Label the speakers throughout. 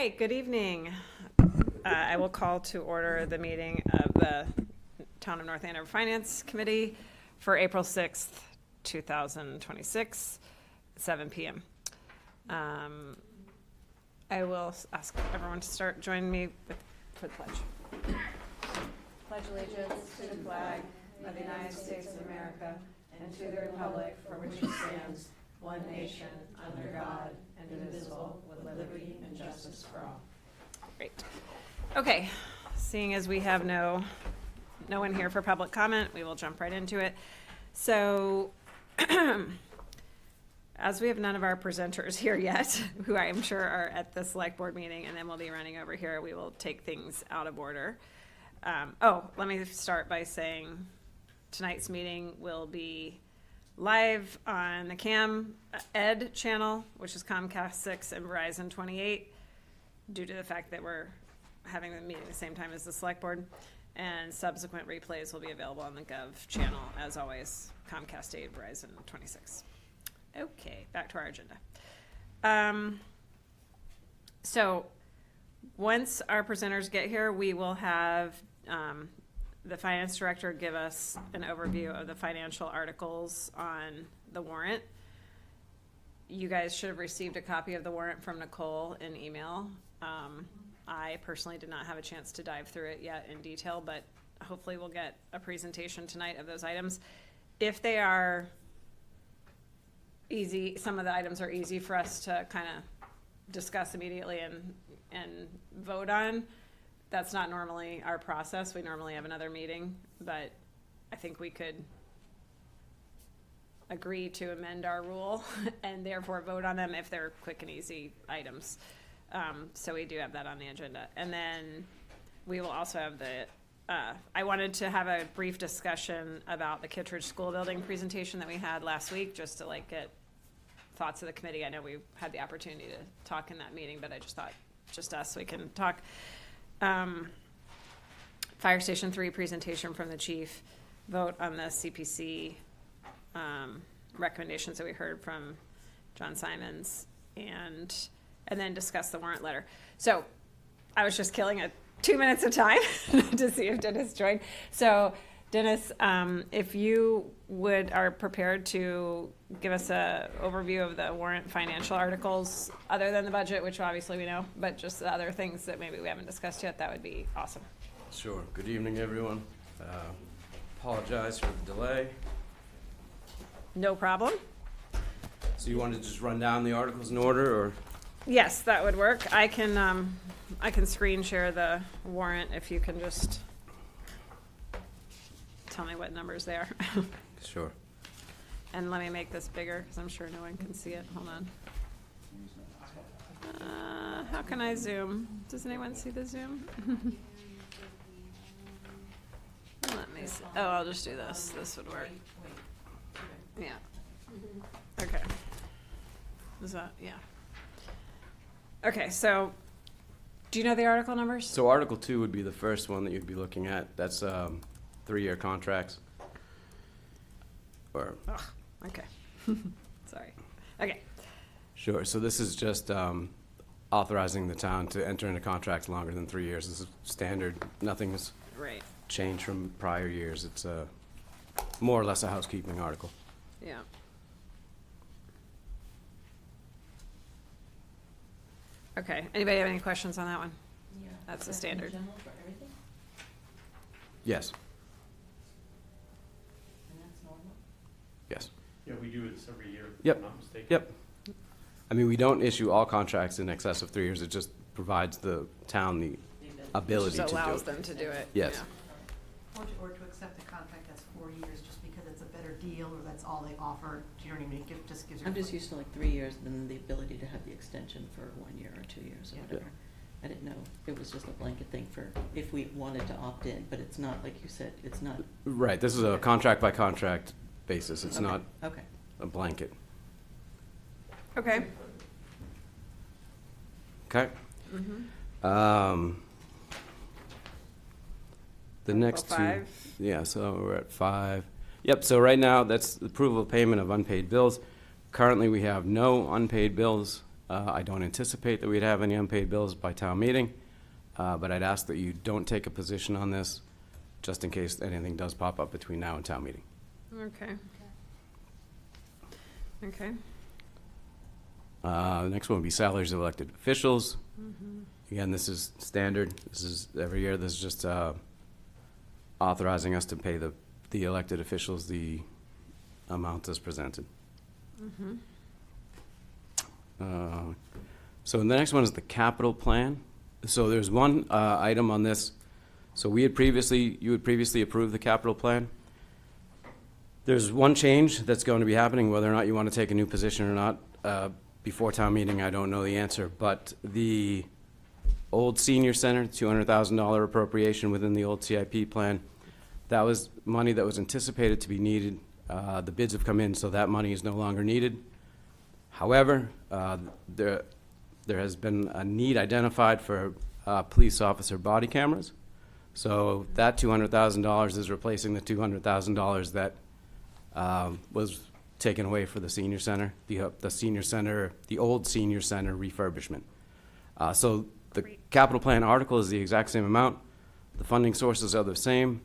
Speaker 1: right, good evening. I will call to order the meeting of the Town of North Andover Finance Committee for April 6th, 2026, 7 p.m. I will ask everyone to join me for the pledge. Pledge allegiance to the flag of the United States of America and to the republic for which it stands, one nation, under God, indivisible, with liberty and justice for all. Great. Okay, seeing as we have no one here for public comment, we will jump right into it. So, as we have none of our presenters here yet, who I am sure are at the select board meeting, and then we'll be running over here, we will take things out of order. Let me start by saying tonight's meeting will be live on the CAM Ed channel, which is Comcast 6 and Verizon 28, due to the fact that we're having the meeting at the same time as the select board, and subsequent replays will be available on the Gov channel, as always, Comcast 8, Verizon 26. Okay, back to our agenda. So once our presenters get here, we will have the finance director give us an overview of the financial articles on the warrant. You guys should have received a copy of the warrant from Nicole in email. I personally did not have a chance to dive through it yet in detail, but hopefully we'll get a presentation tonight of those items. If they are easy, some of the items are easy for us to kind of discuss immediately and vote on. That's not normally our process. We normally have another meeting, but I think we could agree to amend our rule and therefore vote on them if they're quick and easy items. So we do have that on the agenda. And then we will also have I wanted to have a brief discussion about the Kittredge School Building presentation that we had last week, just to get thoughts of the committee. I know we had the opportunity to talk in that meeting, but I just thought just us, we can talk. Fire Station 3 presentation from the chief, vote on the CPC recommendations that we heard from John Simons, and then discuss the warrant letter. So I was just killing it 2 minutes of time to see if Dennis joined. So Dennis, if you are prepared to give us an overview of the warrant financial articles, other than the budget, which obviously we know, but just the other things that maybe we haven't discussed yet, that would be awesome.
Speaker 2: Sure. Good evening, everyone. Apologize for the delay.
Speaker 1: No problem.
Speaker 2: So you wanted to just run down the articles in order, or?
Speaker 1: Yes, that would work. I can screen share the warrant if you can just tell me what numbers they are.
Speaker 2: Sure.
Speaker 1: And let me make this bigger because I'm sure no one can see it. Hold on. How can I zoom? Does anyone see the zoom? Let me see. Oh, I'll just do this. This would work. Yeah. Okay. Is that, yeah. Okay, so do you know the article numbers?
Speaker 2: So Article 2 would be the first one that you'd be looking at. That's 3-year contracts. Or.
Speaker 1: Oh, okay. Sorry. Okay.
Speaker 2: Sure. So this is just authorizing the town to enter into contracts longer than 3 years. This is standard. Nothing's changed from prior years. It's more or less a housekeeping article.
Speaker 1: Yeah. Okay. Anybody have any questions on that one?
Speaker 3: Yeah.
Speaker 1: That's the standard.
Speaker 3: General for everything?
Speaker 2: Yes.
Speaker 3: And that's normal?
Speaker 2: Yes.
Speaker 4: Yeah, we do this every year, if
Speaker 2: Yep.
Speaker 4: I'm not mistaken.
Speaker 2: Yep. I mean, we don't issue all contracts in excess of 3 years. It just provides the town the ability
Speaker 1: Just
Speaker 2: to do
Speaker 1: allows
Speaker 2: it.
Speaker 1: them to do it.
Speaker 2: Yes.
Speaker 1: Yeah.
Speaker 5: Or to accept a contract that's 4 years just because it's a better deal or that's all they offer. Do you know what I mean? It just gives you.
Speaker 3: I'm just used to 3 years and then the ability to have the extension for 1 year or 2 years or
Speaker 5: Yeah.
Speaker 3: whatever. I didn't know. It was just a blanket thing for if we wanted to opt in, but it's not, like you said, it's not.
Speaker 2: Right. This is a contract by contract basis. It's
Speaker 3: Okay.
Speaker 2: not
Speaker 3: Okay.
Speaker 2: a blanket.
Speaker 1: Okay.
Speaker 2: Okay.
Speaker 1: Mm-hmm.
Speaker 2: The next two.
Speaker 1: 5.
Speaker 2: Yeah, so we're at 5. Yep, so right now, that's the approval of payment of unpaid bills. Currently, we have no unpaid bills. I don't anticipate that we'd have any unpaid bills by town meeting, but I'd ask that you don't take a position on this, just in case anything does pop up between now and town meeting.
Speaker 1: Okay. Okay.
Speaker 2: The next one would be salaries of elected officials. Again, this is standard. This is every year. This is just authorizing us to pay the elected officials the amount as presented. So the next one is the capital plan. So there's one item on this. So you had previously approved the capital plan. There's one change that's going to be happening, whether or not you want to take a new position or not. Before town meeting, I don't know the answer, but the old senior center, $200,000 appropriation within the old CIP plan, that was money that was anticipated to be needed. The bids have come in, so that money is no longer needed. However, there has been a need identified for police officer body cameras. So that $200,000 is replacing the $200,000 that was taken away for the senior center, the senior center, the old senior center refurbishment. So the capital plan article is the exact same amount. The funding sources are the same.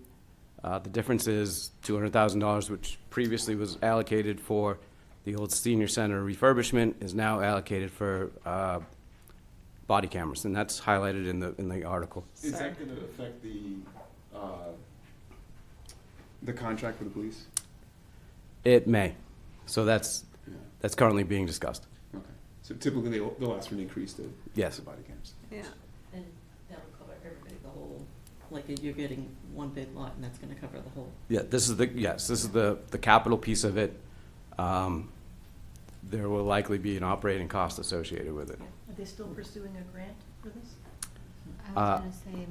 Speaker 2: The difference is $200,000, which previously was allocated for the old senior center refurbishment, is now allocated for body cameras, and that's highlighted in the article.
Speaker 6: Is that going to affect the contract with the police?
Speaker 2: It may. So that's currently being discussed.
Speaker 6: Okay. So typically they'll ask for an increase to
Speaker 2: Yes.
Speaker 6: the body cams.
Speaker 1: Yeah.
Speaker 3: And that'll cover everybody, the whole, like you're getting one big lot and that's gonna cover the whole.
Speaker 2: Yeah, this is the capital piece of it. There will likely be an operating cost associated with it.
Speaker 5: Are they still pursuing a grant for this?
Speaker 7: I was gonna say,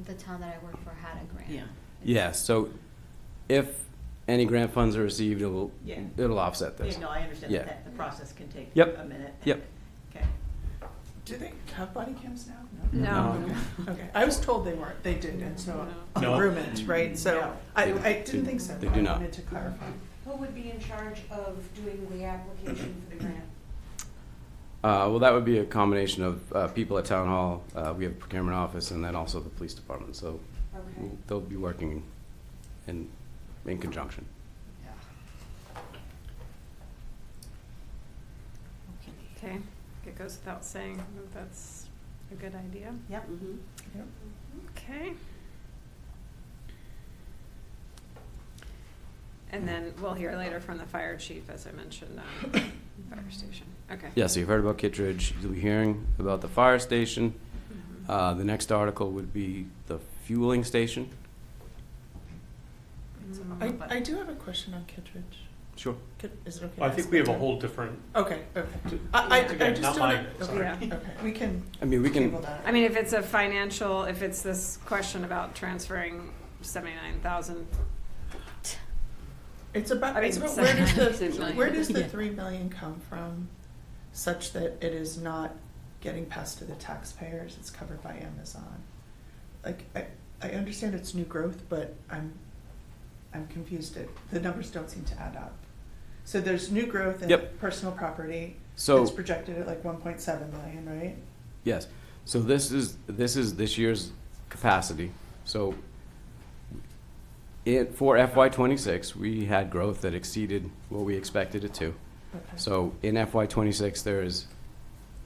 Speaker 7: the town that I work for had a grant.
Speaker 3: Yeah.
Speaker 2: Yeah, so if any grant funds are received, it'll offset this.
Speaker 5: Yeah, no, I understand
Speaker 2: Yeah.
Speaker 5: that the process can take
Speaker 2: Yep.
Speaker 5: a minute.
Speaker 2: Yep.
Speaker 5: Okay.
Speaker 8: Do they have body cams now?
Speaker 1: No.
Speaker 8: Okay, I was told they weren't, they did, and so,
Speaker 4: No.
Speaker 8: rumors, right? So,
Speaker 5: No.
Speaker 8: I didn't think so.
Speaker 2: They do not.
Speaker 8: I wanted to clarify.
Speaker 9: Who would be in charge of doing the application for the grant?
Speaker 2: Well, that would be a combination of people at Town Hall. We have a procurement office, and then also the police department. So
Speaker 9: Okay.
Speaker 2: they'll be working in conjunction.
Speaker 1: Okay. It goes without saying that that's a good idea.
Speaker 5: Yep.
Speaker 1: Okay. And then we'll hear later from the fire chief, as I mentioned, fire station. Okay.
Speaker 2: Yeah, so you've heard about Kittredge. You'll be hearing about the fire station.
Speaker 1: Mhm.
Speaker 2: The next article would be the fueling station.
Speaker 8: I do have a question on Kittredge.
Speaker 2: Sure.
Speaker 8: Is it okay?
Speaker 4: I
Speaker 8: to
Speaker 4: think
Speaker 8: ask
Speaker 4: we have a
Speaker 8: later?
Speaker 4: whole different,
Speaker 8: Okay, okay.
Speaker 4: to-
Speaker 8: I
Speaker 4: again,
Speaker 8: just
Speaker 4: not
Speaker 8: don't.
Speaker 4: mine,
Speaker 8: Okay,
Speaker 4: sorry.
Speaker 1: Yeah.
Speaker 8: okay, we can
Speaker 2: I mean, we
Speaker 8: table
Speaker 2: can,
Speaker 8: that.
Speaker 1: I mean, if it's a financial, if it's this question about transferring 79,000,
Speaker 8: It's about,
Speaker 1: I mean,
Speaker 8: it's about
Speaker 1: so-
Speaker 8: where does
Speaker 1: Seems
Speaker 8: the,
Speaker 1: like-
Speaker 8: where does the
Speaker 3: Yeah.
Speaker 8: 3 million come from, such that it is not getting passed to the taxpayers, it's covered by Amazon? Like, I understand it's new growth, but I'm confused, the numbers don't seem to add up. So there's new growth in
Speaker 2: Yep.
Speaker 8: personal property,
Speaker 2: so.
Speaker 8: it's projected at like 1.7 million, right?
Speaker 2: Yes, so this is this year's capacity. So for FY '26, we had growth that exceeded what we expected it to.
Speaker 8: Okay.
Speaker 2: So in FY '26, there is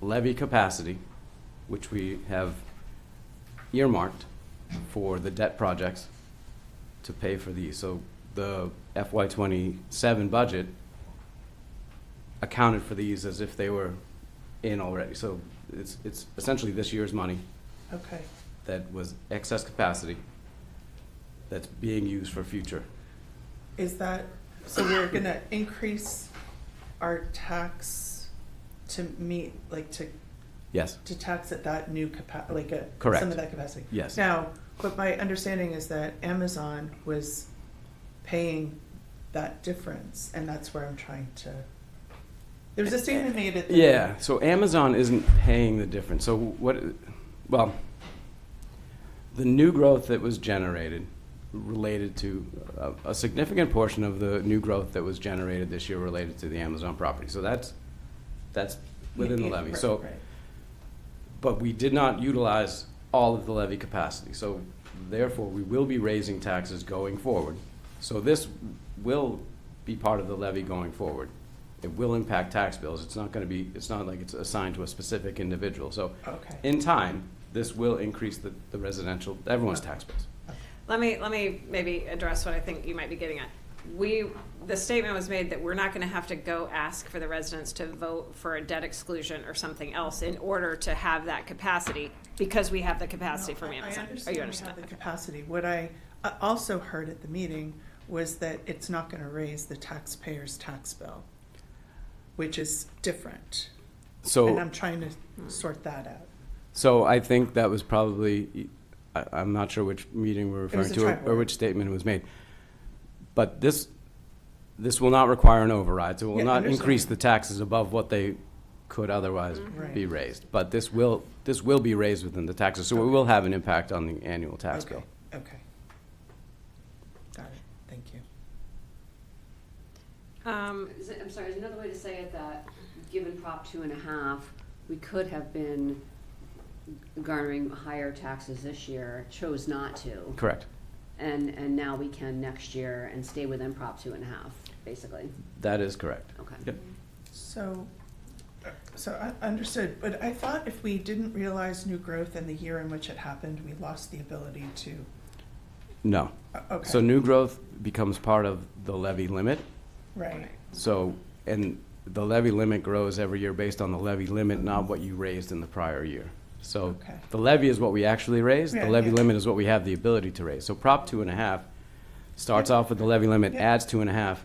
Speaker 2: levy capacity, which we have earmarked for the debt projects to pay for these. So the FY '27 budget accounted for these as if they were in already. So it's essentially this year's money
Speaker 8: Okay,
Speaker 2: that was excess capacity that's being used for future.
Speaker 8: is that, so we're gonna increase our tax to meet, like,
Speaker 2: Yes,
Speaker 8: to tax at that new
Speaker 2: Correct.
Speaker 8: some of that capacity?
Speaker 2: yes.
Speaker 8: Now, but my understanding is that Amazon was paying that difference, and that's where I'm trying to, there was a statement made at the.
Speaker 2: Yeah, so Amazon isn't paying the difference. So well, the new growth that was generated related to, a significant portion of the new growth that was generated this year related to the Amazon property. So that's within the
Speaker 8: Yeah,
Speaker 2: levy.
Speaker 8: right,
Speaker 2: So,
Speaker 8: right.
Speaker 2: but we did not utilize all of the levy capacity. So therefore, we will be raising taxes going forward. So this will be part of the levy going forward. It will impact tax bills. It's not like it's assigned to a specific individual. So
Speaker 8: Okay.
Speaker 2: in time, this will increase the residential, everyone's tax bills.
Speaker 1: Let me maybe address what I think you might be getting at. The statement was made that we're not gonna have to go ask for the residents to vote for a debt exclusion or something else in order to have that capacity, because we have the capacity from
Speaker 8: No,
Speaker 1: Amazon.
Speaker 8: I
Speaker 1: Oh,
Speaker 8: understand
Speaker 1: you
Speaker 8: we
Speaker 1: understand?
Speaker 8: have the
Speaker 1: Okay.
Speaker 8: capacity. What I also heard at the meeting was that it's not gonna raise the taxpayer's tax bill, which is different.
Speaker 2: So.
Speaker 8: And I'm trying to sort that out.
Speaker 2: So I think that was probably, I'm not sure which meeting we're
Speaker 8: It was
Speaker 2: referring
Speaker 8: a
Speaker 2: to or
Speaker 8: tri-board.
Speaker 2: which statement was made. But this will not require an override, so it will
Speaker 8: Yeah,
Speaker 2: not
Speaker 8: understand.
Speaker 2: increase the taxes above what they could otherwise
Speaker 8: Right.
Speaker 2: be raised. But this will be raised within the taxes, so it will have an impact on the annual tax
Speaker 8: Okay,
Speaker 2: bill.
Speaker 8: okay. Got it, thank you.
Speaker 1: Um,
Speaker 10: I'm sorry, is another way to say it that, given Prop 2.5, we could have been garnering higher taxes this year, chose not to,
Speaker 2: Correct.
Speaker 10: and now we can next year and stay within Prop 2.5, basically.
Speaker 2: That is correct.
Speaker 10: Okay.
Speaker 2: Yep.
Speaker 8: So I understood, but I thought if we didn't realize new growth in the year in which it happened, we lost the ability to,
Speaker 2: No.
Speaker 8: okay.
Speaker 2: So new growth becomes part of the levy limit.
Speaker 8: Right,
Speaker 2: So, and the levy limit grows every year based on the levy limit, not what you raised in the prior year. So
Speaker 8: Okay.
Speaker 2: the levy is what we actually raised, the
Speaker 8: Yeah,
Speaker 2: levy
Speaker 8: yeah.
Speaker 2: limit is what we have the ability to raise. So Prop 2.5 starts off with the levy limit,
Speaker 8: Yeah.
Speaker 2: adds 2.5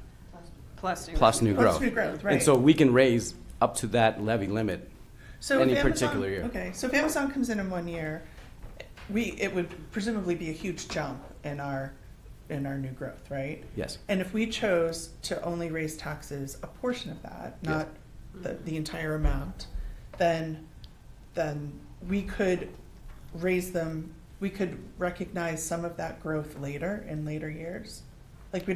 Speaker 1: plus new.
Speaker 2: plus new
Speaker 8: Plus
Speaker 2: growth.
Speaker 8: new growth, right.
Speaker 2: And so we can raise up to that levy limit.
Speaker 8: So
Speaker 2: any
Speaker 8: if Amazon-
Speaker 2: particular year.
Speaker 8: Okay, so if Amazon comes in 1 year, it would presumably be a huge jump in our new growth, right?
Speaker 2: Yes.
Speaker 8: And if we chose to only raise taxes a portion of that, not the entire amount, then we could raise them, we could recognize some of that growth later, in later years? Like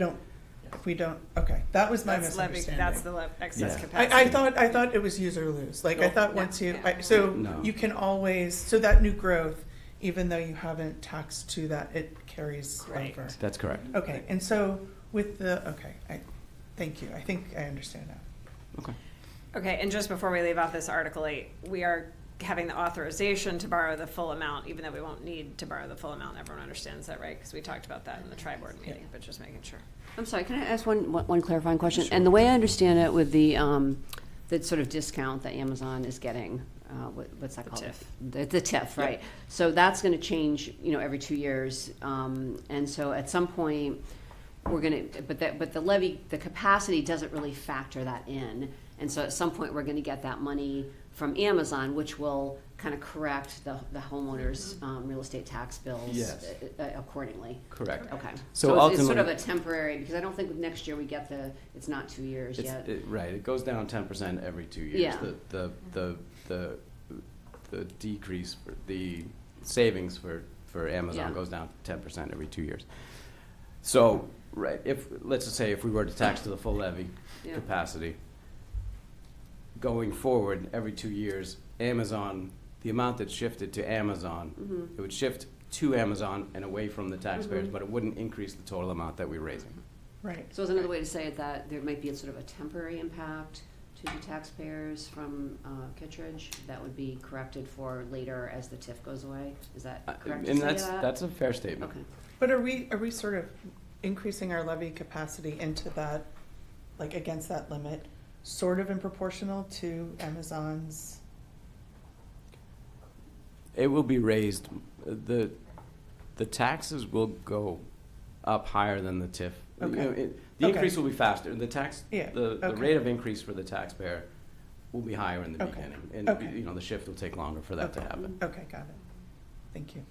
Speaker 8: if we don't, okay, that was my
Speaker 1: That's levy,
Speaker 8: misunderstanding.
Speaker 1: that's the excess
Speaker 2: Yeah.
Speaker 1: capacity.
Speaker 8: I thought it was use or lose, like I thought
Speaker 1: No.
Speaker 8: once you,
Speaker 1: Yeah.
Speaker 8: so
Speaker 2: No.
Speaker 8: you can always, so that new growth, even though you haven't taxed to that, it carries
Speaker 1: Right.
Speaker 8: over.
Speaker 2: That's correct.
Speaker 8: Okay, and so with thank you, I think I understand now.
Speaker 2: Okay.
Speaker 1: Okay, and just before we leave off this Article 8, we are having the authorization to borrow the full amount, even though we won't need to borrow the full amount. Everyone understands that, right? Because we talked about that in the tri-board meeting, but just making sure.
Speaker 10: I'm sorry, can I ask one clarifying question? And the way I understand it with the sort of discount that Amazon is getting, what's that
Speaker 1: The
Speaker 10: called?
Speaker 1: TIF.
Speaker 10: The TIF, right. So that's gonna change, every 2 years. And so at some point, we're gonna, but the levy, the capacity doesn't really factor that in. And so at some point, we're gonna get that money from Amazon, which will kind of correct the homeowners' real estate tax bills
Speaker 2: Yes.
Speaker 10: Accordingly.
Speaker 2: Correct.
Speaker 10: Okay.
Speaker 2: So
Speaker 10: it's sort of
Speaker 2: ultimately-
Speaker 10: a temporary, because I don't think next year we get it's not 2 years yet.
Speaker 2: Right, it goes down 10% every 2 years.
Speaker 10: Yeah.
Speaker 2: The decrease, the savings for Amazon
Speaker 10: Yeah.
Speaker 2: goes down 10% every 2 years. So, right, let's just say if we were to tax to the full levy
Speaker 10: Yeah.
Speaker 2: capacity, going forward, every 2 years, Amazon, the amount that's shifted to Amazon,
Speaker 10: Mhm.
Speaker 2: it would shift to Amazon and away from the taxpayers,
Speaker 10: Mhm.
Speaker 2: but it wouldn't increase the total amount that we're raising.
Speaker 8: Right.
Speaker 10: So is another way to say it that there might be a sort of a temporary impact to the taxpayers from Kittredge that would be corrected for later as the TIF goes away? Is that correct to
Speaker 2: And
Speaker 10: say that?
Speaker 2: that's a fair statement.
Speaker 10: Okay.
Speaker 8: But are we sort of increasing our levy capacity into that, like against that limit, sort of in proportional to Amazon's?
Speaker 2: It will be raised, the taxes will go up higher than the TIF. You
Speaker 8: Okay.
Speaker 2: know, the
Speaker 8: Okay.
Speaker 2: increase will be faster. The
Speaker 8: Yeah,
Speaker 2: the
Speaker 8: okay.
Speaker 2: rate of increase for the taxpayer will be higher in the
Speaker 8: Okay.
Speaker 2: beginning. And,
Speaker 8: Okay.
Speaker 2: the shift will take longer for that to
Speaker 8: Okay.
Speaker 2: happen.
Speaker 8: Okay, got it. Thank you.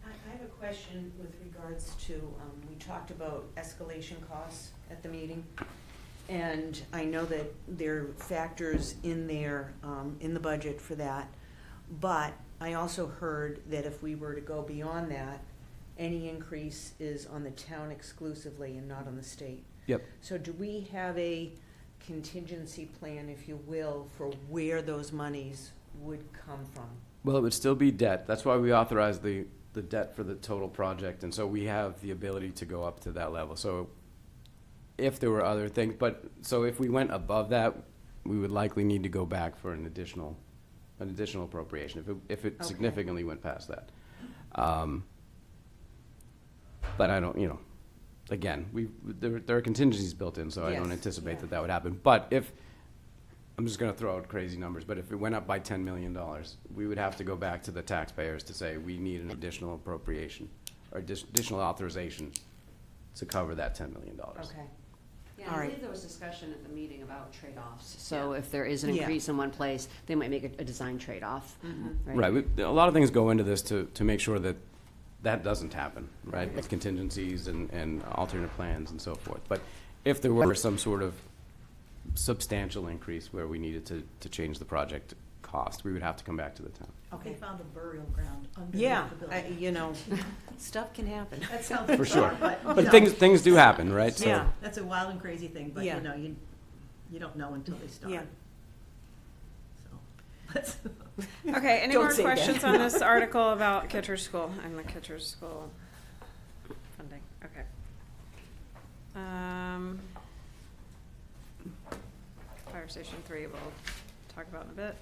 Speaker 9: I have a question with regards to, we talked about escalation costs at the meeting. And I know that there are factors in there, in the budget for that. But I also heard that if we were to go beyond that, any increase is on the town exclusively and not on the state.
Speaker 2: Yep.
Speaker 9: So do we have a contingency plan, if you will, for where those monies would come from?
Speaker 2: Well, it would still be debt. That's why we authorized the debt for the total project, and so we have the ability to go up to that level. So if there were other things, so if we went above that, we would likely need to go back for an additional appropriation, if it
Speaker 9: Okay.
Speaker 2: significantly went past that. But I don't, again, there are contingencies built in, so I don't
Speaker 9: Yes,
Speaker 2: anticipate
Speaker 9: yeah.
Speaker 2: that would happen. But I'm just gonna throw out crazy numbers, but if it went up by $10 million, we would have to go back to the taxpayers to say, we need an additional appropriation, or additional authorization to cover that $10 million.
Speaker 9: Okay.
Speaker 10: Yeah,
Speaker 9: All
Speaker 10: I
Speaker 9: right.
Speaker 10: believe there was discussion at the meeting about trade-offs. So if there is an
Speaker 9: Yeah.
Speaker 10: increase in one place, they might make a design trade-off.
Speaker 2: Right, a lot of things go into this to make sure that that doesn't happen, right? With contingencies and alternate plans and so forth. But if there were some sort of substantial increase where we needed to change the project cost, we would have to come back to the town.
Speaker 5: They found a burial ground
Speaker 9: Yeah,
Speaker 5: underneath the building.
Speaker 9: you know, stuff can happen.
Speaker 5: That sounds
Speaker 2: For
Speaker 5: bizarre,
Speaker 2: sure.
Speaker 5: but, you
Speaker 2: But
Speaker 5: know,
Speaker 2: things do happen, right? So-
Speaker 9: Yeah.
Speaker 5: that's a wild and crazy thing, but
Speaker 9: Yeah.
Speaker 5: you know, you don't know until they start.
Speaker 9: Yeah.
Speaker 5: So, that's-
Speaker 1: Okay, any
Speaker 9: Don't
Speaker 1: more
Speaker 9: say that.
Speaker 1: questions on this article about Kitcher School and the Kitcher School funding? Okay. Fire Station 3, we'll talk about in a bit.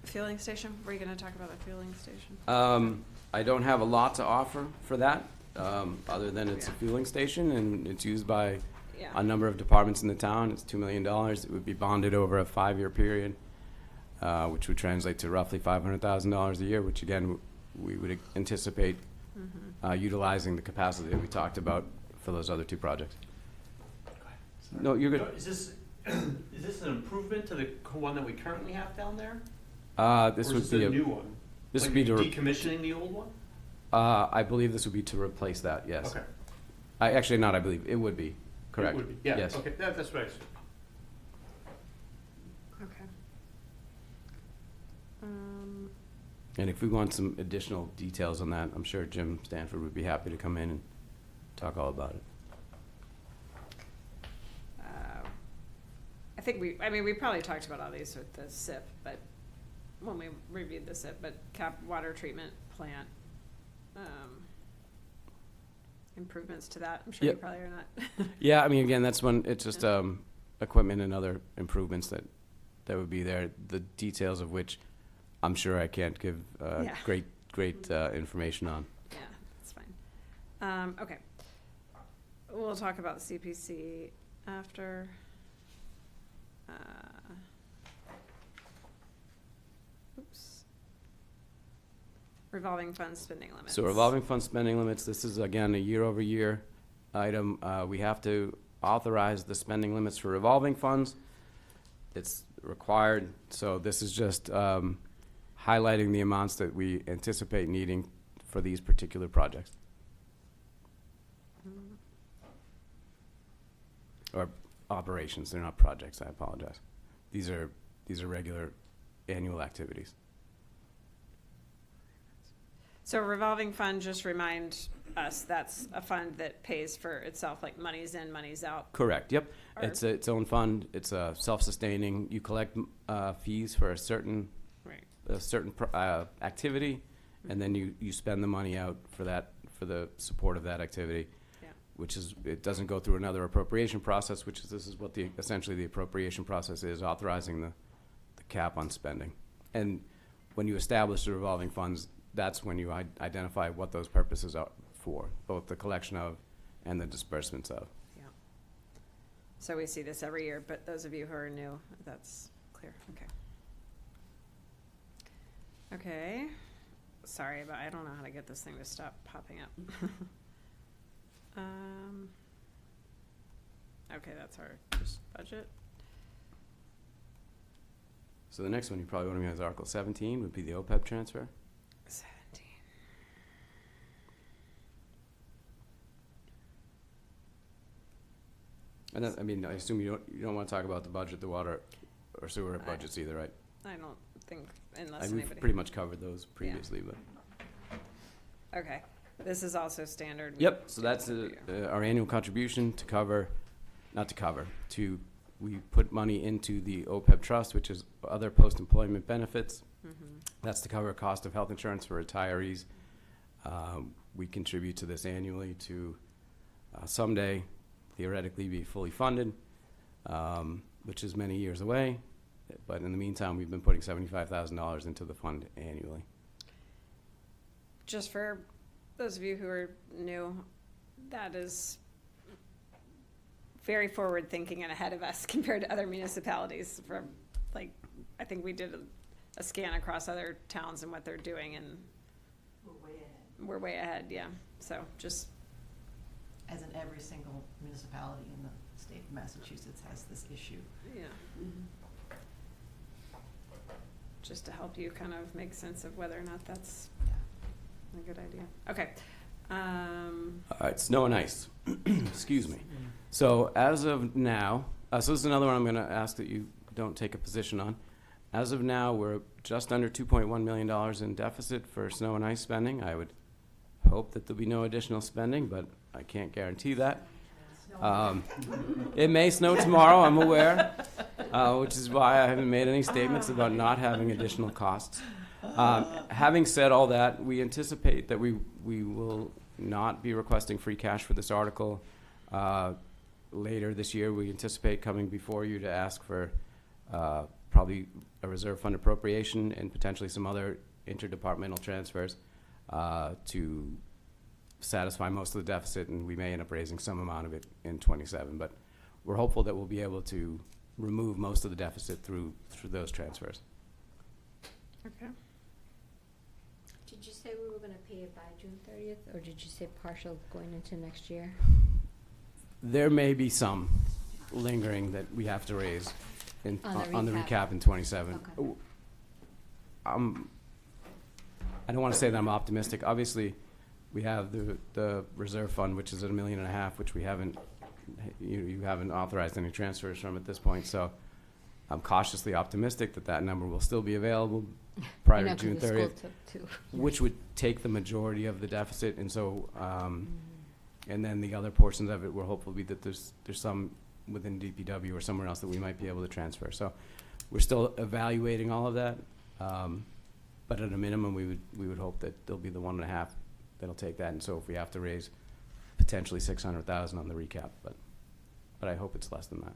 Speaker 1: Fueling station, were you gonna talk about the fueling station?
Speaker 2: I don't have a lot to offer for that, other than it's a
Speaker 1: Yeah.
Speaker 2: fueling station and it's used by
Speaker 1: Yeah.
Speaker 2: a number of departments in the town. It's $2 million. It would be bonded over a 5-year period, which would translate to roughly $500,000 a year, which again, we would anticipate utilizing the capacity that we talked about for those other two projects. No, you're good.
Speaker 4: Is this an improvement to the one that we currently have down there?
Speaker 2: This
Speaker 4: Or
Speaker 2: would
Speaker 4: is this
Speaker 2: be
Speaker 4: a new one?
Speaker 2: this
Speaker 4: Like
Speaker 2: would be to
Speaker 4: decommissioning the old one?
Speaker 2: I believe this would be to replace that, yes.
Speaker 4: Okay.
Speaker 2: Actually, not I believe, it would be, correct.
Speaker 4: It would be, yeah,
Speaker 2: Yes.
Speaker 4: okay, that's right.
Speaker 1: Okay.
Speaker 2: And if we want some additional details on that, I'm sure Jim Stanford would be happy to come in and talk all about it.
Speaker 1: I think we probably talked about all these with the SIP, but when we reviewed the SIP, but water treatment plant, improvements to that, I'm sure you
Speaker 2: Yep.
Speaker 1: probably are not.
Speaker 2: Yeah, I mean, again, that's when, it's just equipment and other improvements that would be there, the details of which I'm sure I can't give
Speaker 1: Yeah.
Speaker 2: great information on.
Speaker 1: Yeah, that's fine. Okay. We'll talk about the CPC after. Oops. Revolving fund spending limits.
Speaker 2: So revolving fund spending limits, this is again a year-over-year item. We have to authorize the spending limits for revolving funds. It's required, so this is just highlighting the amounts that we anticipate needing for these particular projects. Or operations, they're not projects, I apologize. These are regular annual activities.
Speaker 1: So revolving fund, just remind us, that's a fund that pays for itself, like money's in, money's out.
Speaker 2: Correct, yep.
Speaker 1: Or-
Speaker 2: It's its own fund, it's self-sustaining. You collect fees for a certain
Speaker 1: Right.
Speaker 2: activity, and then you spend the money out for the support of that activity.
Speaker 1: Yeah.
Speaker 2: Which is, it doesn't go through another appropriation process, this is what essentially the appropriation process is, authorizing the cap on spending. And when you establish the revolving funds, that's when you identify what those purposes are for, both the collection of and the disbursements of.
Speaker 1: Yeah. So we see this every year, but those of you who are new, that's clear. Okay. Okay. Sorry, but I don't know how to get this thing to stop popping up. Okay, that's our just budget.
Speaker 2: So the next one you probably want to be on is Article 17, would be the OPEB transfer.
Speaker 1: 17.
Speaker 2: And that, I mean, I assume you don't want to talk about the budget, the water or sewer budgets either, right?
Speaker 1: I don't think, unless
Speaker 2: We've
Speaker 1: anybody.
Speaker 2: pretty much covered those previously, but.
Speaker 1: Okay. This is also standard.
Speaker 2: Yep, so that's our annual contribution to cover, not to cover, we put money into the OPEB trust, which is other post-employment benefits.
Speaker 1: Mhm.
Speaker 2: That's to cover cost of health insurance for retirees. We contribute to this annually to someday theoretically be fully funded, which is many years away. But in the meantime, we've been putting $75,000 into the fund annually.
Speaker 1: Just for those of you who are new, that is very forward thinking and ahead of us compared to other municipalities. From, like, I think we did a scan across other towns and what they're doing, and
Speaker 5: We're way ahead,
Speaker 1: we're way ahead, yeah. So just,
Speaker 5: as in every single municipality in the state of Massachusetts has this issue.
Speaker 1: yeah,
Speaker 10: Mhm.
Speaker 1: just to help you kind of make sense of whether or not that's
Speaker 5: Yeah.
Speaker 1: a good idea. Okay.
Speaker 2: All right, snow and ice. Excuse me. So as of now, so this is another one I'm going to ask that you don't take a position on. As of now, we're just under $2.1 million in deficit for snow and ice spending. I would hope that there'll be no additional spending, but I can't guarantee that. It may snow tomorrow, I'm aware, which is why I haven't made any statements about not having additional costs. Having said all that, we anticipate that we will not be requesting free cash for this article. Later this year, we anticipate coming before you to ask for probably a reserve fund appropriation and potentially some other interdepartmental transfers to satisfy most of the deficit, and we may end up raising some amount of it in '27. But we're hopeful that we'll be able to remove most of the deficit through those transfers.
Speaker 1: Okay.
Speaker 7: Did you say we were gonna pay it by June 30th, or did you say partial going into next year?
Speaker 2: There may be some lingering that we have to raise on the
Speaker 7: recap.
Speaker 2: recap in '27.
Speaker 7: Okay.
Speaker 2: I don't want to say that I'm optimistic. Obviously, we have the reserve fund, which is at $1.5 million, which we haven't, you haven't authorized any transfers from at this point. So I'm cautiously optimistic that that number will still be available prior to June 30th, which would take the majority of the deficit. And so, and then the other portions of it, we're hopeful be that there's some within DPW or somewhere else that we might be able to transfer. So we're still evaluating all of that. But at a minimum, we would hope that there'll be the 1.5 that'll take that. And so if we have to raise potentially 600,000 on the recap, but I hope it's less than that.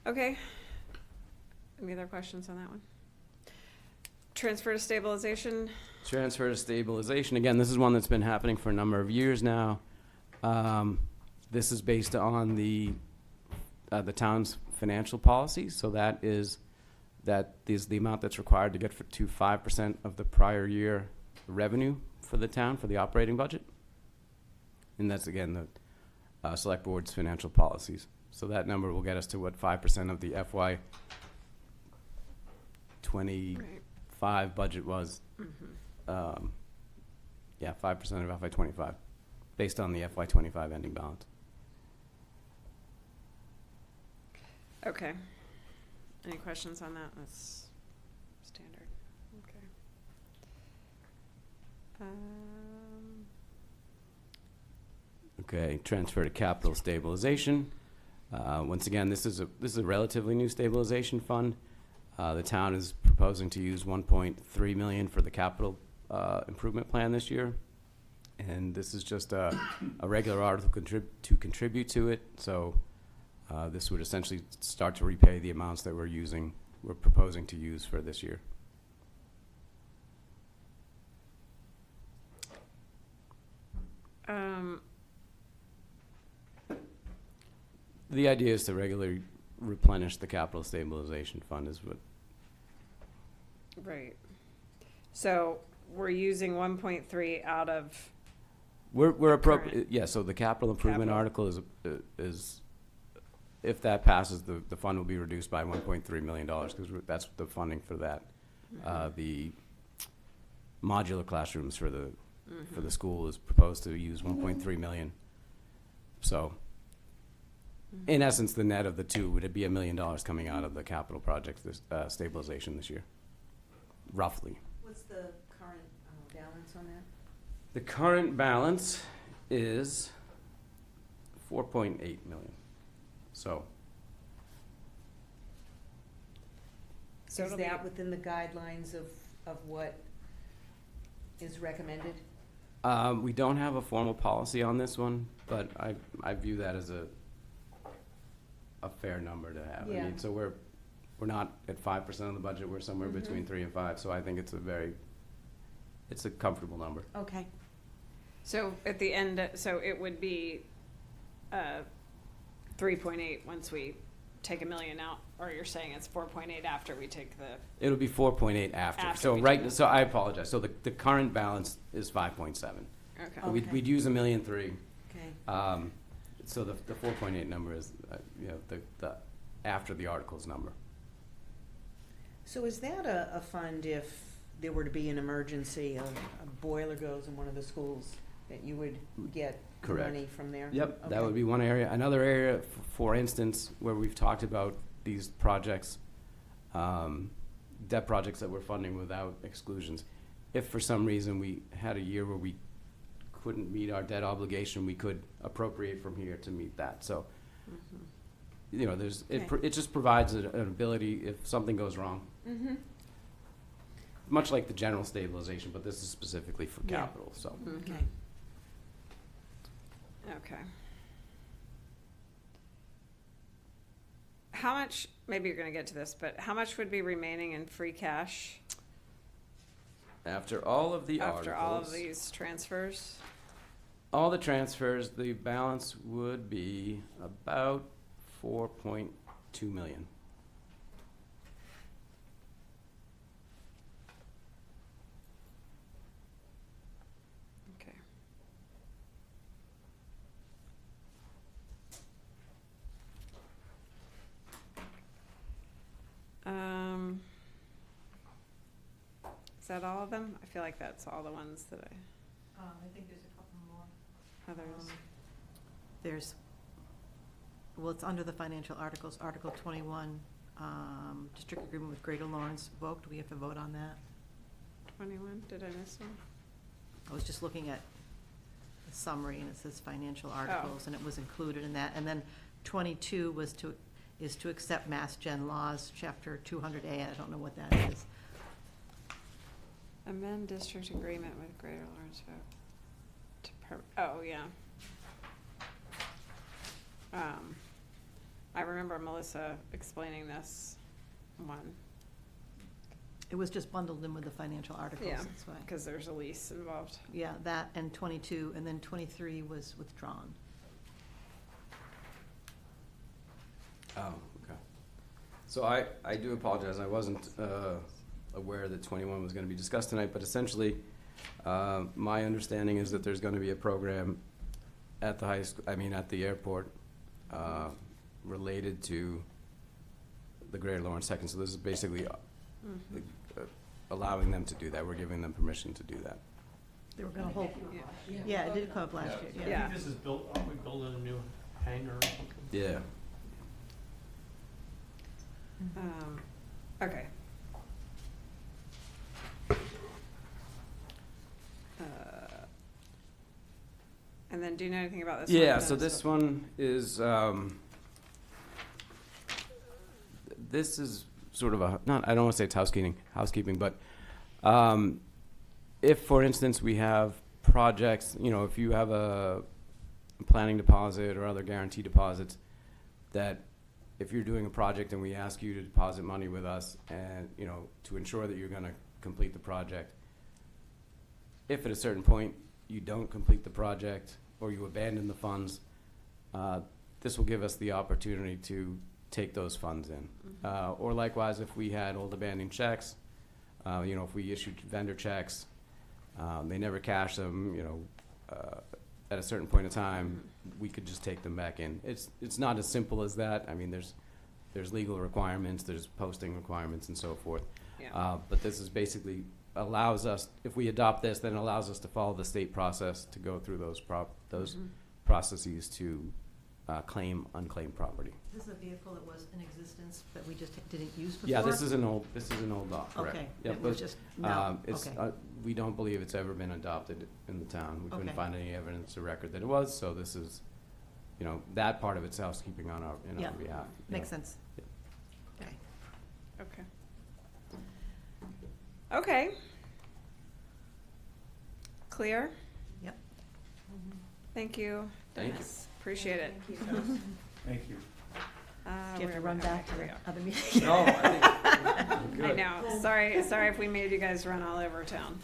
Speaker 1: Okay. Any other questions on that one? Transfer to stabilization.
Speaker 2: Transfer to stabilization. Again, this is one that's been happening for a number of years now. This is based on the town's financial policies. So that is the amount that's required to get to 5% of the prior year revenue for the town for the operating budget. And that's, again, the select board's financial policies. So that number will get us to what 5% of the FY 25 budget was.
Speaker 1: Mm-hmm.
Speaker 2: Yeah, 5% of FY 25, based on the FY 25 ending balance.
Speaker 1: Okay. Any questions on that? That's standard. Okay.
Speaker 2: Okay, transfer to capital stabilization. Once again, this is a relatively new stabilization fund. The town is proposing to use $1.3 million for the capital improvement plan this year, and this is just a regular article to contribute to it. So this would essentially start to repay the amounts that we're proposing to use for this year. The idea is to regularly replenish the capital stabilization fund is what.
Speaker 1: Right. So we're using 1.3 out of,
Speaker 2: We're appropriate,
Speaker 1: Current.
Speaker 2: yeah, so the capital improvement
Speaker 1: Capital.
Speaker 2: article is, if that passes, the fund will be reduced by $1.3 million, because that's the funding for that. The modular classrooms for the school is proposed to use 1.3 million. So, in essence, the net of the two would be $1 million coming out of the capital project, this stabilization this year, roughly.
Speaker 9: What's the current balance on that?
Speaker 2: The current balance is 4.8 million. So,
Speaker 1: So
Speaker 9: Is
Speaker 1: it'll be-
Speaker 9: that within the guidelines of what is recommended?
Speaker 2: we don't have a formal policy on this one, but I view that as a fair number to have. I
Speaker 9: Yeah.
Speaker 2: mean, so we're not at 5% of the budget, we're somewhere between 3 and 5, so I think it's a comfortable number.
Speaker 9: Okay.
Speaker 1: So at the end, so it would be 3.8 once we take $1 million out, or you're saying it's 4.8 after we take the,
Speaker 2: It'll be 4.8 after.
Speaker 1: After
Speaker 2: So
Speaker 1: we
Speaker 2: right,
Speaker 1: do-
Speaker 2: so I apologize. So the current balance is 5.7.
Speaker 1: okay.
Speaker 9: Oh.
Speaker 2: We'd use $1.3 million.
Speaker 9: Okay.
Speaker 2: So the 4.8 number is, the after the articles number.
Speaker 9: So is that a fund if there were to be an emergency, a boiler goes in one of the schools, that you would get
Speaker 2: Correct.
Speaker 9: money from there?
Speaker 2: Yep, that
Speaker 9: Okay.
Speaker 2: would be one area. Another area, for instance, where we've talked about these projects, debt projects that we're funding without exclusions. If for some reason we had a year where we couldn't meet our debt obligation, we could appropriate from here to meet that. So, it just provides an ability if something goes wrong.
Speaker 9: Mm-hmm.
Speaker 2: Much like the general stabilization, but this is specifically for
Speaker 9: Yeah.
Speaker 2: capital, so.
Speaker 9: Okay.
Speaker 1: Okay. How much, maybe you're gonna get to this, but how much would be remaining in free cash
Speaker 2: After all of the
Speaker 1: after all of
Speaker 2: articles,
Speaker 1: these transfers?
Speaker 2: all the transfers, the balance would be about 4.2 million.
Speaker 1: Okay. Is that all of them? I feel like that's all the ones that
Speaker 5: I think there's a couple more.
Speaker 1: others.
Speaker 5: There's, well, it's under the financial articles, Article 21, district agreement with Greater Lawrence vote. Do we have to vote on that?
Speaker 1: 21, did I miss one?
Speaker 5: I was just looking at the summary, and it says financial articles, and it was included in that. And then 22 is to accept Mass Gen Laws, Chapter 200A. I don't know what that is.
Speaker 1: Amend district agreement with Greater Lawrence vote. Oh, yeah. I remember Melissa explaining this one.
Speaker 5: It was just bundled in with the financial articles,
Speaker 1: Yeah,
Speaker 5: that's why.
Speaker 1: because there's a lease involved.
Speaker 5: Yeah, that and 22, and then 23 was withdrawn.
Speaker 2: Oh, okay. So I do apologize. I wasn't aware that 21 was going to be discussed tonight, but essentially, my understanding is that there's going to be a program at the at the airport, related to the Greater Lawrence Second. So this is basically allowing them to do that. We're giving them permission to do that.
Speaker 5: They were gonna hold,
Speaker 1: Yeah.
Speaker 5: yeah, it did come up last year,
Speaker 1: Yeah.
Speaker 4: I think this is built, aren't we building a new hangar or something?
Speaker 2: Yeah.
Speaker 1: Okay. And then do you know anything about this one?
Speaker 2: Yeah, so this one is, this is sort of I don't want to say it's housekeeping, but if, for instance, we have projects, if you have a planning deposit or other guarantee deposits, that if you're doing a project and we ask you to deposit money with us and, to ensure that you're going to complete the project, if at a certain point you don't complete the project or you abandon the funds, this will give us the opportunity to take those funds in. Or likewise, if we had old abandoned checks, if we issued vendor checks, they never cash them, at a certain point in time, we could just take them back in. It's not as simple as that. I mean, there's legal requirements, there's posting requirements and so forth.
Speaker 1: Yeah.
Speaker 2: But this is basically allows us, if we adopt this, then it allows us to follow the state process to go through those processes to claim unclaimed property.
Speaker 5: This is a vehicle that was in existence that we just didn't use before?
Speaker 2: Yeah, this is an old dock, correct.
Speaker 5: Okay,
Speaker 2: Yep,
Speaker 5: it was
Speaker 2: but,
Speaker 5: just, no,
Speaker 2: it's,
Speaker 5: okay.
Speaker 2: we don't believe it's ever been adopted in the town. We couldn't
Speaker 5: Okay.
Speaker 2: find any evidence or record that it was, so this is, that part of it's housekeeping on our
Speaker 5: Yeah,
Speaker 2: behalf.
Speaker 5: makes sense.
Speaker 2: Yeah.
Speaker 5: Okay.
Speaker 1: Okay. Okay. Clear?
Speaker 5: Yep.
Speaker 1: Thank you,
Speaker 2: Thank you.
Speaker 1: Dennis. Appreciate it.
Speaker 4: Thank you.
Speaker 5: Do you have to run back to the other meeting?
Speaker 4: No, I think,
Speaker 1: I know. Sorry if we made you guys run all over town.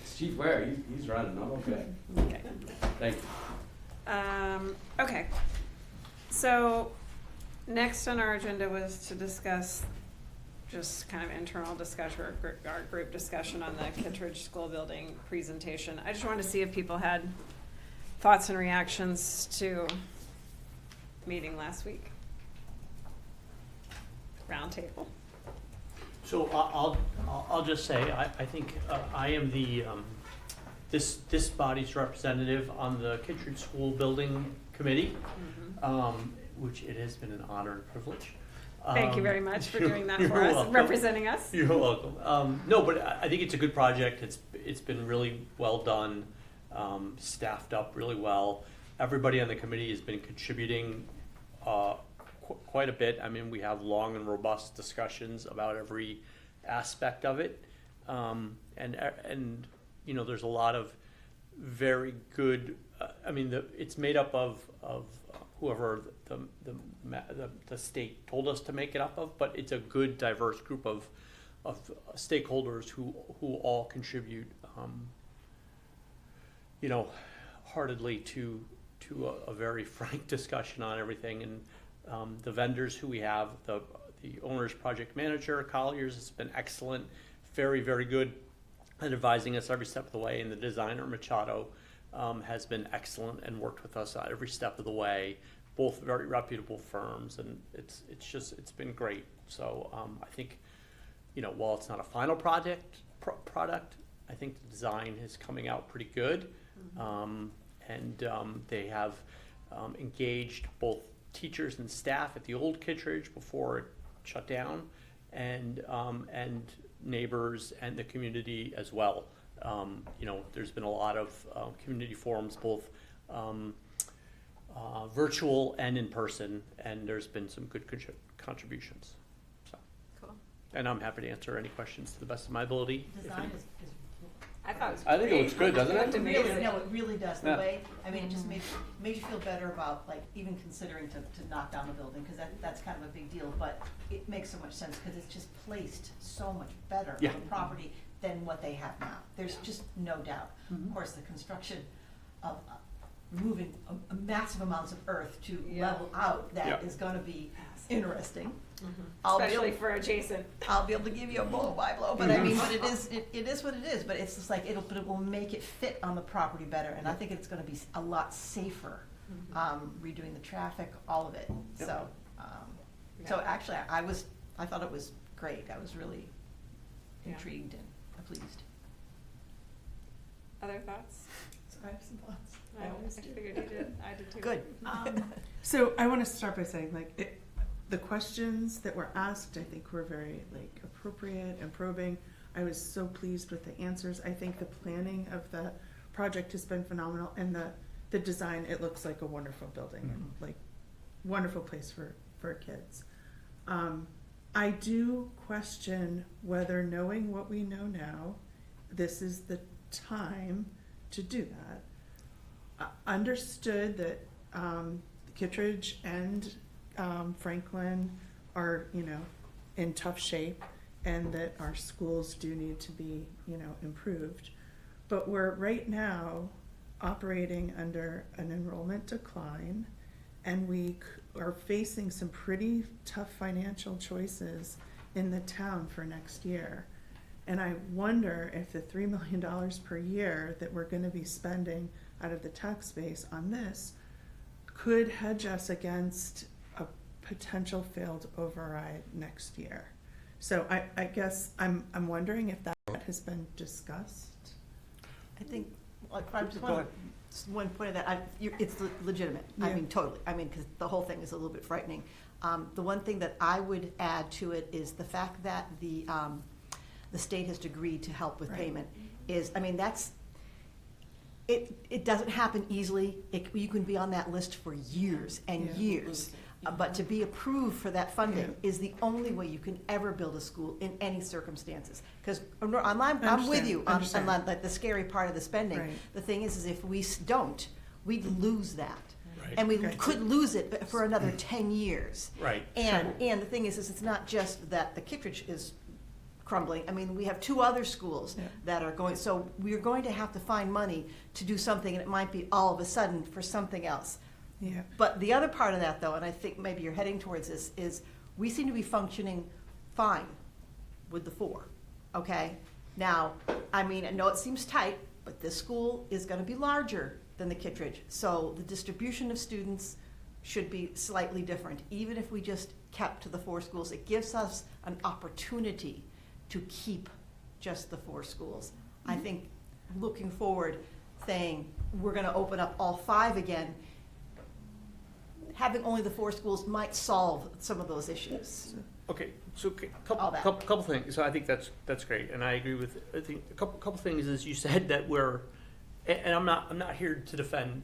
Speaker 2: It's Chief Ware, he's running, I'm okay.
Speaker 1: Okay.
Speaker 2: Thank you.
Speaker 1: Okay. So, next on our agenda was to discuss just kind of internal discussion, or our group discussion on the Kittredge School Building presentation. I just wanted to see if people had thoughts and reactions to meeting last week. Roundtable.
Speaker 4: so I'll just say, I think I am the, this body's representative on the Kittredge School Building Committee, which it has been an honor and privilege.
Speaker 1: Thank you very much for doing that
Speaker 4: you're
Speaker 1: for us,
Speaker 4: welcome.
Speaker 1: representing us.
Speaker 4: You're welcome. No, but I think it's a good project. It's been really well done, staffed up really well. Everybody on the committee has been contributing quite a bit. I mean, we have long and robust discussions about every aspect of it, and there's a lot of very good. It's made up of whoever the state told us to make it up of, but it's a good, diverse group of stakeholders who all contribute, heartedly to a very frank discussion on everything. And the vendors who we have, the owner's project manager, Colliers, has been excellent, very, very good at advising us every step of the way, and the designer, Machado, has been excellent and worked with us every step of the way. Both very reputable firms, and it's been great. So I think, while it's not a final product, I think the design is coming out pretty good, and they have engaged both teachers and staff at the old Kittredge before it shut down, and neighbors and the community as well. There's been a lot of community forums, both virtual and in person, and there's been some good contributions. So,
Speaker 1: Cool.
Speaker 4: and I'm happy to answer any questions to the best of my ability.
Speaker 5: Design is
Speaker 1: I thought it was
Speaker 4: I think it
Speaker 1: great.
Speaker 4: looks good, doesn't it?
Speaker 1: looked amazing.
Speaker 5: really, no, it really does, the
Speaker 4: Yeah.
Speaker 5: way, it just made you feel better about, like, even considering to knock down the building, because that's kind of a big deal, but it makes so much sense, because it's just placed so much better
Speaker 4: Yeah.
Speaker 5: on the property than what they have now. There's just no doubt. Of course, the construction of moving a massive amounts of earth to
Speaker 1: Yeah.
Speaker 5: level out, that
Speaker 4: Yeah.
Speaker 5: is gonna be interesting. I'll be
Speaker 1: Especially
Speaker 5: able-
Speaker 1: for adjacent.
Speaker 5: I'll be able to give you a blow by blow, but but it is what it is, but it's just like, it will make it fit on the property better, and I think it's gonna be a lot safer, redoing the traffic, all of it,
Speaker 4: Yep.
Speaker 5: so, actually, I thought it was great, I was really
Speaker 1: Yeah.
Speaker 5: intrigued and pleased.
Speaker 1: Other thoughts?
Speaker 8: So I have some thoughts.
Speaker 1: I figured you did. I did too.
Speaker 5: Good.
Speaker 8: So I want to start by saying, the questions that were asked, I think, were very appropriate and probing. I was so pleased with the answers. I think the planning of the project has been phenomenal, and the design. It looks like a wonderful building and wonderful place for kids. I do question whether, knowing what we know now, this is the time to do that. Understood that Kittredge and Franklin are, in tough shape, and that our schools do need to be, improved. But we're right now operating under an enrollment decline, and we are facing some pretty tough financial choices in the town for next year. And I wonder if the $3 million per year that we're going to be spending out of the tax base on this could hedge us against a potential failed override next year. So I guess I'm wondering if that has been discussed.
Speaker 5: I think, I just
Speaker 4: Go
Speaker 5: want
Speaker 4: ahead.
Speaker 5: one point of that, it's legitimate. I
Speaker 8: Yeah.
Speaker 5: mean, totally. I mean, because the whole thing is a little bit frightening. The one thing that I would add to it is the fact that the state has agreed to help with
Speaker 8: Right.
Speaker 5: payment is, I mean, it doesn't happen easily. You can be on that list for years and
Speaker 8: Yeah.
Speaker 5: years. But to be approved for that funding
Speaker 8: Yeah.
Speaker 5: is the only way you can ever build a school in any circumstances. Because I'm with
Speaker 8: Understand,
Speaker 5: you
Speaker 8: understand.
Speaker 5: on like the scary part of the spending.
Speaker 8: Right.
Speaker 5: The thing is if we don't, we'd lose that.
Speaker 4: Right.
Speaker 5: And we
Speaker 8: Right.
Speaker 5: could lose it for another 10 years.
Speaker 4: Right.
Speaker 5: And the thing is it's not just that the Kittredge is crumbling. I mean, we have 2 other schools
Speaker 8: Yeah.
Speaker 5: that are going, so we're going to have to find money to do something, and it might be all of a sudden for something else.
Speaker 8: Yeah.
Speaker 5: But the other part of that, though, and I think maybe you're heading towards this, is we seem to be functioning fine with the 4, okay? Now, I mean, I know it seems tight, but this school is gonna be larger than the Kittredge. So the distribution of students should be slightly different. Even if we just kept to the 4 schools, it gives us an opportunity to keep just the 4 schools. I think looking forward, saying we're gonna open up all 5 again, having only the 4 schools might solve some of those issues.
Speaker 4: Okay, so
Speaker 5: All that.
Speaker 4: couple things. So I think that's great, and I agree with. I think a couple things is you said that we're, and I'm not here to defend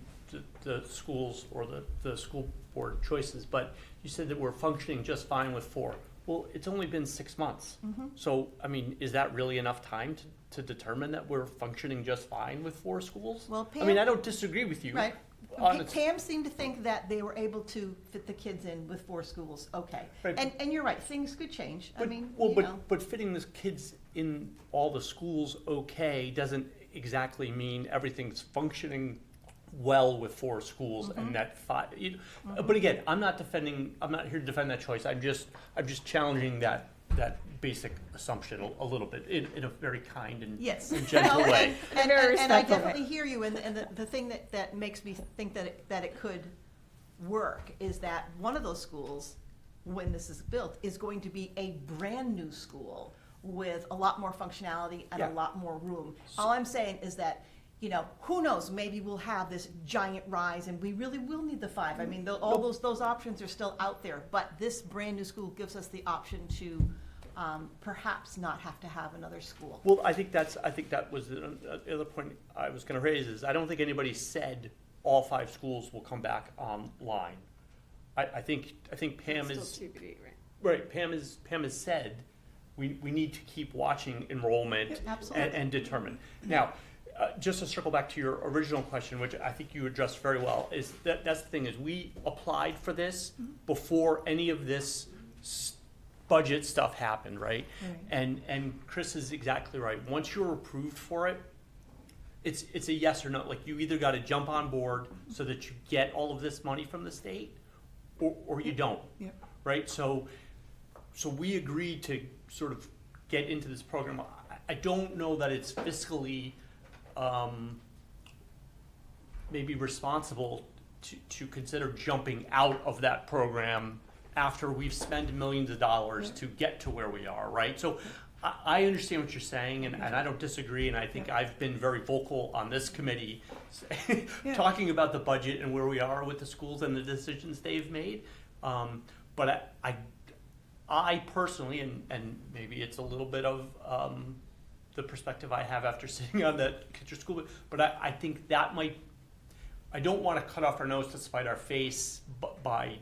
Speaker 4: the schools or the school board choices, but you said that we're functioning just fine with 4. Well, it's only been 6 months. So I mean, is that really enough time to determine that we're functioning just fine with 4 schools?
Speaker 5: Well,
Speaker 4: I mean, I don't disagree with you.
Speaker 5: Right.
Speaker 4: on its-
Speaker 5: Pam seemed to think that they were able to fit the kids in with 4 schools, okay.
Speaker 4: Right.
Speaker 5: And you're right, things could change. I mean,
Speaker 4: Well,
Speaker 5: you know.
Speaker 4: but fitting the kids in all the schools okay doesn't exactly mean everything's functioning well with 4 schools and that 5. But again, I'm not here to defend that choice. I'm just challenging that basic assumption a little bit in a very kind and
Speaker 5: Yes.
Speaker 4: gentle
Speaker 5: No,
Speaker 4: way.
Speaker 5: And
Speaker 1: Very
Speaker 5: I
Speaker 1: respectful.
Speaker 5: definitely hear you, and the thing that makes me think that it could work is that one of those schools, when this is built, is going to be a brand-new school with a lot more functionality and
Speaker 4: Yeah.
Speaker 5: a lot more room. All I'm saying is that, you know, who knows, maybe we'll have this giant rise and we really will need the 5. I mean, all those options are still out there, but this brand-new school gives us the option to perhaps not have to have another school.
Speaker 4: Well, I think that was the other point I was going to raise is I don't think anybody said all 5 schools will come back online. I think Pam
Speaker 1: Still
Speaker 4: is
Speaker 1: TBD, right?
Speaker 4: right. Pam has said we need to keep watching enrollment
Speaker 5: Yeah, absolutely.
Speaker 4: and determine. Now, just to circle back to your original question, which I think you addressed very well, is that's the thing is we applied for this before any of this budget stuff happened, right?
Speaker 8: Right.
Speaker 4: And Chris is exactly right. Once you're approved for it, it's a yes or no. Like you either got to jump on board so that you get all of this money from the state, or you don't,
Speaker 8: Yep.
Speaker 4: right? So we agreed to sort of get into this program. I don't know that it's fiscally maybe responsible to consider jumping out of that program after we've spent millions of dollars to get to where we are, right? So I understand what you're saying, and I don't disagree, and I think I've been very vocal on this committee
Speaker 8: Yeah.
Speaker 4: talking about the budget and where we are with the schools and the decisions they've made. But I personally, and maybe it's a little bit of the perspective I have after sitting on that Kittredge school, but I think that I don't want to cut off our nose to spite our face by,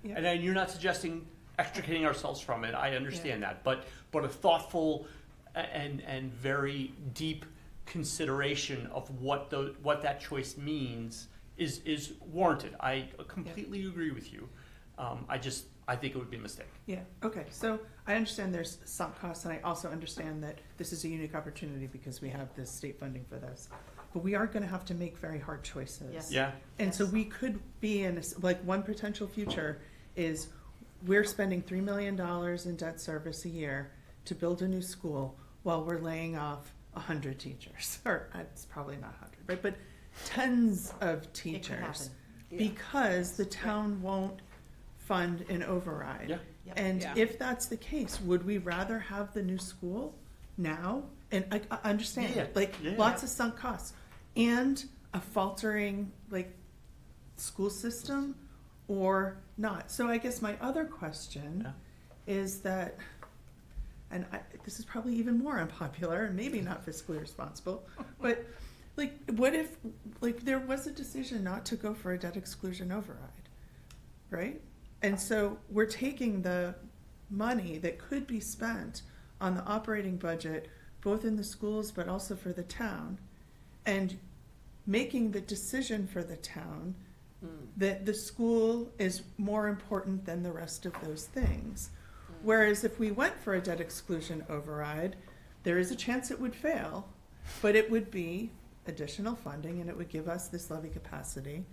Speaker 8: Yeah.
Speaker 4: and then you're not suggesting extricating ourselves from it. I understand that, but a thoughtful and very deep consideration of what that choice means is warranted. I completely agree with you. I think it would be a mistake.
Speaker 8: Yeah, okay, so I understand there's sunk costs, and I also understand that this is a unique opportunity because we have this state funding for this. But we are gonna have to make very hard choices.
Speaker 5: Yes.
Speaker 4: Yeah.
Speaker 8: And so we could be in, one potential future is we're spending $3 million in debt service a year to build a new school while we're laying off 100 teachers, or it's probably not 100, right, but tons of teachers.
Speaker 5: happen.
Speaker 8: Because the town won't fund an override.
Speaker 4: Yeah.
Speaker 5: Yep.
Speaker 8: And
Speaker 1: Yeah.
Speaker 8: if that's the case, would we rather have the new school now? And I understand,
Speaker 4: Yeah.
Speaker 8: like,
Speaker 4: Yeah.
Speaker 8: lots of sunk costs. And a faltering, like, school system or not? So I guess my other question is that, and this is probably even more unpopular and maybe not fiscally responsible, but like, what if, like, there was a decision not to go for a debt exclusion override, right? And so we're taking the money that could be spent on the operating budget, both in the schools but also for the town, and making the decision for the town that the school is more important than the rest of those things. Whereas if we went for a debt exclusion override, there is a chance it would fail, but it would be additional funding and it would give us this levy capacity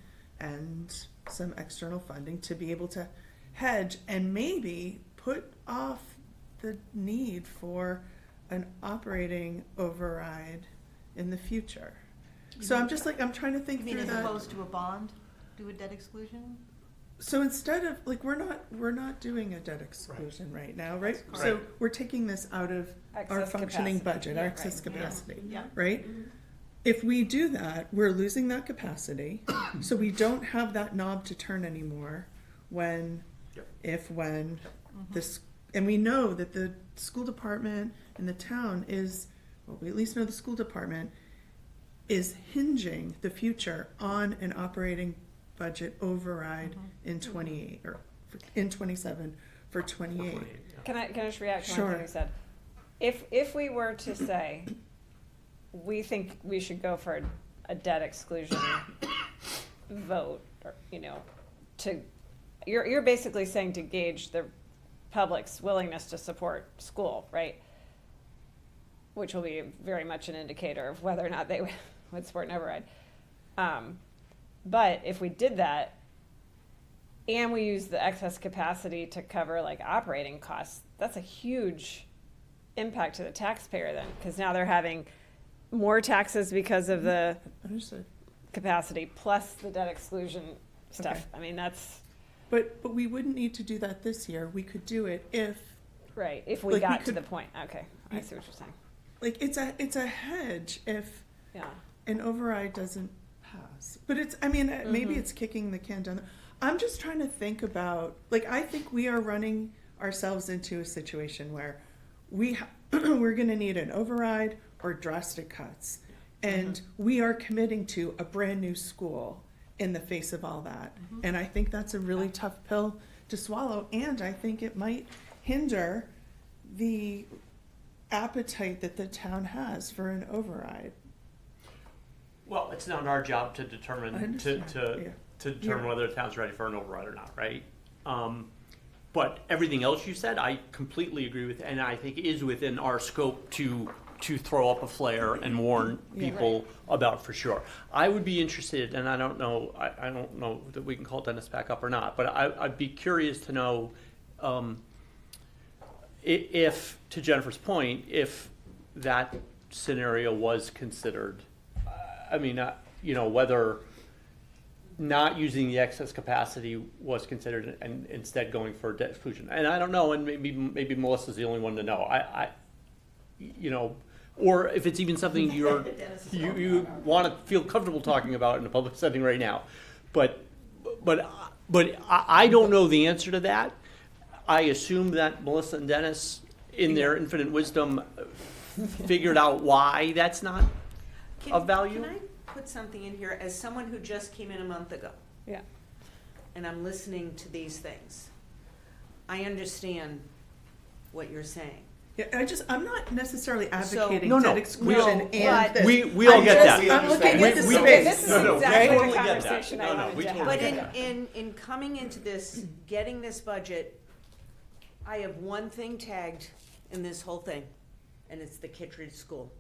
Speaker 8: and some external funding to be able to hedge and maybe put off the need for an operating override in the future. So I'm just like, I'm trying to think
Speaker 5: You mean
Speaker 8: through
Speaker 5: as
Speaker 8: that.
Speaker 5: opposed to a bond, do a debt exclusion?
Speaker 8: So instead of, like, we're not doing a debt exclusion right now, right? So
Speaker 4: Right.
Speaker 8: we're taking this out of our
Speaker 1: Excess
Speaker 8: functioning
Speaker 1: capacity.
Speaker 8: budget, our
Speaker 1: Yeah,
Speaker 8: excess
Speaker 1: right.
Speaker 8: capacity,
Speaker 5: Yeah.
Speaker 8: right? If we do that, we're losing that capacity, so we don't have that knob to turn anymore when, when this, and we know that the school department and the town is, well, we at least know the school department is hinging the future on an operating budget override in 28, or in 27 for 28.
Speaker 1: Can I just react to one
Speaker 8: Sure.
Speaker 1: thing you said? If we were to say, we think we should go for a debt exclusion vote, or, you know, you're basically saying to gauge the public's willingness to support school, right? Which will be very much an indicator of whether or not they would support an override. But if we did that, and we use the excess capacity to cover like operating costs, that's a huge impact to the taxpayer then, because now they're having more taxes because of the
Speaker 8: Understood.
Speaker 1: capacity plus the debt exclusion stuff.
Speaker 8: Okay.
Speaker 1: I mean, that's
Speaker 8: But we wouldn't need to do that this year. We could do it if,
Speaker 1: right, if we
Speaker 8: Like, we
Speaker 1: got to
Speaker 8: could-
Speaker 1: the point. Okay, I see what you're saying.
Speaker 8: like, it's a hedge if
Speaker 1: Yeah.
Speaker 8: an override doesn't pass. But it's, I mean, maybe it's kicking the can down. I'm just trying to think about, like, I think we are running ourselves into a situation where we're going to need an override or drastic cuts. And we are committing to a brand new school in the face of all that. And I think that's a really tough pill to swallow. And I think it might hinder the appetite that the town has for an override.
Speaker 4: Well, it's not our job to
Speaker 8: I
Speaker 4: determine,
Speaker 8: understand, yeah.
Speaker 4: to determine
Speaker 8: Yeah.
Speaker 4: whether the town's ready for an override or not, right? But everything else you said, I completely agree with, and I think is within our scope to throw up a flare and warn
Speaker 8: Yeah.
Speaker 4: people about for sure. I would be interested, and I don't know that we can call Dennis back up or not, but I'd be curious to know, if, to Jennifer's point, if that scenario was considered, I mean, you know, whether not using the excess capacity was considered and instead going for debt exclusion. And I don't know, and maybe Melissa's the only one to know. I you know, or if it's even something you want to feel comfortable talking about in a public setting right now. But I don't know the answer to that. I assume that Melissa and Dennis, in their infinite wisdom, figured out why that's not of value.
Speaker 9: Can I put something in here as someone who just came in a month ago?
Speaker 1: Yeah.
Speaker 9: And I'm listening to these things. I understand what you're saying.
Speaker 8: Yeah, I'm not necessarily advocating
Speaker 4: No,
Speaker 8: debt
Speaker 4: no,
Speaker 8: exclusion
Speaker 9: no,
Speaker 8: and
Speaker 9: but-
Speaker 8: this.
Speaker 4: We all
Speaker 8: I'm
Speaker 4: get
Speaker 8: just-
Speaker 4: that.
Speaker 8: I'm looking at the
Speaker 4: We-
Speaker 8: space.
Speaker 1: This is
Speaker 4: No,
Speaker 1: exactly
Speaker 4: we
Speaker 1: the
Speaker 4: totally get that.
Speaker 1: conversation I
Speaker 4: No,
Speaker 1: wanted
Speaker 4: we
Speaker 1: to
Speaker 4: totally
Speaker 1: have.
Speaker 9: But
Speaker 4: get that.
Speaker 9: in coming into this, getting this budget, I have one thing tagged in this whole thing, and it's the Kittredge School.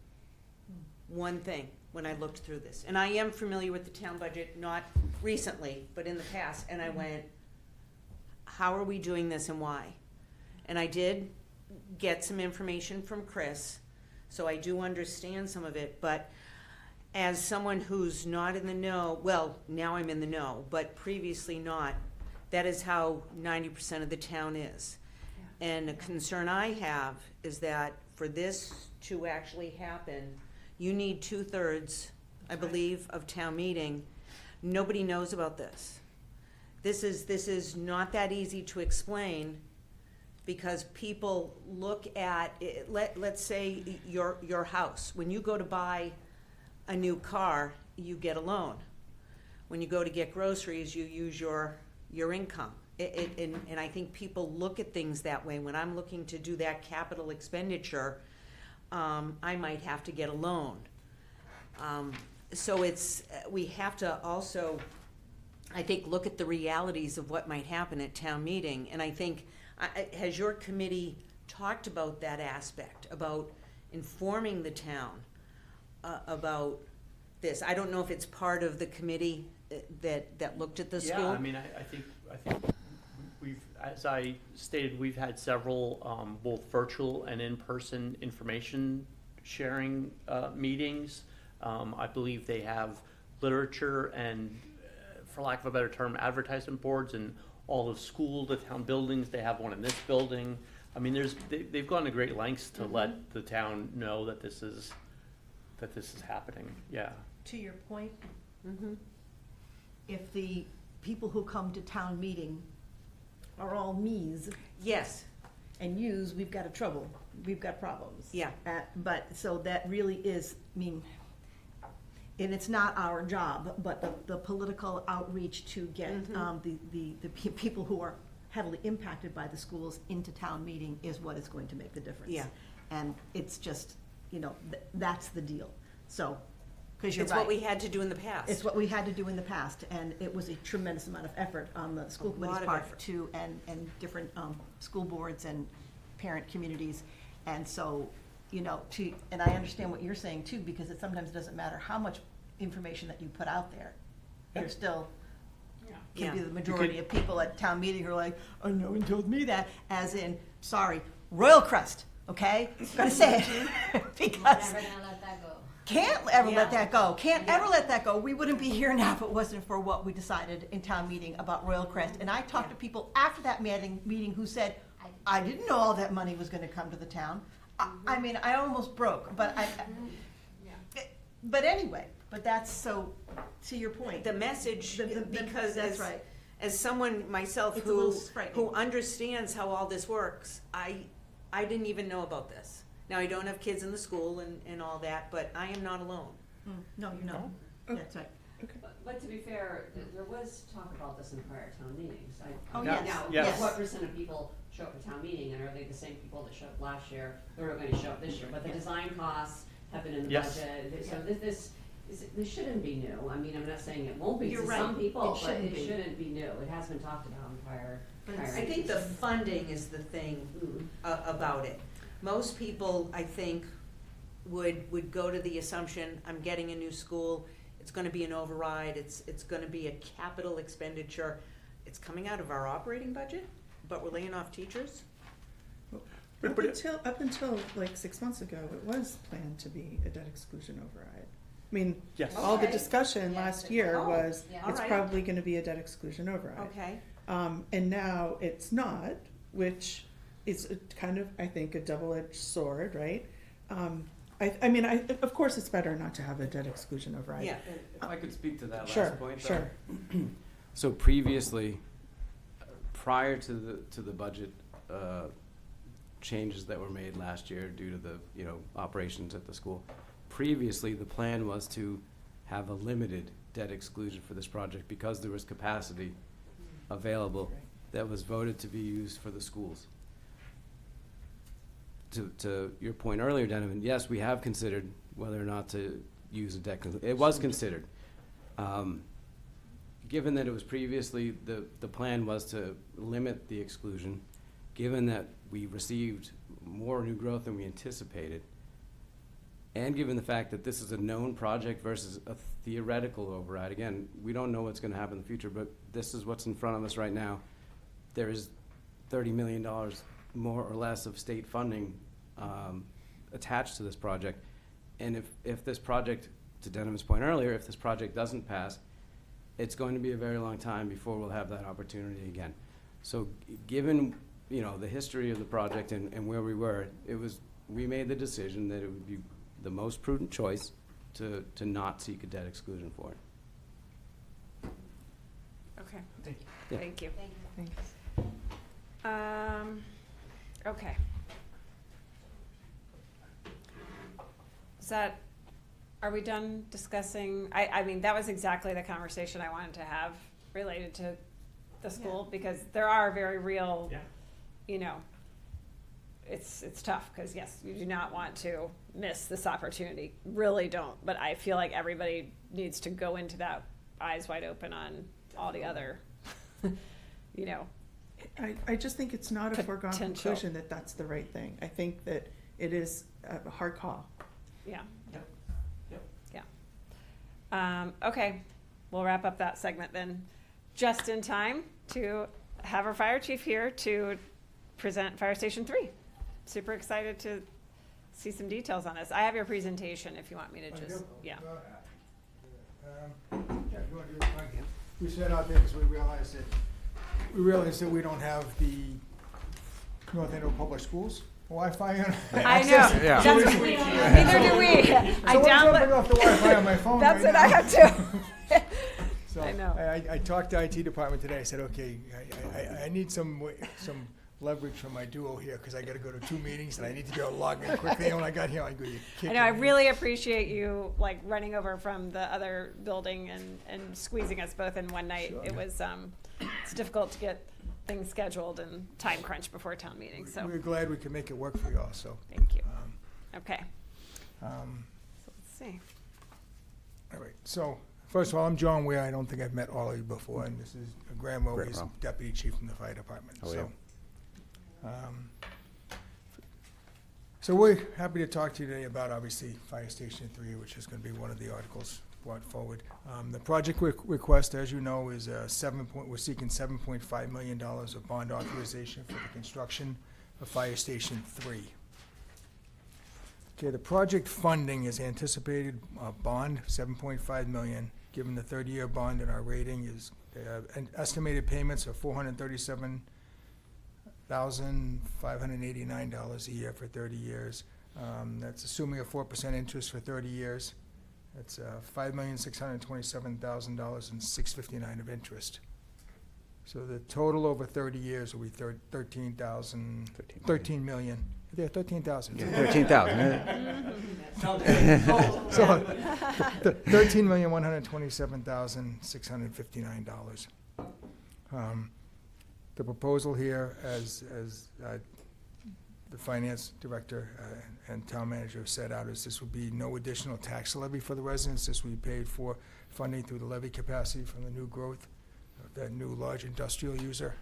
Speaker 9: One thing, when I looked through this. And I am familiar with the town budget, not recently, but in the past, and I went, how are we doing this and why? And I did get some information from Chris, so I do understand some of it, but as someone who's not in the know, well, now I'm in the know, but previously not, that is how 90% of the town is. And a concern I have is that for this to actually happen, you need 2/3 I believe, of town meeting, nobody knows about this. This is not that easy to explain, because people look at, let's say your house. When you go to buy a new car, you get a loan. When you go to get groceries, you use your income. And I think people look at things that way. When I'm looking to do that capital expenditure, I might have to get a loan. So we have to also, I think, look at the realities of what might happen at town meeting. And I think, has your committee talked about that aspect, about informing the town about this? I don't know if it's part of the committee that looked at the school.
Speaker 4: Yeah, I mean, I think we've, as I stated, we've had several, both virtual and in-person information sharing meetings. I believe they have literature and, for lack of a better term, advertisement boards in all of school, the town buildings. They have one in this building. I mean, they've gone to great lengths to let the town know that this is happening. Yeah.
Speaker 5: To your point,
Speaker 9: Mm-hmm.
Speaker 5: if the people who come to town meeting are all me's
Speaker 9: Yes,
Speaker 5: and you's, we've got we've got problems.
Speaker 9: yeah.
Speaker 5: But, so that really is, I mean, and it's not our job, but the political outreach to get the people who are heavily impacted by the schools into town meeting is what is going to make the difference.
Speaker 9: Yeah.
Speaker 5: And it's just, that's the deal. So, because you're
Speaker 9: It's
Speaker 5: right.
Speaker 9: what we had to do in the past.
Speaker 5: It's what we had to do in the past, and it was a tremendous amount of effort on the school
Speaker 9: A lot
Speaker 5: committee's
Speaker 9: of
Speaker 5: part
Speaker 9: effort.
Speaker 5: too, and different school boards and parent communities. And so, and I understand what you're saying too, because it sometimes doesn't matter how much information that you put out there. There's still, can be
Speaker 9: Yeah.
Speaker 5: the majority of people at town meeting who are like, oh, no one told me that, as in, sorry, Royal Crest, okay? Gotta say it, because
Speaker 7: Never gonna let that go.
Speaker 5: can't ever
Speaker 9: Yeah.
Speaker 5: let that go. Can't
Speaker 9: Yeah.
Speaker 5: ever let that go. We wouldn't be here now if it wasn't for what we decided in town meeting about Royal Crest. And I talked to people after that meeting who said, I didn't know all that money was gonna come to the town. I mean, I almost broke, but but anyway, but that's so, to your point.
Speaker 9: The message, because
Speaker 5: That's right.
Speaker 9: as someone myself
Speaker 5: It's a little
Speaker 9: who
Speaker 5: frightening.
Speaker 9: understands how all this works, I didn't even know about this. Now, I don't have kids in the school and all that, but I am not alone.
Speaker 5: No, you're not. That's right.
Speaker 10: But to be fair, there was talk about this in prior town meetings.
Speaker 5: Oh,
Speaker 4: Yeah.
Speaker 5: yes.
Speaker 10: Now,
Speaker 4: Yes.
Speaker 10: what percent of people show up at town meeting, and are they the same people that showed up last year, who are going to show up this year? But the design costs have been in the
Speaker 4: Yes.
Speaker 10: budget, so this shouldn't be new. I mean, I'm not saying it won't be
Speaker 5: You're
Speaker 10: to
Speaker 5: right.
Speaker 10: some people,
Speaker 5: It
Speaker 10: but
Speaker 5: shouldn't
Speaker 10: it
Speaker 5: be.
Speaker 10: shouldn't be new. It has been talked about in prior.
Speaker 9: I think the funding is the thing about it. Most people, I think, would go to the assumption, I'm getting a new school, it's gonna be an override, it's gonna be a capital expenditure. It's coming out of our operating budget, but we're laying off teachers?
Speaker 8: Up until like 6 months ago, it was planned to be a debt exclusion override. I mean,
Speaker 4: Yes.
Speaker 8: all the
Speaker 9: Okay.
Speaker 8: discussion last year
Speaker 9: Oh,
Speaker 8: was,
Speaker 7: yeah.
Speaker 8: it's
Speaker 9: Alright.
Speaker 8: probably gonna be a debt exclusion override.
Speaker 9: Okay,
Speaker 8: And now it's not, which is kind of, I think, a double-edged sword, right? I mean, of course, it's better not to have a debt exclusion override.
Speaker 9: yeah.
Speaker 2: If I could speak to that
Speaker 8: Sure,
Speaker 2: last point, though.
Speaker 8: sure.
Speaker 2: So previously, prior to the budget changes that were made last year due to the, operations at the school, previously, the plan was to have a limited debt exclusion for this project because there was capacity available that was voted to be used for the schools. To your point earlier, Donovan, yes, we have considered whether or not to use a debt. It was considered. Given that it was previously, the plan was to limit the exclusion, given that we received more new growth than we anticipated, and given the fact that this is a known project versus a theoretical override, again, we don't know what's gonna happen in the future, but this is what's in front of us right now. There is $30 million more or less of state funding attached to this project. And if this project, to Denham's point earlier, if this project doesn't pass, it's going to be a very long time before we'll have that opportunity again. So given, the history of the project and where we were, we made the decision that it would be the most prudent choice to not seek a debt exclusion for it.
Speaker 1: Okay.
Speaker 6: Thank you.
Speaker 2: Yeah.
Speaker 1: Thank you.
Speaker 8: Thanks.
Speaker 1: Okay. Is that, are we done discussing, I mean, that was exactly the conversation I wanted to have related to the school, because there are very real,
Speaker 4: Yeah.
Speaker 1: you know, it's tough, because yes, you do not want to miss this opportunity, really don't, but I feel like everybody needs to go into that eyes wide open on all the other, you know,
Speaker 8: I just think it's not a foregone
Speaker 1: Potential.
Speaker 8: conclusion that that's the right thing. I think that it is a hard call.
Speaker 1: yeah.
Speaker 4: Yep. Yep.
Speaker 1: Yeah. Okay, we'll wrap up that segment then, just in time to have our fire chief here to present Fire Station 3. Super excited to see some details on this. I have your presentation if you want me to just, yeah.
Speaker 11: We set out there because we realized that we don't have the North Andover Public Schools Wi-Fi on.
Speaker 1: I know,
Speaker 2: Yeah.
Speaker 1: that's, neither do we. I
Speaker 11: Someone's jumping
Speaker 1: download,
Speaker 11: off the Wi-Fi on my phone
Speaker 1: that's
Speaker 11: right
Speaker 1: what I
Speaker 11: now.
Speaker 1: have to.
Speaker 11: So
Speaker 1: I know.
Speaker 11: I talked to IT department today. I said, okay, I need some leverage from my duo here because I got to go to 2 meetings and I need to be able to log in quickly. And when I got here, I go, you
Speaker 1: I
Speaker 11: kidding
Speaker 1: know, I
Speaker 11: me?"
Speaker 1: really appreciate you like running over from the other building and squeezing us both in one night.
Speaker 11: Sure.
Speaker 1: It was, it's difficult to get things scheduled and time crunch before town meeting, so,
Speaker 11: We're glad we could make it work for you all. So,
Speaker 1: thank you. Okay,
Speaker 11: um,
Speaker 1: so let's see.
Speaker 11: all right. So first of all, I'm John Ware. I don't think I've met all of you before, and this is Graham
Speaker 2: Great,
Speaker 11: Roby's
Speaker 2: Ron.
Speaker 11: deputy chief from the fire department.
Speaker 2: Oh,
Speaker 11: so, so we're happy to talk to you today about obviously Fire Station 3, which is going to be one of the articles brought forward. The project request, as you know, is we're seeking $7.5 million of bond authorization for the construction of Fire Station 3. Okay, the project funding is anticipated bond, $7.5 million, given the 30-year bond and our rating is an estimated payments of $437,589 a year for 30 years. That's assuming a 4% interest for 30 years. That's $5,627,000 and $659 of interest. So the total over 30 years will be 13 million. Yeah, 13,000.
Speaker 2: 13,000.
Speaker 11: So, $13,127,659. The proposal here, as the finance director and town manager have set out, is this would be no additional tax levy for the residents. This would be paid for funding through the levy capacity from the new growth of that new large industrial user.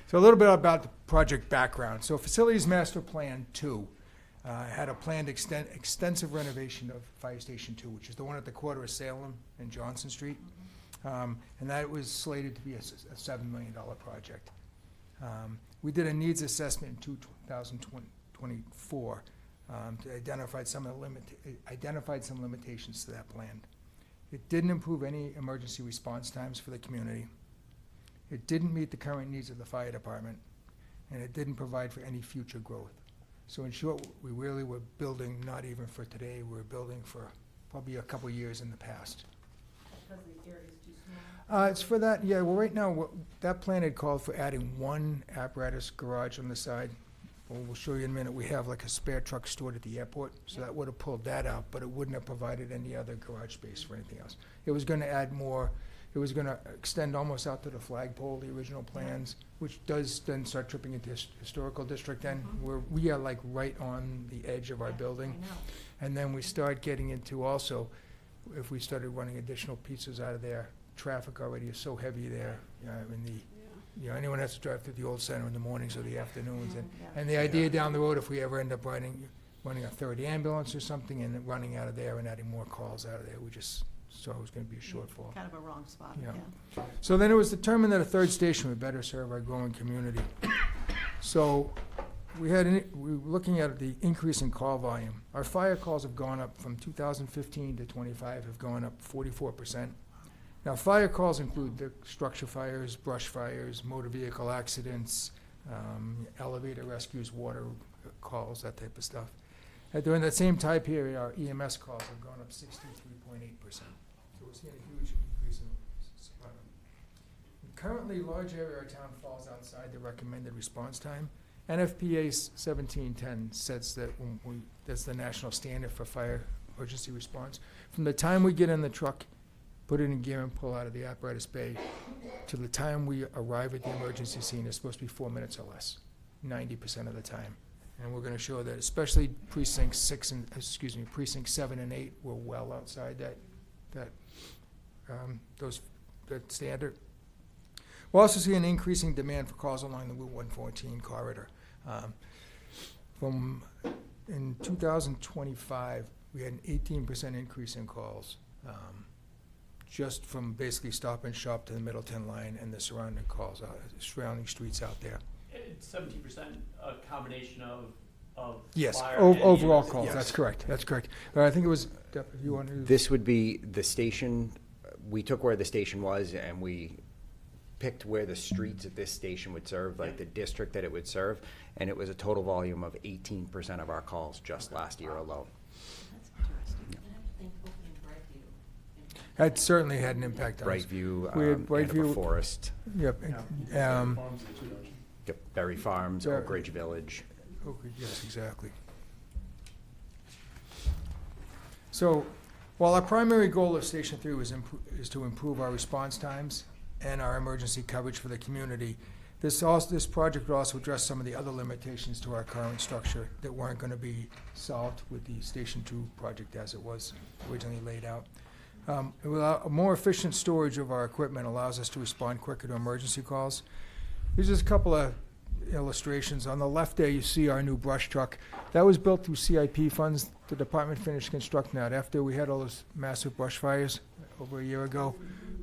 Speaker 11: So a little bit about the project background. So Facilities Master Plan 2 had a planned extensive renovation of Fire Station 2, which is the one at the corner of Salem and Johnson Street. And that was slated to be a $7 million project. We did a needs assessment in 2024 to identify some limitations to that plan. It didn't improve any emergency response times for the community. It didn't meet the current needs of the fire department, and it didn't provide for any future growth. So in short, we really were building not even for today, we're building for probably a couple years in the past.
Speaker 5: Because the area is too small.
Speaker 11: It's for that, yeah, well, right now, that plan had called for adding one apparatus garage on the side. Well, we'll show you in a minute, we have like a spare truck stored at the airport, so that would have pulled that out, but it wouldn't have provided any other garage space for anything else. It was gonna add more, it was gonna extend almost out to the flagpole, the original plans, which does then start tripping into historical district then, where we are like right on the edge of our building.
Speaker 5: I know.
Speaker 11: And then we start getting into also, if we started running additional pizzas out of there, traffic already is so heavy there. Anyone has to drive through the old center in the mornings or the afternoons. And the idea down the road, if we ever end up running a third ambulance or something and running out of there and adding more calls out of there, we just saw it was gonna be a shortfall.
Speaker 5: Kind of a wrong spot,
Speaker 11: Yeah.
Speaker 5: yeah.
Speaker 11: So then it was determined that a third station would better serve our growing community. So we were looking at the increase in call volume. Our fire calls have gone up from 2015 to 25, have gone up 44%. Now, fire calls include the structure fires, brush fires, motor vehicle accidents, elevator rescues, water calls, that type of stuff. During that same time period, our EMS calls have gone up 63.8%. So we're seeing a huge increase in currently, large area of our town falls outside the recommended response time. NFPA 1710 sets that that's the national standard for fire emergency response. From the time we get in the truck, put it in gear and pull out of the apparatus bay, to the time we arrive at the emergency scene, it's supposed to be 4 minutes or less, 90% of the time. And we're gonna show that, especially precincts 7 and 8, we're well outside that standard. We'll also see an increasing demand for calls along the Route 114 corridor. In 2025, we had an 18% increase in calls, just from basically Stop and Shop to the Middleton line and the surrounding calls, surrounding streets out there.
Speaker 4: It's 17% a combination of
Speaker 11: Yes,
Speaker 4: fire and
Speaker 11: overall
Speaker 4: EMS.
Speaker 11: calls,
Speaker 6: Yes.
Speaker 11: that's correct, that's correct. I think it was, if you want to.
Speaker 12: This would be the station, we took where the station was and we picked where the streets at this station would serve, like the district that it would serve, and it was a total volume of 18% of our calls just last year alone.
Speaker 3: That's interesting. I have to think opening Brightview.
Speaker 11: That certainly had an impact on us.
Speaker 12: Brightview,
Speaker 11: We had
Speaker 12: Andover
Speaker 11: Brightview-
Speaker 12: Forest,
Speaker 11: Yep.
Speaker 12: yep, Berry Farms,
Speaker 11: Ber-
Speaker 12: Oak Ridge Village.
Speaker 11: Okay, yes, exactly. So, while our primary goal of Station 3 is to improve our response times and our emergency coverage for the community, this project would also address some of the other limitations to our current structure that weren't going to be solved with the Station 2 project as it was originally laid out. A more efficient storage of our equipment allows us to respond quicker to emergency calls. Here's just a couple of illustrations. On the left there, you see our new brush truck. That was built through CIP funds. The department finished constructing that. After we had all those massive brush fires over a year ago,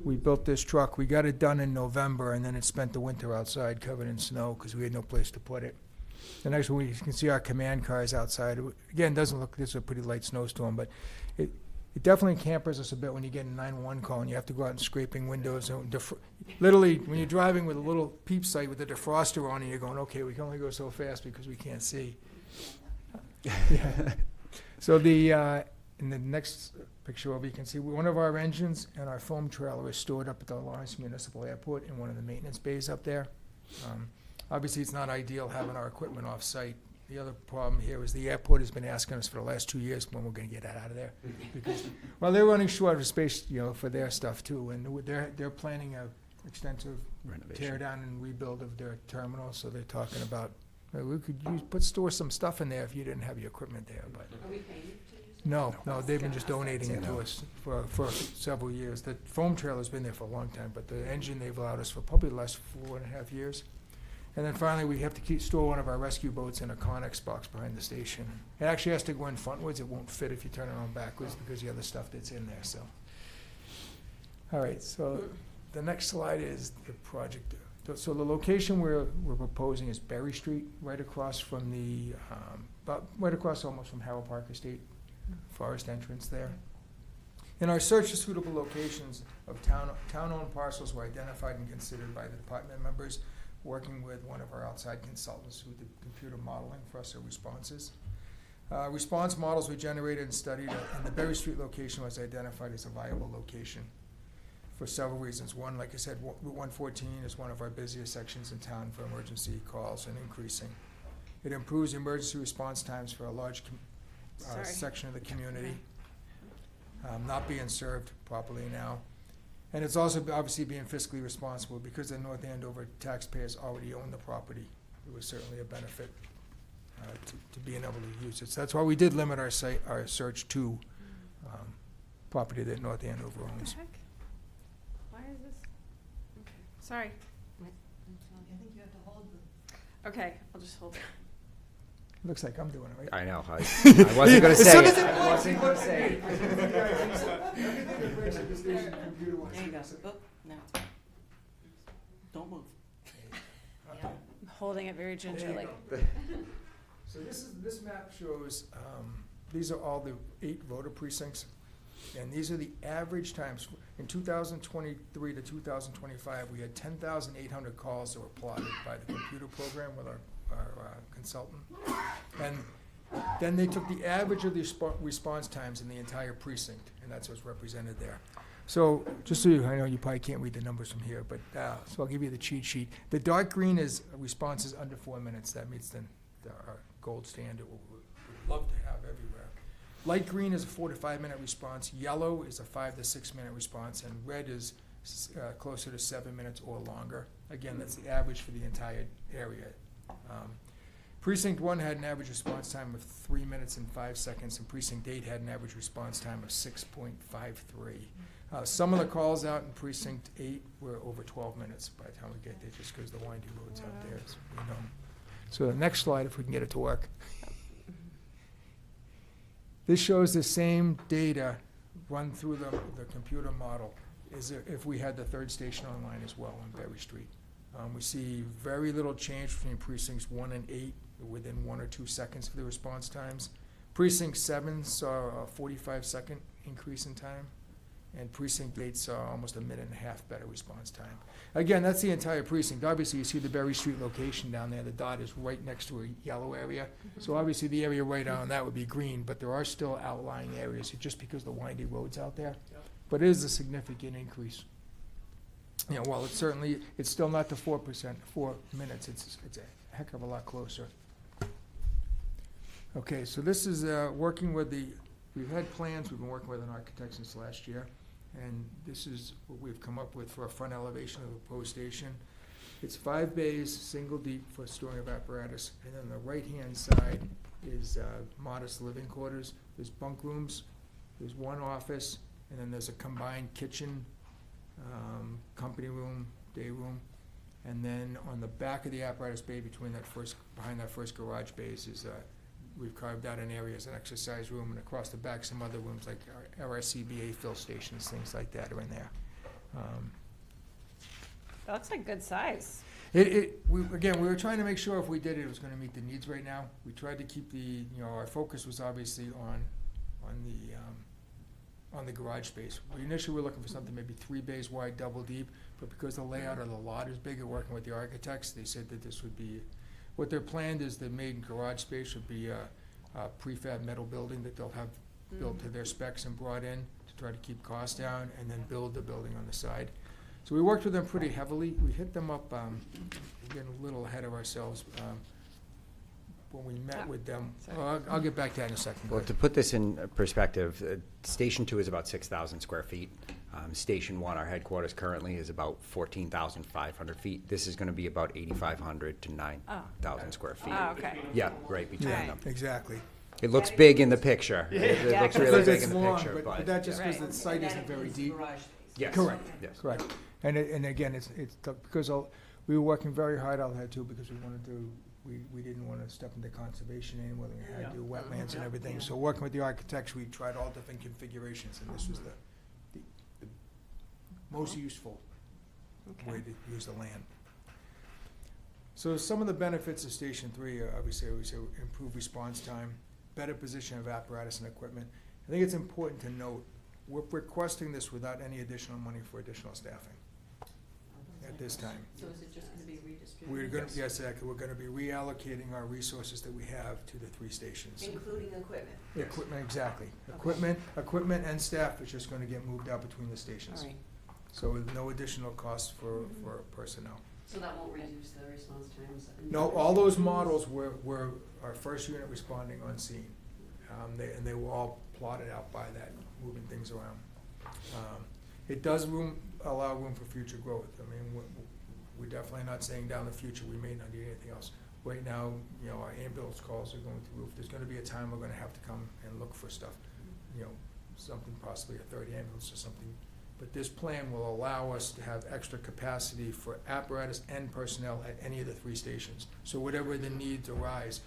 Speaker 11: we built this truck. We got it done in November, and then it spent the winter outside covered in snow because we had no place to put it. The next one, you can see our command cars outside. Again, doesn't look, this is a pretty light snowstorm, but it definitely campers us a bit when you get a 911 call and you have to go out and scraping windows. And literally, when you're driving with a little peep sight with a defroster on, and you're going, okay, we can only go so fast because we can't see. Yeah. So in the next picture over, you can see one of our engines and our foam trailer is stored up at the Lawrence Municipal Airport in one of the maintenance bays up there. Obviously, it's not ideal having our equipment off-site. The other problem here is the airport has been asking us for the last 2 years when we're gonna get that out of there. Because, well, they're running short of space, for their stuff too, and they're planning a extensive
Speaker 12: Renovation.
Speaker 11: tear down and rebuild of their terminal, so they're talking about, we could store some stuff in there if you didn't have your equipment there, but.
Speaker 10: Are we paying to use it?
Speaker 11: No, they've been just donating it to us for several years. The foam trailer's been there for a long time, but the engine they've allowed us for probably the last 4.5 years. And then finally, we have to store one of our rescue boats in a Connex box behind the station. It actually has to go in frontwards. It won't fit if you turn it on backwards because of the other stuff that's in there, so. All right, so the next slide is the project. So the location we're proposing is Berry Street, right across from right across almost from Harold Park Estate Forest entrance there. In our search for suitable locations of town-owned parcels were identified and considered by the department members, working with one of our outside consultants who did computer modeling for us, our responses. Response models were generated and studied, and the Berry Street location was identified as a viable location for several reasons. One, like I said, Route 114 is one of our busiest sections in town for emergency calls and increasing. It improves emergency response times for a large section of the community, not being served properly now. And it's also obviously being fiscally responsible because the North Andover taxpayers already own the property. It was certainly a benefit to being able to use it. So that's why we did limit our search to property that North Andover
Speaker 1: What
Speaker 11: owns.
Speaker 1: the heck? Why is this? Okay, sorry.
Speaker 5: I think you have to hold the.
Speaker 1: Okay, I'll just hold it.
Speaker 11: Looks like I'm doing it, right?
Speaker 12: I know, I wasn't gonna
Speaker 11: As
Speaker 12: say
Speaker 11: soon
Speaker 12: it.
Speaker 11: as it
Speaker 12: I
Speaker 11: blinks,
Speaker 12: wasn't
Speaker 11: he
Speaker 12: gonna
Speaker 11: looks
Speaker 12: say
Speaker 11: at
Speaker 12: it.
Speaker 11: me. Everything that breaks at the station, the computer wants
Speaker 3: There you
Speaker 11: to
Speaker 3: go.
Speaker 11: fix it.
Speaker 3: Oh, now. Don't move.
Speaker 1: I'm holding it very gingerly.
Speaker 11: So this map shows, these are all the 8 voter precincts, and these are the average times. In 2023 to 2025, we had 10,800 calls that were plotted by the computer program with our consultant. And Then they took the average of the response times in the entire precinct, and that's what's represented there. So, just so you, I know you probably can't read the numbers from here, but, so I'll give you the cheat sheet. The dark green is responses under 4 minutes. That meets our gold standard, what we'd love to have everywhere. Light green is a 4 to 5 minute response. Yellow is a 5 to 6 minute response, and red is closer to 7 minutes or longer. Again, that's the average for the entire area. Precinct 1 had an average response time of 3 minutes and 5 seconds, and Precinct 8 had an average response time of 6.53. Some of the calls out in Precinct 8 were over 12 minutes by the time we get there, just because the windy roads out there, as we know. So the next slide, if we can get it to work. This shows the same data run through the computer model as if we had the third station online as well on Berry Street. We see very little change between precincts 1 and 8 within 1 or 2 seconds for the response times. Precinct 7 saw a 45-second increase in time, and Precinct 8 saw almost a minute and a half better response time. Again, that's the entire precinct. Obviously, you see the Berry Street location down there. The dot is right next to a yellow area. So obviously, the area right on that would be green, but there are still outlying areas just because the windy roads out there.
Speaker 4: Yep.
Speaker 11: But it is a significant increase. You know, while it's still not the 4%, 4 minutes, it's a heck of a lot closer. Okay, so this is working with we've had plans, we've been working with an architect since last year, and this is what we've come up with for a front elevation of the proposed station. It's 5 bays, single deep for storing of apparatus, and then the right-hand side is modest living quarters. There's bunk rooms, there's 1 office, and then there's a combined kitchen, company room, day room, and then on the back of the apparatus bay, behind that first garage bays is we've carved out an area as an exercise room, and across the back some other rooms like our RSCBA fill stations, things like that are in there.
Speaker 1: That looks like good size.
Speaker 11: We were trying to make sure if we did it, it was going to meet the needs right now. We tried to keep our focus was obviously on the garage space. We initially were looking for something maybe 3 bays wide, double deep, but because the layout of the lot is bigger, working with the architects, they said that this would be, what they're planned is the main garage space would be a prefab metal building that they'll have built to their specs and brought in to try to keep costs down, and then build the building on the side. So we worked with them pretty heavily. We hit them up, getting a little ahead of ourselves, when we met with them. I'll get back to that in a second.
Speaker 12: Well, to put this in perspective, Station 2 is about 6,000 square feet. Station 1, our headquarters currently, is about 14,500 feet. This is going to be about 8,500 to 9,000 square feet.
Speaker 1: Oh, okay.
Speaker 12: Yeah, right between
Speaker 1: Right.
Speaker 12: them.
Speaker 11: Exactly.
Speaker 12: It looks big in the picture. It
Speaker 1: Yeah,
Speaker 12: looks
Speaker 1: 'cause
Speaker 12: really
Speaker 11: Because
Speaker 12: big
Speaker 11: it's
Speaker 12: in the
Speaker 11: long,
Speaker 12: picture,
Speaker 11: but
Speaker 12: but
Speaker 11: that's just because
Speaker 1: Right.
Speaker 11: the site isn't very deep.
Speaker 12: yes.
Speaker 11: Correct.
Speaker 12: Yes.
Speaker 11: Correct. And again, it's because we were working very hard on that too, because we wanted to, we didn't want to step into conservation anymore than we had to do wetlands and everything. So working with the architects, we tried all different configurations, and this was the most useful way to use the land. So some of the benefits of Station 3 are obviously, we say improved response time, better position of apparatus and equipment. I think it's important to note, we're requesting this without any additional money for additional staffing at this time.
Speaker 3: So is it just gonna be redistributed?
Speaker 11: We're going to, yes, exactly, we're going to be reallocating our resources that we have to the 3 stations.
Speaker 9: Including equipment.
Speaker 11: Equipment, exactly. Equipment and staff is just going to get moved out between the stations.
Speaker 9: All right.
Speaker 11: So with no additional costs for personnel.
Speaker 10: So that won't reduce the response times?
Speaker 11: No, all those models were our first unit responding on scene. They were all plotted out by that, moving things around. It does allow room for future growth. I mean, we're definitely not saying down the future we may not need anything else. Right now, our ambulance calls are going through the roof. There's gonna be a time we're gonna have to come and look for stuff, something, possibly a third ambulance or something. But this plan will allow us to have extra capacity for apparatus and personnel at any of the 3 stations. So whatever the needs arise,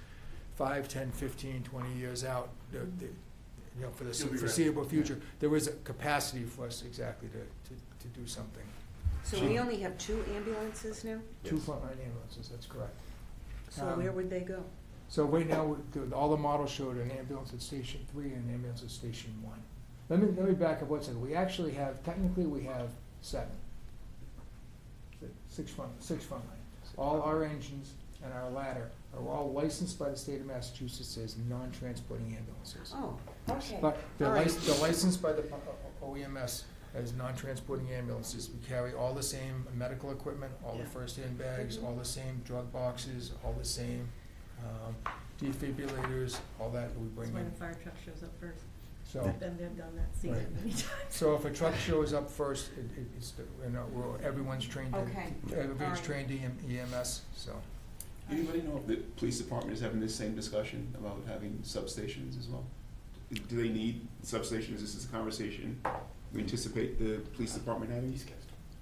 Speaker 11: 5, 10, 15, 20 years out, for the foreseeable future, there is a capacity for us exactly to do something.
Speaker 9: So we only have 2 ambulances now?
Speaker 11: 2 frontline ambulances, that's correct.
Speaker 9: So where would they go?
Speaker 11: So right now, all the models showed an ambulance at Station 3 and an ambulance at Station 1. Let me back up one second. We actually have 7. 6 front lines. All our engines and our ladder are all licensed by the state of Massachusetts as non-transporting ambulances.
Speaker 9: Oh, okay.
Speaker 11: But they're
Speaker 9: All right.
Speaker 11: they're licensed by the OEMS as non-transporting ambulances. We carry all the same medical equipment, all the
Speaker 9: Yeah.
Speaker 11: first aid bags, all the same drug boxes, all the same defibrillators, all that we bring
Speaker 5: That's why
Speaker 11: in.
Speaker 5: the fire truck shows up first.
Speaker 11: So,
Speaker 5: I've been there, done that, seen it
Speaker 11: Right.
Speaker 5: many times.
Speaker 11: so if a truck shows up first, it's, everyone's trained,
Speaker 9: Okay.
Speaker 11: everybody's
Speaker 9: All
Speaker 11: trained EMS, so.
Speaker 6: Anybody know if the police department is having this same discussion about having substations as well? Do they need substations? This is a conversation we anticipate the police department having?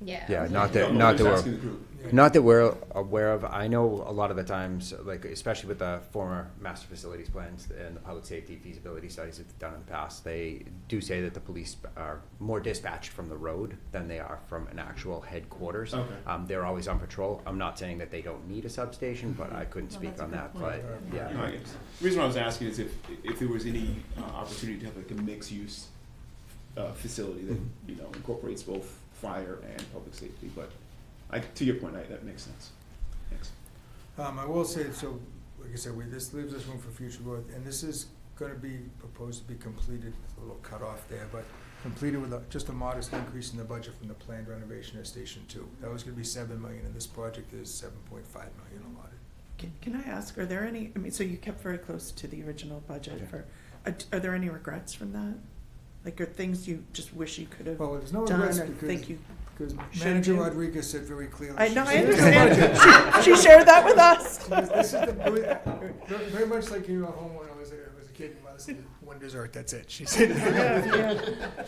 Speaker 7: Yeah.
Speaker 12: Yeah,
Speaker 6: I'm
Speaker 12: not
Speaker 6: just
Speaker 12: that
Speaker 6: asking
Speaker 12: we're,
Speaker 6: the group.
Speaker 12: not that we're aware of. I know a lot of the times, like especially with the former master facilities plans and the public safety feasibility studies that they've done in the past, they do say that the police are more dispatched from the road than they are from an actual headquarters.
Speaker 6: Okay.
Speaker 12: They're always on patrol. I'm not saying that they don't need a substation, but I couldn't
Speaker 5: Well,
Speaker 12: speak
Speaker 5: that's a
Speaker 12: on
Speaker 5: good
Speaker 12: that,
Speaker 5: point.
Speaker 12: but yeah.
Speaker 6: No, I guess. The reason why I was asking is if there was any opportunity to have like a mixed-use facility that, you know, incorporates both fire and public safety, but to your point, that makes sense. Thanks.
Speaker 11: I will say, so, like I said, this leaves us room for future growth, and this is gonna be proposed to be completed, a little cut off there, but completed with just a modest increase in the budget from the planned renovation of Station 2. That was gonna be $7 million, and this project is $7.5 million allotted.
Speaker 8: Can I ask, are there any, I mean, so you kept very close to the original budget
Speaker 12: Okay.
Speaker 8: are there any regrets from that? Like, are things you just wish you could have
Speaker 11: Well, there's no
Speaker 8: done
Speaker 11: regrets
Speaker 8: or
Speaker 11: because,
Speaker 8: think you?
Speaker 11: because
Speaker 8: should
Speaker 11: Manager
Speaker 8: do?
Speaker 11: Rodriguez said very clearly.
Speaker 8: I
Speaker 11: she
Speaker 8: know, I
Speaker 11: said-
Speaker 8: understand. She shared that with us.
Speaker 11: This is very much like you were home when I was a kid, your mother said, one dessert, that's it. She said,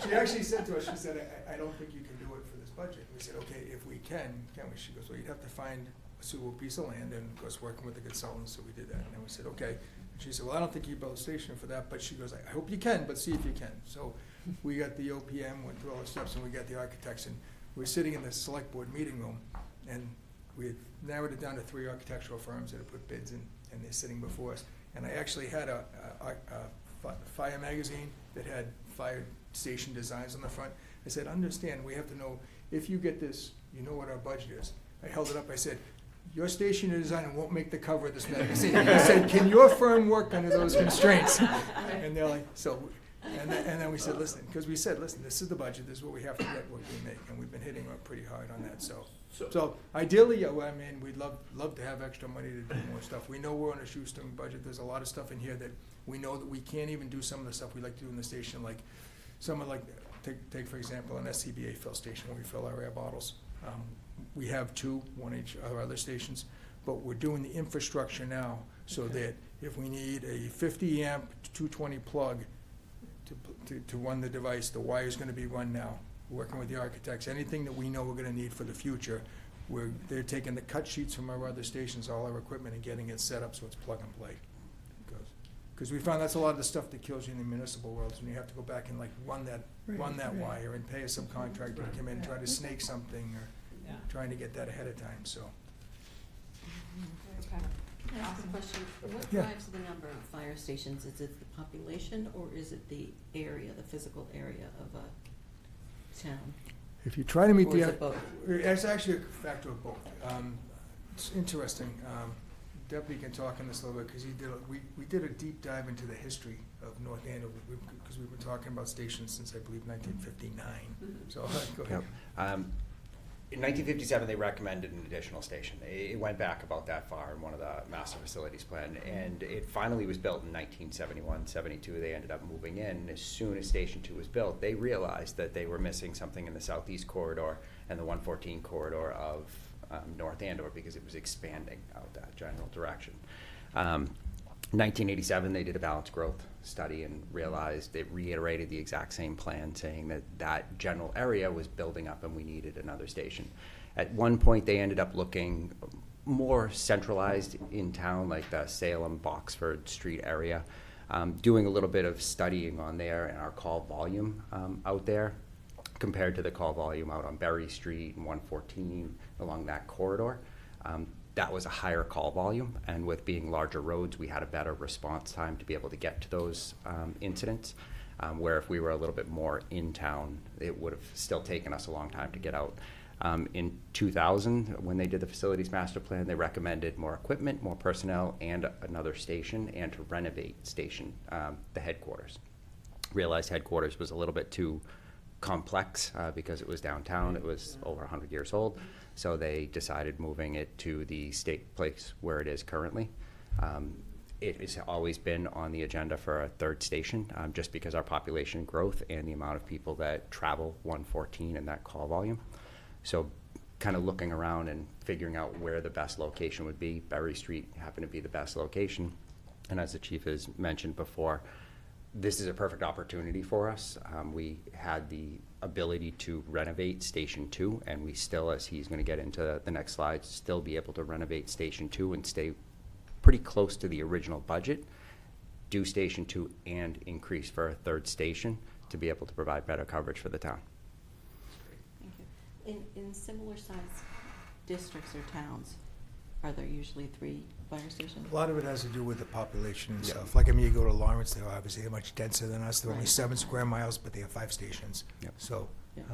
Speaker 11: she actually said to us, she said, I don't think you can do it for this budget. We said, okay, if we can we? She goes, well, you'd have to find a suitable piece of land, and of course, working with the consultants, so we did that. And then we said, okay. And she said, well, I don't think you build a station for that, but she goes, I hope you can, but see if you can. So we got the OPM, went through all the steps, and we got the architects, and we were sitting in the select board meeting room, and we had narrowed it down to 3 architectural firms that had put bids in, and they're sitting before us. And I actually had a fire magazine that had fire station designs on the front. I said, understand, we have to know, if you get this, you know what our budget is. I held it up, I said, your station design won't make the cover of this magazine. I said, can your firm work under those constraints? And they're like, so, and then we said, listen, because we said, listen, this is the budget, this is what we have to get, what we make, and we've been hitting it pretty hard on that, so. So ideally, I mean, we'd love to have extra money to do more stuff. We know we're on a shoestring budget. There's a lot of stuff in here that we know that we can't even do some of the stuff we like to do in the station, like some of take for example, an SCBA fill station where we fill our air bottles. We have 2, one each of our other stations, but we're doing the infrastructure now so that if we need a 50 amp 220 plug to run the device, the wire's gonna be run now. Working with the architects, anything that we know we're gonna need for the future, they're taking the cut sheets from our other stations, all our equipment, and getting it set up so it's plug and play. Because we found that's a lot of the stuff that kills you in the municipal world, when you have to go back and run that
Speaker 8: Right.
Speaker 11: wire and pay a subcontractor to come in and try to snake something, or trying to get that ahead of time, so.
Speaker 3: Can I ask a question? What
Speaker 11: Yeah.
Speaker 3: drives the number of fire stations? Is it the population, or is it the area, the physical area of a town?
Speaker 11: If you try to meet
Speaker 3: Or is
Speaker 11: the,
Speaker 3: it both?
Speaker 11: it's actually a factor of both. It's interesting, Deputy can talk on this a little bit, because we did a deep dive into the history of North Andover, because we've been talking about stations since, I believe, 1959. So, go ahead.
Speaker 12: Yep. In 1957, they recommended an additional station. It went back about that far in one of the master facilities plan, and it finally was built in 1971, 72. They ended up moving in. As soon as Station 2 was built, they realized that they were missing something in the southeast corridor and the 114 corridor of North Andover, because it was expanding out that general direction. 1987, they did a balanced growth study and realized, it reiterated the exact same plan, saying that that general area was building up and we needed another station. At one point, they ended up looking more centralized in town, like the Salem, Boxford Street area, doing a little bit of studying on there and our call volume out there compared to the call volume out on Berry Street and 114 along that corridor. That was a higher call volume, and with being larger roads, we had a better response time to be able to get to those incidents, where if we were a little bit more in town, it would have still taken us a long time to get out. In 2000, when they did the facilities master plan, they recommended more equipment, more personnel, and another station, and to renovate station, the headquarters. Realized headquarters was a little bit too complex because it was downtown, it was over 100 years old, so they decided moving it to the state place where it is currently. It has always been on the agenda for a third station, just because our population growth and the amount of people that travel 114 and that call volume. So kind of looking around and figuring out where the best location would be. Berry Street happened to be the best location. And as the chief has mentioned before, this is a perfect opportunity for us. We had the ability to renovate Station 2, and we still, as he's going to get into the next slide, still be able to renovate Station 2 and stay pretty close to the original budget, do Station 2 and increase for a third station to be able to provide better coverage for the town.
Speaker 3: Thank you. In similar sized districts or towns, are there usually 3 fire stations?
Speaker 11: A lot of it has to do with the population and
Speaker 12: Yeah.
Speaker 11: stuff. Like, I mean, you go to Lawrence, they're obviously much denser than us. They're only
Speaker 3: Right.
Speaker 11: 7 square miles, but they have 5 stations.
Speaker 12: Yep.
Speaker 11: So,
Speaker 3: Yeah.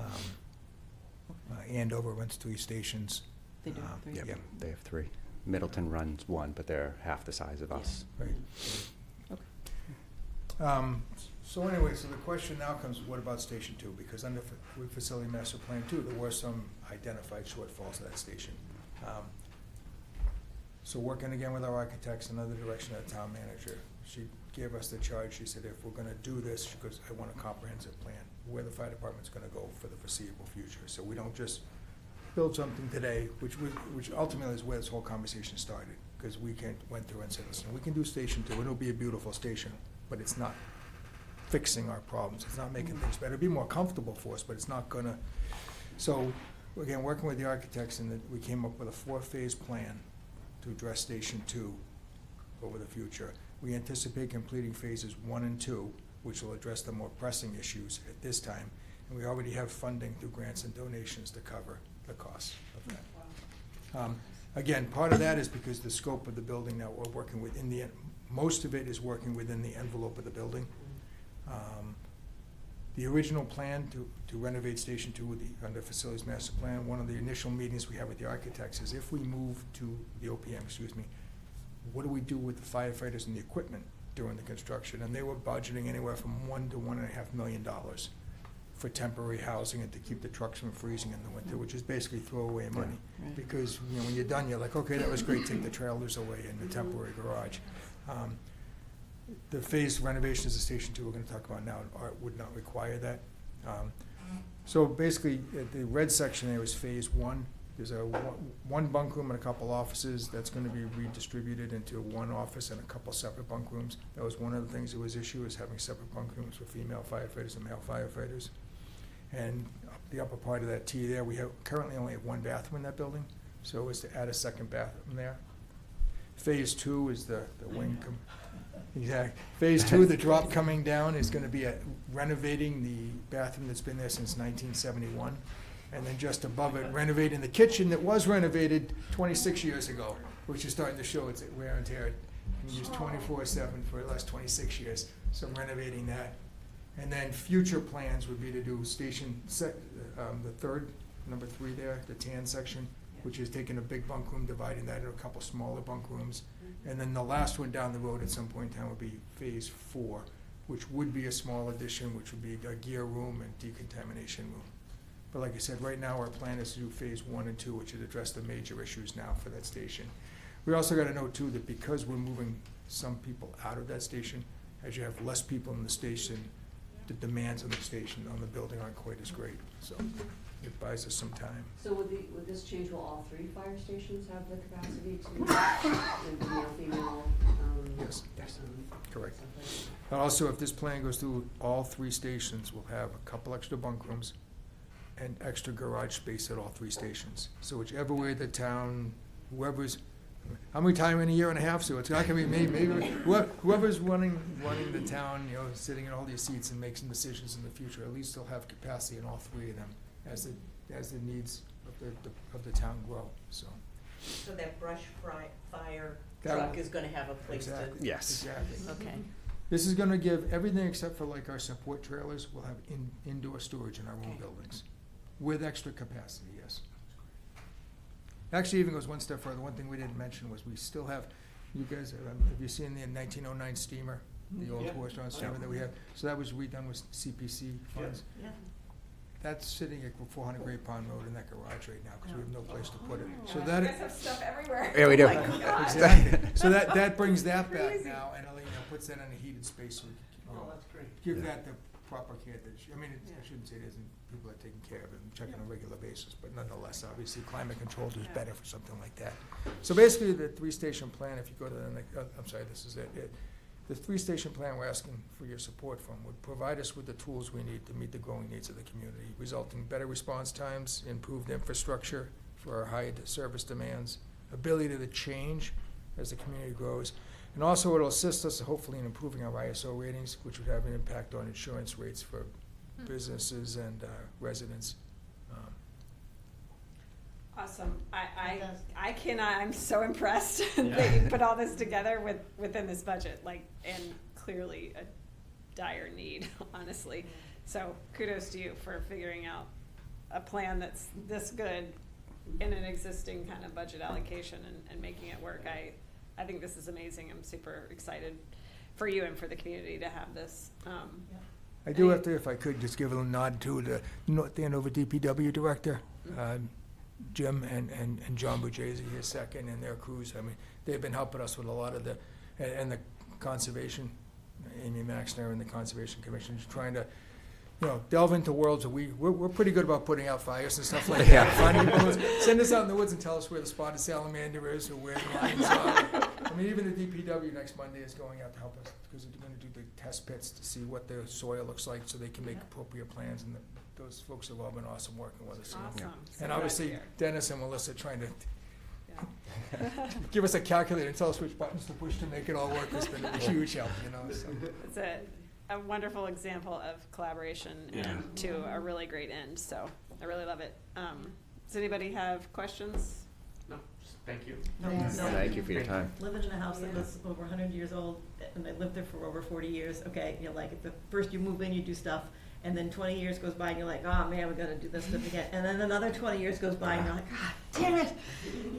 Speaker 11: Andover runs 3 stations.
Speaker 3: They do have 3?
Speaker 11: Yeah.
Speaker 12: They have 3. Middleton runs 1, but they're half the size of us.
Speaker 11: Right.
Speaker 3: Okay.
Speaker 11: So anyway, so the question now comes, what about Station 2? Because under with Facility Master Plan 2, there were some identified shortfalls at that station. So working again with our architects and under the direction of the town manager, she gave us the charge. She said, if we're gonna do this, she goes, I want a comprehensive plan, where the fire department's gonna go for the foreseeable future. So we don't just build something today, which ultimately is where this whole conversation started. Because we went through and said, listen, we can do Station 2, it'll be a beautiful station, but it's not fixing our problems. It's not making things better. It'll be more comfortable for us, but it's not gonna. So, again, working with the architects, and we came up with a 4-phase plan to address Station 2 over the future. We anticipate completing phases 1 and 2, which will address the more pressing issues at this time. And we already have funding through grants and donations to cover the costs of that. Again, part of that is because the scope of the building that we're working within most of it is working within the envelope of the building. The original plan to renovate Station 2 under Facilities Master Plan, one of the initial meetings we had with the architects is if we move to the OPM, what do we do with the firefighters and the equipment during the construction? And they were budgeting anywhere from $1 to $1.5 million for temporary housing and to keep the trucks from freezing in the winter, which is basically throwaway money.
Speaker 3: Right.
Speaker 11: Because when you're done, you're like, okay, that was great, take the trailers away in the temporary garage. The phase renovations of Station 2 we're going to talk about now would not require that. So basically, the red section there is phase 1. There's one bunk room and a couple offices that's going to be redistributed into one office and a couple separate bunk rooms. That was one of the things that was issue, is having separate bunk rooms for female firefighters and male firefighters. And the upper part of that T there, we currently only have 1 bathroom in that building, so it was to add a second bathroom there. Phase 2 is the wing. Exactly. Phase 2, the drop coming down, is going to be renovating the bathroom that's been there since 1971. And then just above it, renovating the kitchen that was renovated 26 years ago, which is starting to show its wear and tear. We used 24/7 for the last 26 years, so renovating that. And then future plans would be to do the third, number 3 there, the tan section, which is taking a big bunk room, dividing that into a couple smaller bunk rooms. And then the last one down the road at some point in time would be phase 4, which would be a small addition, which would be a gear room and decontamination room. But like I said, right now our plan is to do phase 1 and 2, which would address the major issues now for that station. We also got to note too that because we're moving some people out of that station, as you have less people in the station, the demands on the station, on the building aren't quite as great. So it buys us some time.
Speaker 10: So would this change, will all 3 fire stations have the capacity to, male, female?
Speaker 11: Yes, correct. And also, if this plan goes through, all 3 stations will have a couple extra bunk rooms and extra garage space at all 3 stations. So whichever way the town, I'm retiring in a year and a half, so it's not gonna be me, maybe whoever's running the town, sitting in all these seats and making decisions in the future, at least they'll have capacity in all 3 of them as the needs of the town grow, so.
Speaker 9: So that brush fire
Speaker 11: That
Speaker 9: truck
Speaker 11: will-
Speaker 9: is gonna have a place to.
Speaker 11: Exactly.
Speaker 12: Yes.
Speaker 11: Exactly.
Speaker 9: Okay.
Speaker 11: This is gonna give everything except for like our support trailers, we'll have indoor storage in our own
Speaker 9: Okay.
Speaker 11: buildings. with extra capacity, yes. Actually, even goes one step further. One thing we didn't mention was we still have, you guys, have you seen the 1909 steamer? The old
Speaker 4: Yeah.
Speaker 11: horse-drawn steamer that we have? So that was redone with CPC funds.
Speaker 5: Yeah.
Speaker 11: That's sitting at 400 Great Pond Road in that garage right now, because we have no place to put it. So
Speaker 1: You
Speaker 11: that,
Speaker 1: guys have stuff everywhere.
Speaker 12: Yeah, we do.
Speaker 11: exactly. So that brings that back
Speaker 1: Crazy.
Speaker 11: now, and, puts that in a heated space, so we can,
Speaker 4: that's great.
Speaker 11: give that the proper care that, I shouldn't say it isn't, people are taking care of it and checking on a regular basis, but nonetheless, obviously, climate control is better for something like that. So basically, the three-station plan, if you go to the next, I'm sorry, this is it. The three-station plan we're asking for your support from would provide us with the tools we need to meet the growing needs of the community, resulting in better response times, improved infrastructure for our high service demands, ability to change as the community grows, and also it'll assist us hopefully in improving our ISO ratings, which would have an impact on insurance rates for businesses and residents.
Speaker 1: Awesome. I
Speaker 5: Fantastic.
Speaker 1: cannot, I'm so impressed that you put all this together within this budget, and clearly a dire need, honestly. So kudos to you for figuring out a plan that's this good in an existing kind of budget allocation and making it work. I think this is amazing. I'm super excited for you and for the community to have this.
Speaker 11: I do have to, if I could, just give a little nod to the North Andover DPW director, Jim and John Bujese, his second, and their crews. They've been helping us with a lot of and the conservation, Amy Maxner and the Conservation Commission, is trying to, delve into worlds that we're pretty good about putting out fires and stuff like that. Finding people, send us out in the woods and tell us where the spotted salamander is or where the lions are. Even the DPW next Monday is going out to help us, because they're going to do the test pits to see what the soil looks like so they can make appropriate plans, and those folks have all been awesome working with us.
Speaker 1: Awesome. So
Speaker 11: And
Speaker 1: glad
Speaker 11: obviously,
Speaker 1: to hear.
Speaker 11: Dennis and Melissa trying to give us a calculator and tell us which buttons to push to make it all work has been a huge help, so.
Speaker 1: It's a wonderful example of collaboration and to a really great end, so I really love it. Does anybody have questions?
Speaker 4: No, just thank you.
Speaker 5: No,
Speaker 3: Yes.
Speaker 5: no.
Speaker 12: Thank you for your time.
Speaker 5: Living in a house that was over 100 years old, and I lived there for over 40 years, okay, the first you move in, you do stuff, and then 20 years goes by and you're like, oh man, we gotta do this stuff again. And then another 20 years goes by and you're like, God damn it,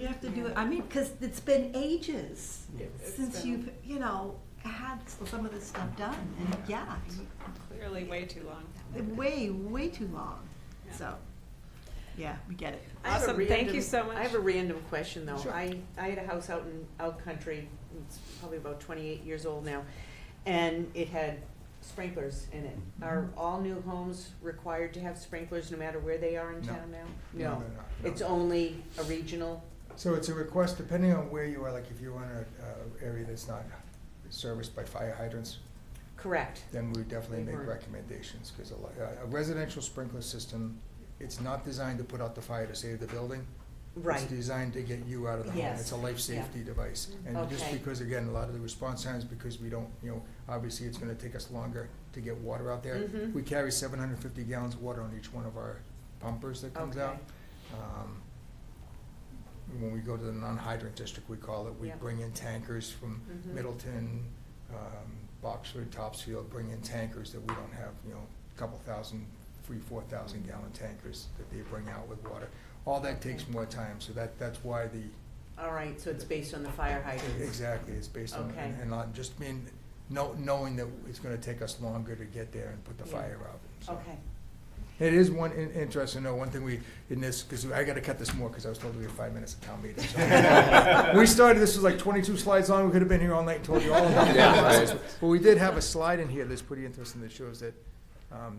Speaker 5: you have to do it. Cause it's been ages since you've, had some of this stuff done, and
Speaker 1: Clearly way too long.
Speaker 5: way too long,
Speaker 1: Yeah.
Speaker 5: so, yeah, we get it.
Speaker 9: I have a
Speaker 1: Awesome. Thank you
Speaker 9: random-
Speaker 1: so much.
Speaker 9: I have a random question, though.
Speaker 11: Sure.
Speaker 9: I had a house out in out country, it's probably about 28 years old now, and it had sprinklers in it. Are all new homes required to have sprinklers no matter where they are in
Speaker 11: No.
Speaker 9: town now?
Speaker 11: No.
Speaker 9: It's only a regional?
Speaker 11: So it's a request, depending on where you are, like if you're in an area that's not serviced by fire hydrants,
Speaker 9: Correct.
Speaker 11: then we definitely
Speaker 9: They
Speaker 11: make
Speaker 9: weren't.
Speaker 11: recommendations, because a residential sprinkler system, it's not designed to put out the fire to save the building.
Speaker 9: Right.
Speaker 11: It's designed to get you out of the home.
Speaker 9: Yes.
Speaker 11: It's a life safety device. And just
Speaker 9: Okay.
Speaker 11: because, again, a lot of the response times, because we don't, obviously it's gonna take us longer to get water out there.
Speaker 9: Mhm.
Speaker 11: We carry 750 gallons of water on each one of our pumpers that comes
Speaker 9: Okay.
Speaker 11: out. When we go to the non-hydrant district, we call it, we
Speaker 9: Yeah.
Speaker 11: bring in tankers from
Speaker 9: Mhm.
Speaker 11: Middleton, Boxford, Topsfield, bring in tankers that we don't have, a couple thousand, 4,000 gallon tankers that they bring out with water. All that takes more time, so that's why the,
Speaker 9: All right, so it's based on the fire hydrants?
Speaker 11: exactly, it's based on,
Speaker 9: Okay.
Speaker 11: and not just knowing that it's gonna take us longer to get there and put the
Speaker 9: Yeah.
Speaker 11: fire out. So.
Speaker 9: Okay.
Speaker 11: It is interesting to know, one thing in this, because I gotta cut this more, because I was told we have 5 minutes of town meeting. So. We started, this was like 22 slides long, we could have been here all night and told you all about the process. But we did have a slide in here that's pretty interesting that shows that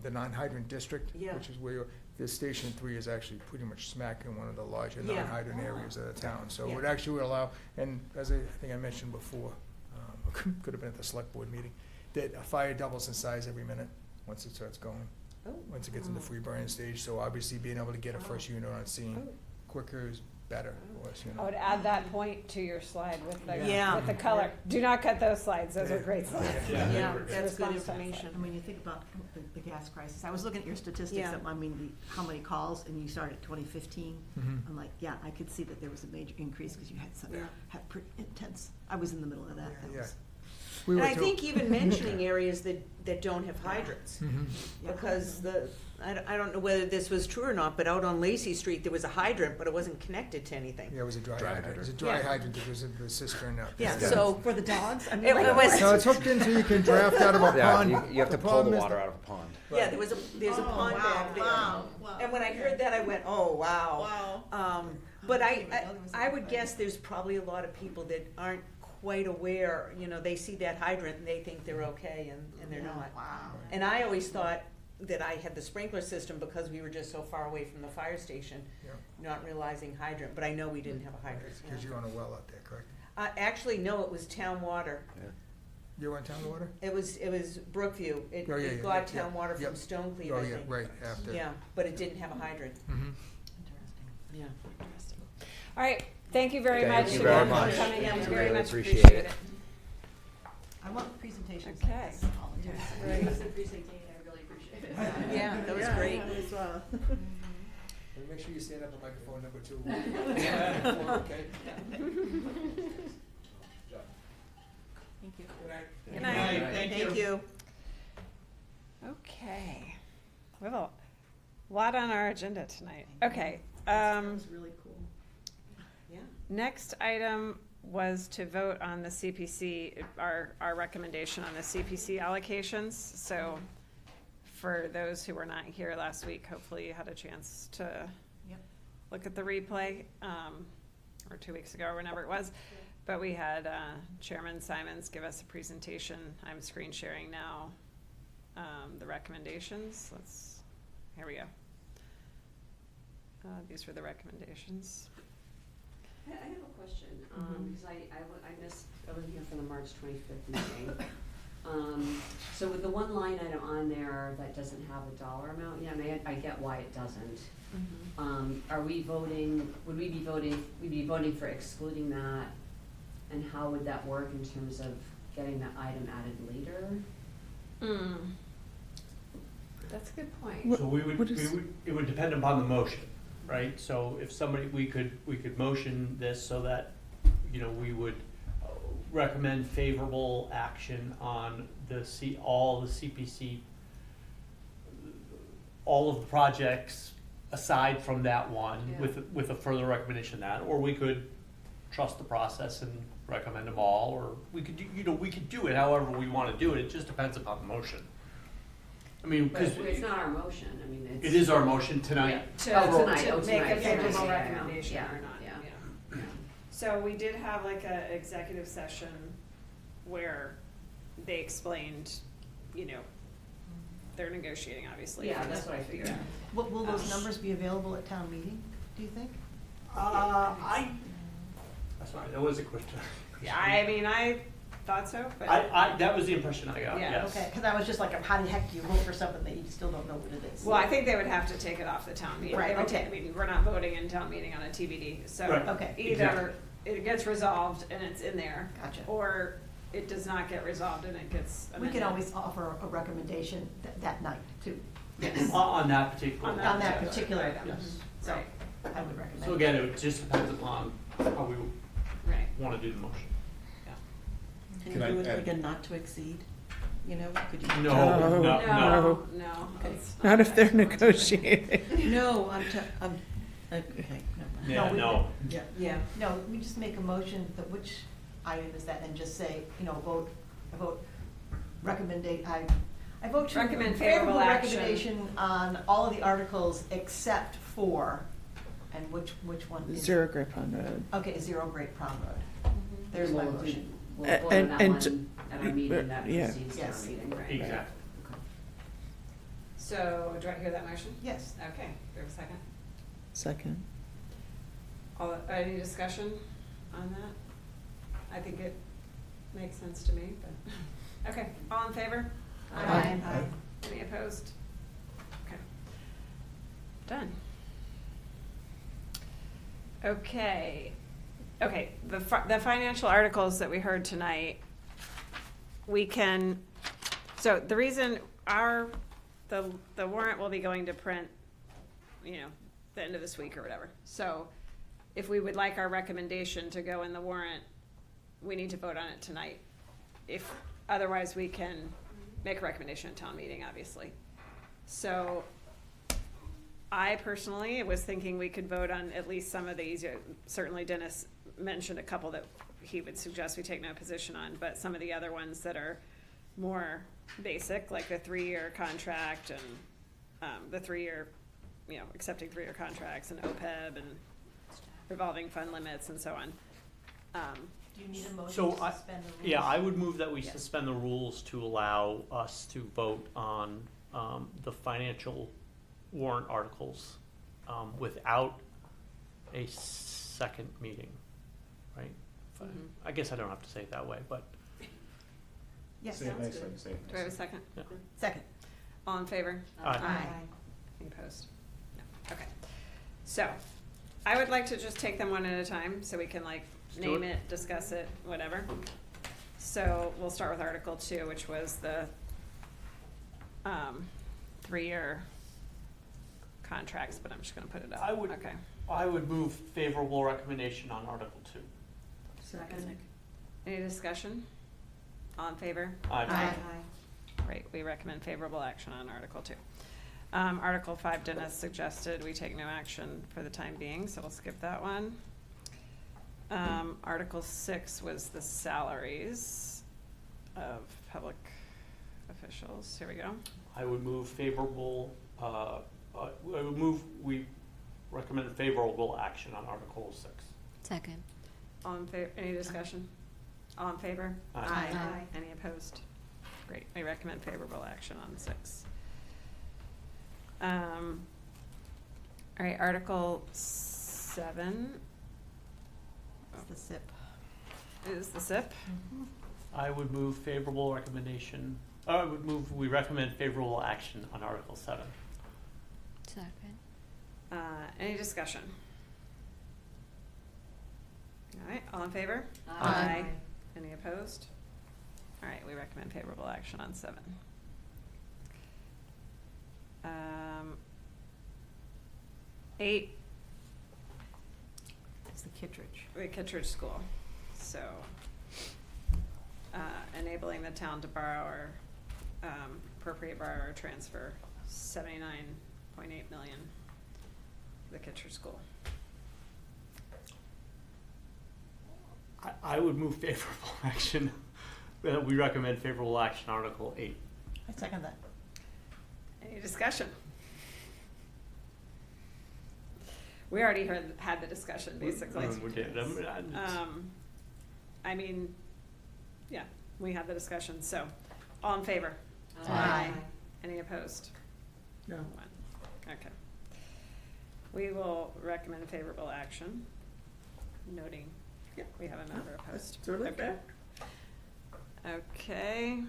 Speaker 11: the non-hydrant district,
Speaker 9: Yeah.
Speaker 11: which is where the Station 3 is actually pretty much smack in one of the larger
Speaker 9: Yeah.
Speaker 11: non-hydrant areas of the town. So
Speaker 9: Yeah.
Speaker 11: it actually would allow, and as I think I mentioned before, could have been at the select board meeting, that a fire doubles in size every minute once it starts going.
Speaker 9: Oh.
Speaker 11: Once it gets in the free burning stage, so obviously being able to get a first unit on scene quicker is better for us,
Speaker 1: I would add that point to your slide with
Speaker 9: Yeah.
Speaker 1: the color. Do not cut those slides, those are great slides.
Speaker 9: Yeah, that's good
Speaker 1: Response time.
Speaker 9: information.
Speaker 5: And when you think about the gas crisis, I was looking at your statistics,
Speaker 9: Yeah.
Speaker 5: how many calls, and you started at 2015.
Speaker 11: Mhm.
Speaker 5: I'm like, yeah, I could see that there was a major increase, because you had some,
Speaker 9: Yeah.
Speaker 5: had pretty intense, I was in the middle of that. That
Speaker 11: Yeah.
Speaker 5: was-
Speaker 11: We
Speaker 9: And
Speaker 11: were
Speaker 9: I
Speaker 11: too.
Speaker 9: think even mentioning areas that don't have hydrants,
Speaker 11: Mhm.
Speaker 9: because I don't know whether this was true or not, but out on Lacey Street, there was a hydrant, but it wasn't connected to anything.
Speaker 11: Yeah, it was a dry
Speaker 12: Dry
Speaker 11: hydrant. It
Speaker 12: hydrant.
Speaker 11: was a dry
Speaker 9: Yeah.
Speaker 11: hydrant that was in the cistern out
Speaker 9: Yeah,
Speaker 11: there.
Speaker 9: so,
Speaker 3: For the dogs? I mean,
Speaker 9: It
Speaker 3: like-
Speaker 9: was-
Speaker 11: No, it's hooked in so you can draft out of a
Speaker 12: Yeah,
Speaker 11: pond.
Speaker 12: you have to
Speaker 11: The
Speaker 12: pull
Speaker 11: problem
Speaker 12: the
Speaker 11: is
Speaker 12: water out of a pond.
Speaker 9: yeah, there's a pond back there.
Speaker 3: wow.
Speaker 9: And when I heard that, I went, oh, wow.
Speaker 3: Wow.
Speaker 9: But
Speaker 3: I didn't know there was a
Speaker 9: I would
Speaker 3: hydrant.
Speaker 9: guess there's probably a lot of people that aren't quite aware, they see that hydrant and they think they're okay, and they're not.
Speaker 3: Wow.
Speaker 9: And I always thought that I had the sprinkler system because we were just so far away from the fire station,
Speaker 11: Yeah.
Speaker 9: not realizing hydrant, but I know we didn't have a hydrant.
Speaker 11: Because you're on a well out there, correct?
Speaker 9: Actually, no, it was town water.
Speaker 11: You're on town water?
Speaker 9: It was Brookview. It
Speaker 11: Oh, yeah,
Speaker 9: it
Speaker 11: yeah,
Speaker 9: got
Speaker 11: yeah,
Speaker 9: town water
Speaker 11: yeah.
Speaker 9: from Stonecleve,
Speaker 11: Oh,
Speaker 9: I
Speaker 11: yeah,
Speaker 9: think.
Speaker 11: right, after.
Speaker 9: Yeah, but it didn't have a hydrant.
Speaker 11: Mhm.
Speaker 9: Yeah.
Speaker 1: All right, thank you very
Speaker 12: Thank
Speaker 1: much.
Speaker 12: you
Speaker 1: again
Speaker 12: very
Speaker 1: for
Speaker 12: much.
Speaker 1: coming in.
Speaker 12: We
Speaker 1: Very
Speaker 12: really
Speaker 1: much
Speaker 12: appreciate
Speaker 1: appreciate
Speaker 12: it.
Speaker 1: it.
Speaker 3: I want presentations
Speaker 1: Okay.
Speaker 3: like this all the time.
Speaker 9: Right.
Speaker 10: I really appreciate it.
Speaker 9: Yeah, that was great.
Speaker 8: as well.
Speaker 11: And make sure you stand up at microphone number 2. Okay?
Speaker 3: Thank you.
Speaker 11: Good night.
Speaker 1: Good night.
Speaker 9: Thank you.
Speaker 1: Okay. We have a lot on our agenda tonight. Okay.
Speaker 3: That was really cool.
Speaker 9: Yeah.
Speaker 1: Next item was to vote on the CPC, our recommendation on the CPC allocations. So for those who were not here last week, hopefully you had a chance to
Speaker 3: Yep.
Speaker 1: look at the replay, or 2 weeks ago, or whenever it was. But we had Chairman Simons give us a presentation. I'm screen sharing now the recommendations. Here we go. These were the recommendations.
Speaker 10: I have a question,
Speaker 1: Mhm.
Speaker 10: because I wasn't here for the March 25th meeting. So with the one line item on there that doesn't have a dollar amount, yeah, I mean, I get why it doesn't. Are we voting, we'd be voting for excluding that, and how would that work in terms of getting that item added later?
Speaker 1: That's a good point.
Speaker 4: So it would depend upon the motion, right? So if somebody, we could motion this so that, we would recommend favorable action on all the CPC, all of the projects aside from that one,
Speaker 1: Yeah.
Speaker 4: with a further recommendation of that, or we could trust the process and recommend them all, or we could do it however we wanna do it, it just depends upon the motion. I mean,
Speaker 10: But
Speaker 4: because
Speaker 10: it's not our motion, I mean, it's.
Speaker 4: it is our motion tonight.
Speaker 10: Oh, tonight,
Speaker 1: To
Speaker 10: oh,
Speaker 1: make a
Speaker 10: tonight,
Speaker 1: favorable
Speaker 10: yeah, yeah,
Speaker 1: recommendation
Speaker 10: yeah,
Speaker 1: or not,
Speaker 10: yeah.
Speaker 1: yeah. So we did have like a executive session where they explained, they're negotiating, obviously.
Speaker 10: Yeah,
Speaker 1: for this
Speaker 10: that's what I
Speaker 1: whole
Speaker 10: figured.
Speaker 1: year.
Speaker 3: Will those numbers be available at town meeting, do you think?
Speaker 4: That's right, that was a question.
Speaker 1: Yeah, I mean, I thought so, but.
Speaker 4: That was the impression I got,
Speaker 1: Yeah,
Speaker 4: yes.
Speaker 3: Okay, because I was just like, how the heck do you vote for something that you still don't know what it is?
Speaker 1: Well, I think they would have to take it off the town meeting.
Speaker 3: Right,
Speaker 1: They would
Speaker 3: okay.
Speaker 1: take- I mean, we're not voting in town meeting on a TBD, so.
Speaker 4: Right,
Speaker 3: okay,
Speaker 1: Either
Speaker 4: exactly.
Speaker 1: it gets resolved and it's in there.
Speaker 3: Gotcha.
Speaker 1: Or it does not get resolved and it gets
Speaker 3: We
Speaker 1: amended.
Speaker 3: can always offer a recommendation that night, too.
Speaker 1: Yes.
Speaker 4: On that particular.
Speaker 1: On
Speaker 3: On that particular
Speaker 1: item.
Speaker 4: Yes.
Speaker 3: So,
Speaker 1: Right,
Speaker 3: I would recommend.
Speaker 4: So again, it just depends upon how we
Speaker 1: right.
Speaker 4: wanna do the motion.
Speaker 3: Can
Speaker 6: Can I
Speaker 3: you do it
Speaker 6: add-
Speaker 3: like a not to exceed, could you?
Speaker 4: No, no.
Speaker 1: No.
Speaker 3: Okay.
Speaker 1: it's
Speaker 8: Not if they're
Speaker 1: that.
Speaker 8: negotiating.
Speaker 3: No, okay,
Speaker 4: Yeah,
Speaker 3: we-
Speaker 4: no.
Speaker 9: Yeah.
Speaker 3: No, we just make a motion that which item is that, and just say, I vote I vote to.
Speaker 1: Recommend favorable action.
Speaker 3: recommendation on all of the articles except for, and which one is?
Speaker 8: Zero Great Pond Road.
Speaker 3: Okay, Zero Great Pond Road. There's my
Speaker 10: We'll
Speaker 3: motion.
Speaker 10: We'll vote on
Speaker 8: And-
Speaker 10: that
Speaker 8: and-
Speaker 10: one at our meeting, that
Speaker 8: yeah.
Speaker 10: precedes our
Speaker 3: Yes.
Speaker 10: meeting, right?
Speaker 4: Exactly.
Speaker 1: So, do I hear that motion?
Speaker 3: Yes.
Speaker 1: Okay, do we have a second?
Speaker 8: Second.
Speaker 1: Any discussion on that? I think it makes sense to me, but, okay, all in favor?
Speaker 3: Aye.
Speaker 1: Any opposed? Okay. Done. Okay, the financial articles that we heard tonight, so the reason the warrant will be going to print, the end of this week or whatever. So if we would like our recommendation to go in the warrant, we need to vote on it tonight. If otherwise we can make a recommendation at town meeting, obviously. So I personally was thinking we could vote on at least some of these. Certainly Dennis mentioned a couple that he would suggest we take no position on, but some of the other ones that are more basic, like the 3-year contract and the 3-year, accepting 3-year contracts and OPEB and revolving fund limits and so on.
Speaker 5: Do you need a motion
Speaker 4: So
Speaker 5: to
Speaker 4: I,
Speaker 5: suspend the rules?
Speaker 4: yeah, I would move that we
Speaker 5: Yes.
Speaker 4: suspend the rules to allow us to vote on the financial warrant articles without a second meeting, right? If I guess I don't have to say it that way, but
Speaker 5: Yes,
Speaker 6: Say it
Speaker 5: sounds
Speaker 6: nicely,
Speaker 5: good.
Speaker 6: say it
Speaker 1: Do I have a
Speaker 6: nicely.
Speaker 1: second?
Speaker 5: Second.
Speaker 1: All in favor?
Speaker 4: Aye.
Speaker 1: Any opposed? No. Okay. So, I would like to just take them one at a time, so we can
Speaker 4: do
Speaker 1: name
Speaker 4: it.
Speaker 1: it, discuss it, whatever. So, we'll start with Article 2, which was the 3-year contracts, but I'm just gonna put it up. Okay.
Speaker 4: I would move favorable recommendation on Article 2.
Speaker 5: Second.
Speaker 1: Any discussion? All in favor?
Speaker 4: Aye.
Speaker 1: Great, we recommend favorable action on Article 2. Article 5, Dennis suggested we take no action for the time being, so we'll skip that one. Article 6 was the salaries of public officials. Here we go.
Speaker 4: I would move favorable, I would move, we recommend favorable action on Article 6.
Speaker 7: Second.
Speaker 1: All in favor, any discussion? All in favor?
Speaker 4: Aye.
Speaker 5: Aye.
Speaker 1: Any opposed? Great, we recommend favorable action on 6. All right, Article 7
Speaker 5: It's the SIP.
Speaker 1: is the SIP.
Speaker 4: I would move favorable recommendation, I would move, we recommend favorable action on Article 7.
Speaker 7: Second.
Speaker 1: Any discussion? All right, all in favor?
Speaker 5: Aye.
Speaker 1: Any opposed? All right, we recommend favorable action on 7. Um, 8,
Speaker 5: It's the Kittredge.
Speaker 1: the Kittredge School. So, enabling the town to borrow or appropriate borrow or transfer 79.8 million for the Kittredge School.
Speaker 4: I would move favorable action, we recommend favorable action on Article 8.
Speaker 5: I second that.
Speaker 1: Any discussion? We already had the discussion, basically.
Speaker 4: We did.
Speaker 1: I mean, yeah, we had the discussion, so, all in favor?
Speaker 5: Aye.
Speaker 1: Any opposed?
Speaker 8: No.
Speaker 1: 1. Okay. We will recommend favorable action, noting we have a member opposed.
Speaker 8: That's totally
Speaker 1: Okay.
Speaker 8: fair.
Speaker 1: Okay.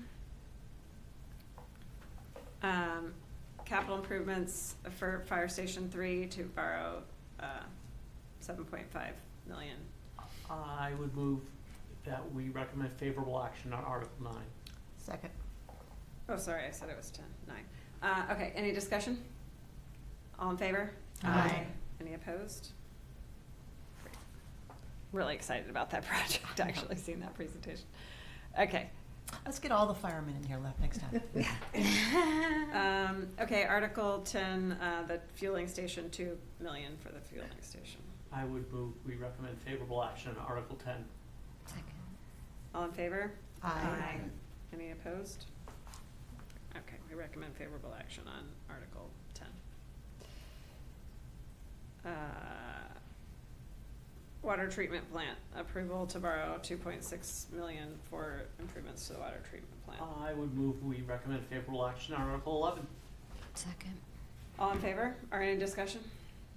Speaker 1: Capital improvements for Fire Station 3 to borrow 7.5 million.
Speaker 4: I would move that we recommend favorable action on Article 9.
Speaker 5: Second.
Speaker 1: Oh, sorry, I said it was 10, 9. Okay, any discussion? All in favor?
Speaker 5: Aye.
Speaker 1: Any opposed? Great. Really excited about that project, actually, seeing that presentation. Okay.
Speaker 5: Let's get all the firemen in here left next time.
Speaker 1: Okay, Article 10, the fueling station, 2 million for the fueling station.
Speaker 4: I would move we recommend favorable action on Article 10.
Speaker 7: Second.
Speaker 1: All in favor?
Speaker 5: Aye.
Speaker 1: Any opposed? Okay, we recommend favorable action on Article 10. Water treatment plant, approval to borrow 2.6 million for improvements to the water treatment plant.
Speaker 4: I would move we recommend favorable action on Article 11.
Speaker 7: Second.
Speaker 1: All in favor, or any discussion?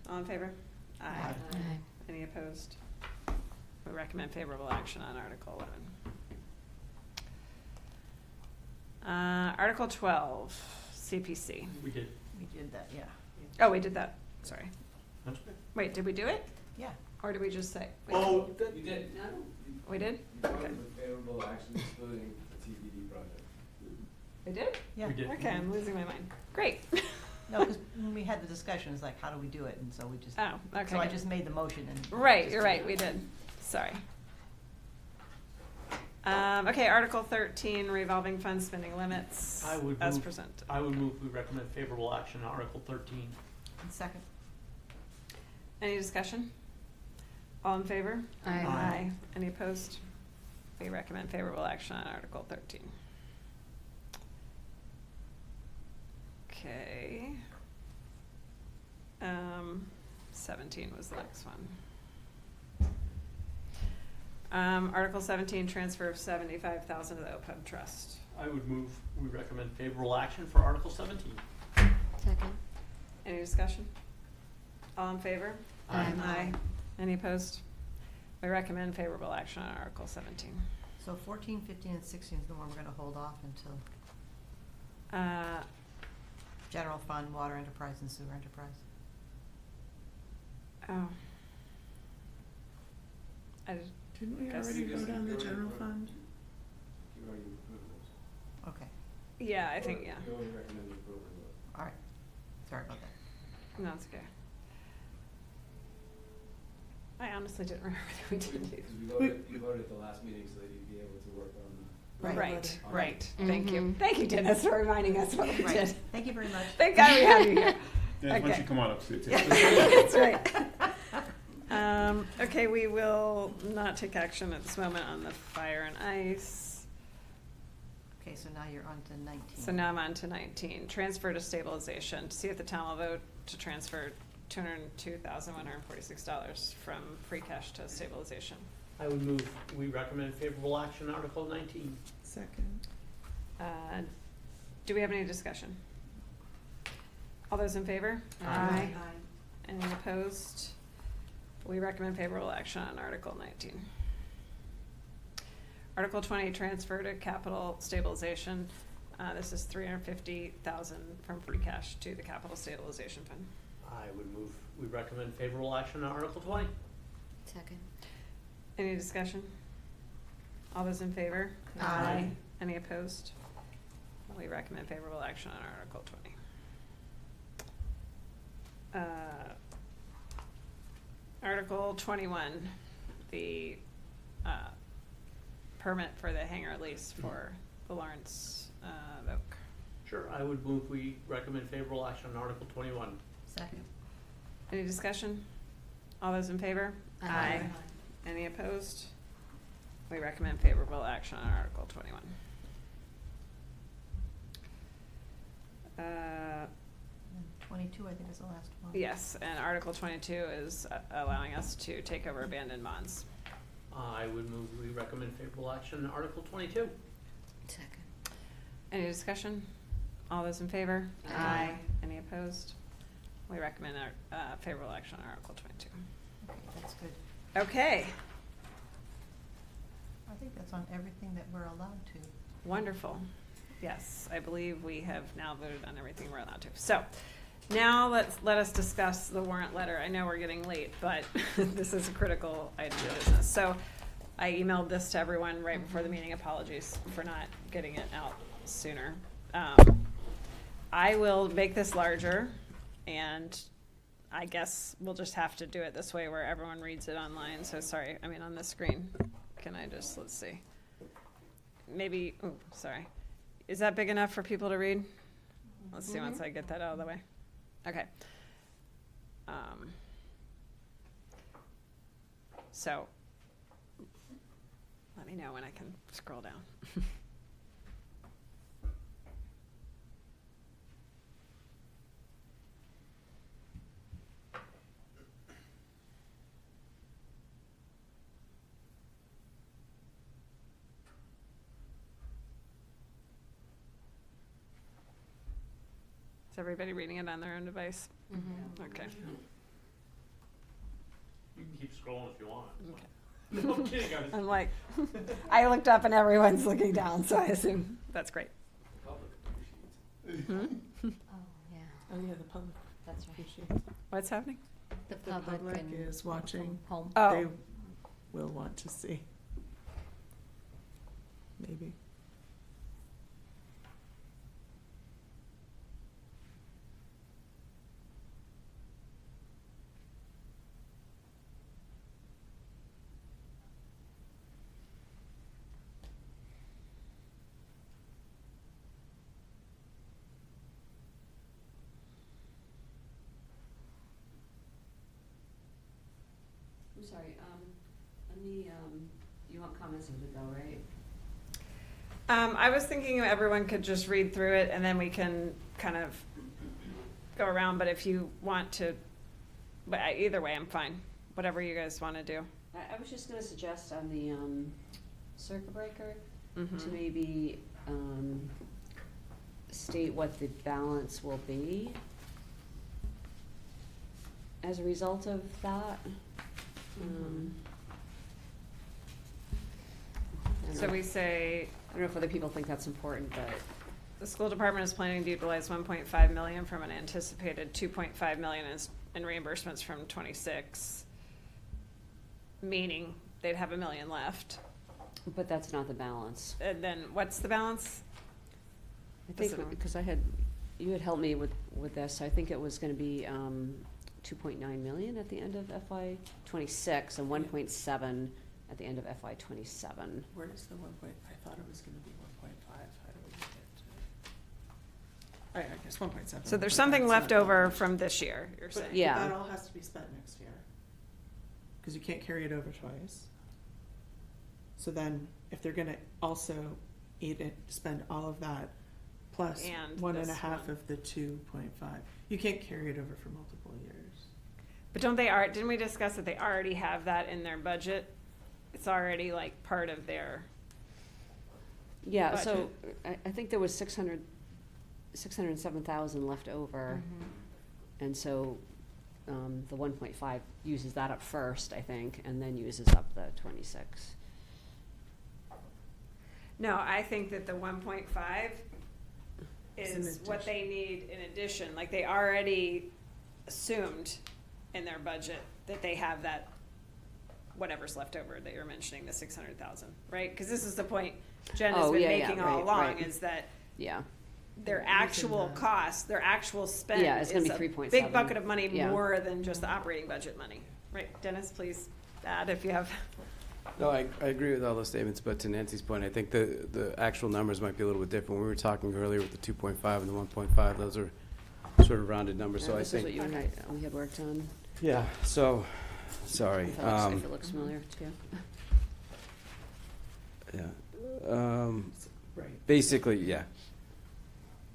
Speaker 1: All in favor? Aye.
Speaker 7: Aye.
Speaker 1: Any opposed? We recommend favorable action on Article 11. Article 12, CPC.
Speaker 4: We did.
Speaker 5: We did that, yeah.
Speaker 1: Oh, we did that, sorry.
Speaker 4: That's good.
Speaker 1: Wait, did we do it?
Speaker 5: Yeah.
Speaker 1: Or did we just say?
Speaker 4: Oh,
Speaker 2: You did.
Speaker 1: We did? Okay.
Speaker 2: Favorable action excluding the TBD project.
Speaker 1: We did?
Speaker 5: Yeah.
Speaker 4: we did.
Speaker 1: Okay, I'm losing my mind. Great.
Speaker 5: No, because when we had the discussion, it's like, how do we do it? And so we just,
Speaker 1: Oh, okay.
Speaker 5: so I just made the motion and.
Speaker 1: Right,
Speaker 5: just
Speaker 1: you're
Speaker 5: did
Speaker 1: right,
Speaker 5: it.
Speaker 1: we did. Sorry. Okay, Article 13, revolving fund spending limits
Speaker 4: I would
Speaker 1: as
Speaker 4: move-
Speaker 1: presented.
Speaker 4: I would move we recommend favorable action on Article 13.
Speaker 5: And second.
Speaker 1: Any discussion? All in favor?
Speaker 7: Aye.
Speaker 1: Any opposed? We recommend favorable action on Article 13. Okay. 17 was the next one. Article 17, transfer of 75,000 to the OPEB trust.
Speaker 4: I would move we recommend favorable action for Article 17.
Speaker 7: Second.
Speaker 1: Any discussion? All in favor?
Speaker 7: Aye.
Speaker 1: Any opposed? We recommend favorable action on Article 17.
Speaker 5: So 14, 15, and 16 is the one we're gonna hold off until general fund, water enterprise, and sewer enterprise.
Speaker 1: Oh.
Speaker 8: Didn't we
Speaker 1: Guess-
Speaker 8: already vote on the general fund?
Speaker 5: Okay,
Speaker 1: Yeah, I think, yeah.
Speaker 5: all right. Sorry about that.
Speaker 1: No, it's okay. I honestly didn't remember that we did do.
Speaker 2: We voted at the last meeting so that you'd be able to work on
Speaker 5: Right.
Speaker 1: Right,
Speaker 2: Right.
Speaker 1: right. Thank you.
Speaker 7: Mhm.
Speaker 1: Thank you, Dennis, for reminding us what we
Speaker 5: Right.
Speaker 1: did.
Speaker 5: Thank you very much.
Speaker 1: Thank God we have you here.
Speaker 6: Yeah, why don't
Speaker 1: Okay.
Speaker 6: you come on up to it?
Speaker 1: That's right. Okay, we will not take action at this moment on the fire and ice.
Speaker 5: Okay, so now you're on to 19.
Speaker 1: So now I'm on to 19, transfer to stabilization. To see if the town will vote to transfer $202,146 from free cash to stabilization.
Speaker 4: I would move we recommend favorable action on Article 19.
Speaker 8: Second.
Speaker 1: Do we have any discussion? All those in favor?
Speaker 4: Aye.
Speaker 1: Any opposed? We recommend favorable action on Article 19. Article 20, transfer to capital stabilization. This is $350,000 from free cash to the capital stabilization fund.
Speaker 4: I would move we recommend favorable action on Article 20.
Speaker 7: Second.
Speaker 1: Any discussion? All those in favor?
Speaker 5: Aye.
Speaker 1: Any opposed? We recommend favorable action on Article 20. Article 21, the permit for the hangar lease for the Lawrence Oak.
Speaker 4: Sure, I would move we recommend favorable action on Article 21.
Speaker 5: Second.
Speaker 1: Any discussion? All those in favor?
Speaker 7: Aye.
Speaker 1: Any opposed? We recommend favorable action on Article 21.
Speaker 5: And 22, I think, is the last one.
Speaker 1: Yes, and Article 22 is allowing us to take over abandoned bonds.
Speaker 4: I would move we recommend favorable action on Article 22.
Speaker 7: Second.
Speaker 1: Any discussion? All those in favor?
Speaker 7: Aye.
Speaker 1: Any opposed? We recommend favorable action on Article 22.
Speaker 5: Okay, that's good.
Speaker 1: Okay,
Speaker 5: I think that's on everything that we're allowed to.
Speaker 1: wonderful. Yes, I believe we have now voted on everything we're allowed to. So, now let us discuss the warrant letter. I know we're getting late, but this is a critical item of business. So, I emailed this to everyone right before the meeting. Apologies for not getting it out sooner. I will make this larger, and I guess we'll just have to do it this way where everyone reads it online. So sorry, I mean on the screen. Can I just, let's see. Maybe, oh, sorry. Is that big enough for people to read? Let's see once I get that out of the way. Okay. So, let me know when I can scroll down. Is everybody reading it on their own device? Okay.
Speaker 4: You can keep scrolling if you want.
Speaker 1: Okay.
Speaker 4: No, I'm kidding.
Speaker 1: I'm like, I looked up and everyone's looking down, so I assume that's great. Hmm?
Speaker 7: Oh, yeah,
Speaker 8: Oh, yeah, the public
Speaker 7: that's right.
Speaker 8: appreciates it.
Speaker 1: What's happening?
Speaker 7: The
Speaker 8: The public
Speaker 7: and
Speaker 8: is watching.
Speaker 7: home.
Speaker 1: Oh.
Speaker 8: They will want to see. Maybe.
Speaker 10: sorry, on the, you want comments of it though, right?
Speaker 1: I was thinking everyone could just read through it and then we can kind of go around, but if you want to, but either way, I'm fine. Whatever you guys want to do.
Speaker 10: I was just gonna suggest on the, circuit breaker,
Speaker 1: Mhm.
Speaker 10: to maybe, state what the balance will be as a result of that. I don't
Speaker 1: So
Speaker 10: know.
Speaker 1: we say,
Speaker 10: I don't know if other people think that's important, but
Speaker 1: the school department is planning to utilize 1.5 million from an anticipated 2.5 million in reimbursements from 26, meaning they'd have $1 million left.
Speaker 10: but that's not the balance.
Speaker 1: And then what's the balance?
Speaker 10: I
Speaker 1: What's the
Speaker 10: think,
Speaker 1: balance?
Speaker 10: because you had helped me with this, I think it was gonna be, 2.9 million at the end of FY '26 and 1.7 at the end of FY '27.
Speaker 8: Where is the 1 point, I thought it was gonna be 1.5, how do we get to? I guess 1.7.
Speaker 1: So there's something left over from this year, you're
Speaker 8: But
Speaker 1: saying?
Speaker 10: Yeah.
Speaker 8: that all has to be spent next year. Cause you can't carry it over twice. So then, if they're gonna also spend all of that, plus
Speaker 1: And
Speaker 8: 1.5
Speaker 1: this one.
Speaker 8: of the 2.5, you can't carry it over for multiple years.
Speaker 1: But didn't we discuss that they already have that in their budget? It's already like part of their,
Speaker 10: Yeah, so I think there was 607,000 left over. And so, the 1.5 uses that up first, I think, and then uses up the 26.
Speaker 1: no, I think that the 1.5
Speaker 8: Is
Speaker 1: is
Speaker 8: an
Speaker 1: what they need in addition. Like they already assumed in their budget that they have that, whatever's left over that you're mentioning, the 600,000, right? Because this is the point Jen has
Speaker 10: Oh,
Speaker 1: been
Speaker 10: yeah, yeah,
Speaker 1: making all
Speaker 10: right,
Speaker 1: along,
Speaker 10: right.
Speaker 1: is that
Speaker 10: Yeah,
Speaker 1: their
Speaker 8: Yeah,
Speaker 1: actual
Speaker 8: using
Speaker 1: cost, their actual spend
Speaker 10: Yeah, it's gonna
Speaker 1: is
Speaker 10: be
Speaker 1: a
Speaker 10: 3.7.
Speaker 1: big bucket of money
Speaker 10: Yeah.
Speaker 1: more than just the operating budget money. Right, Dennis, please add if you have.
Speaker 2: No, I agree with all those statements, but to Nancy's point, I think the actual numbers might be a little bit different. We were talking earlier with the 2.5 and the 1.5, those are sort of rounded numbers, so I
Speaker 10: this is what
Speaker 2: think.
Speaker 10: you and we had worked on.
Speaker 2: Yeah, so, sorry.
Speaker 10: If it looks familiar to you.
Speaker 2: Yeah.
Speaker 8: Right.
Speaker 2: Basically, yeah.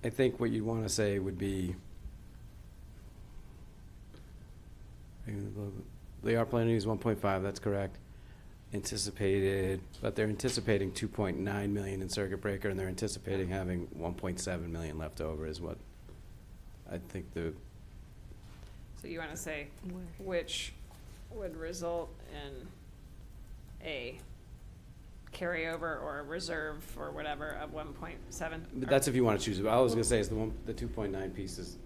Speaker 2: I think what you'd want to say would be, they are planning to use 1.5, that's correct. Anticipated, but they're anticipating 2.9 million in circuit breaker, and they're anticipating having 1.7 million left over is what I think the,
Speaker 1: So you want to say which would result in a carryover or a reserve or whatever of 1.7?
Speaker 2: but that's if you want to choose it. All I was going to say is the 2.9 piece is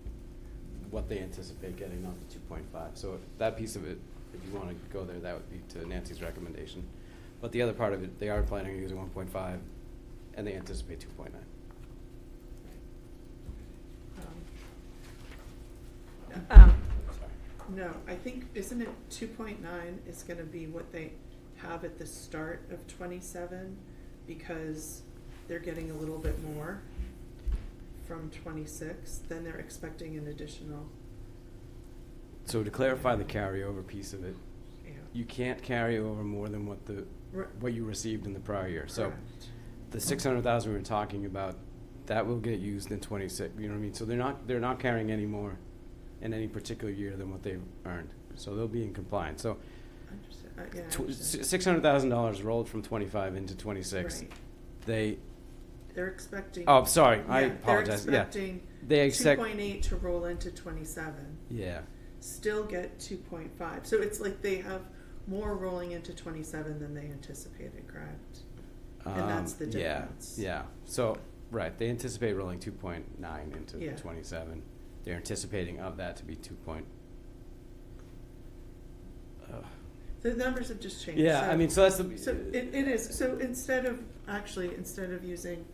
Speaker 2: what they anticipate getting, not the 2.5. So that piece of it, if you want to go there, that would be to Nancy's recommendation. But the other part of it, they are planning on using 1.5, and they anticipate 2.9.
Speaker 1: Um,
Speaker 8: No, I think, isn't it 2.9 is gonna be what they have at the start of 27? Because they're getting a little bit more from 26, then they're expecting an additional,
Speaker 2: So to clarify the carryover piece of it,
Speaker 8: yeah.
Speaker 2: you can't carry over more than what you received in the prior year. So
Speaker 8: Correct.
Speaker 2: the 600,000 we were talking about, that will get used in 26, you know what I mean? So they're not carrying any more in any particular year than what they've earned. So they'll be in compliance. So
Speaker 8: Yeah, I understand.
Speaker 2: $600,000 rolled from 25 into 26.
Speaker 8: Right.
Speaker 2: They're
Speaker 8: expecting.
Speaker 2: Oh, sorry, I
Speaker 8: Yeah,
Speaker 2: apologize.
Speaker 8: They're
Speaker 2: Yeah.
Speaker 8: expecting
Speaker 2: They expect,
Speaker 8: 2.8 to roll into 27,
Speaker 2: yeah.
Speaker 8: still get 2.5. So it's like they have more rolling into 27 than they anticipated, correct? And that's the difference.
Speaker 2: Yeah. So, right, they anticipate rolling 2.9 into
Speaker 8: Yeah.
Speaker 2: 27. They're anticipating of that to be 2.
Speaker 8: The numbers have just changed.
Speaker 2: Yeah,
Speaker 8: So-
Speaker 2: I mean, so that's the.
Speaker 8: So it is, so instead of using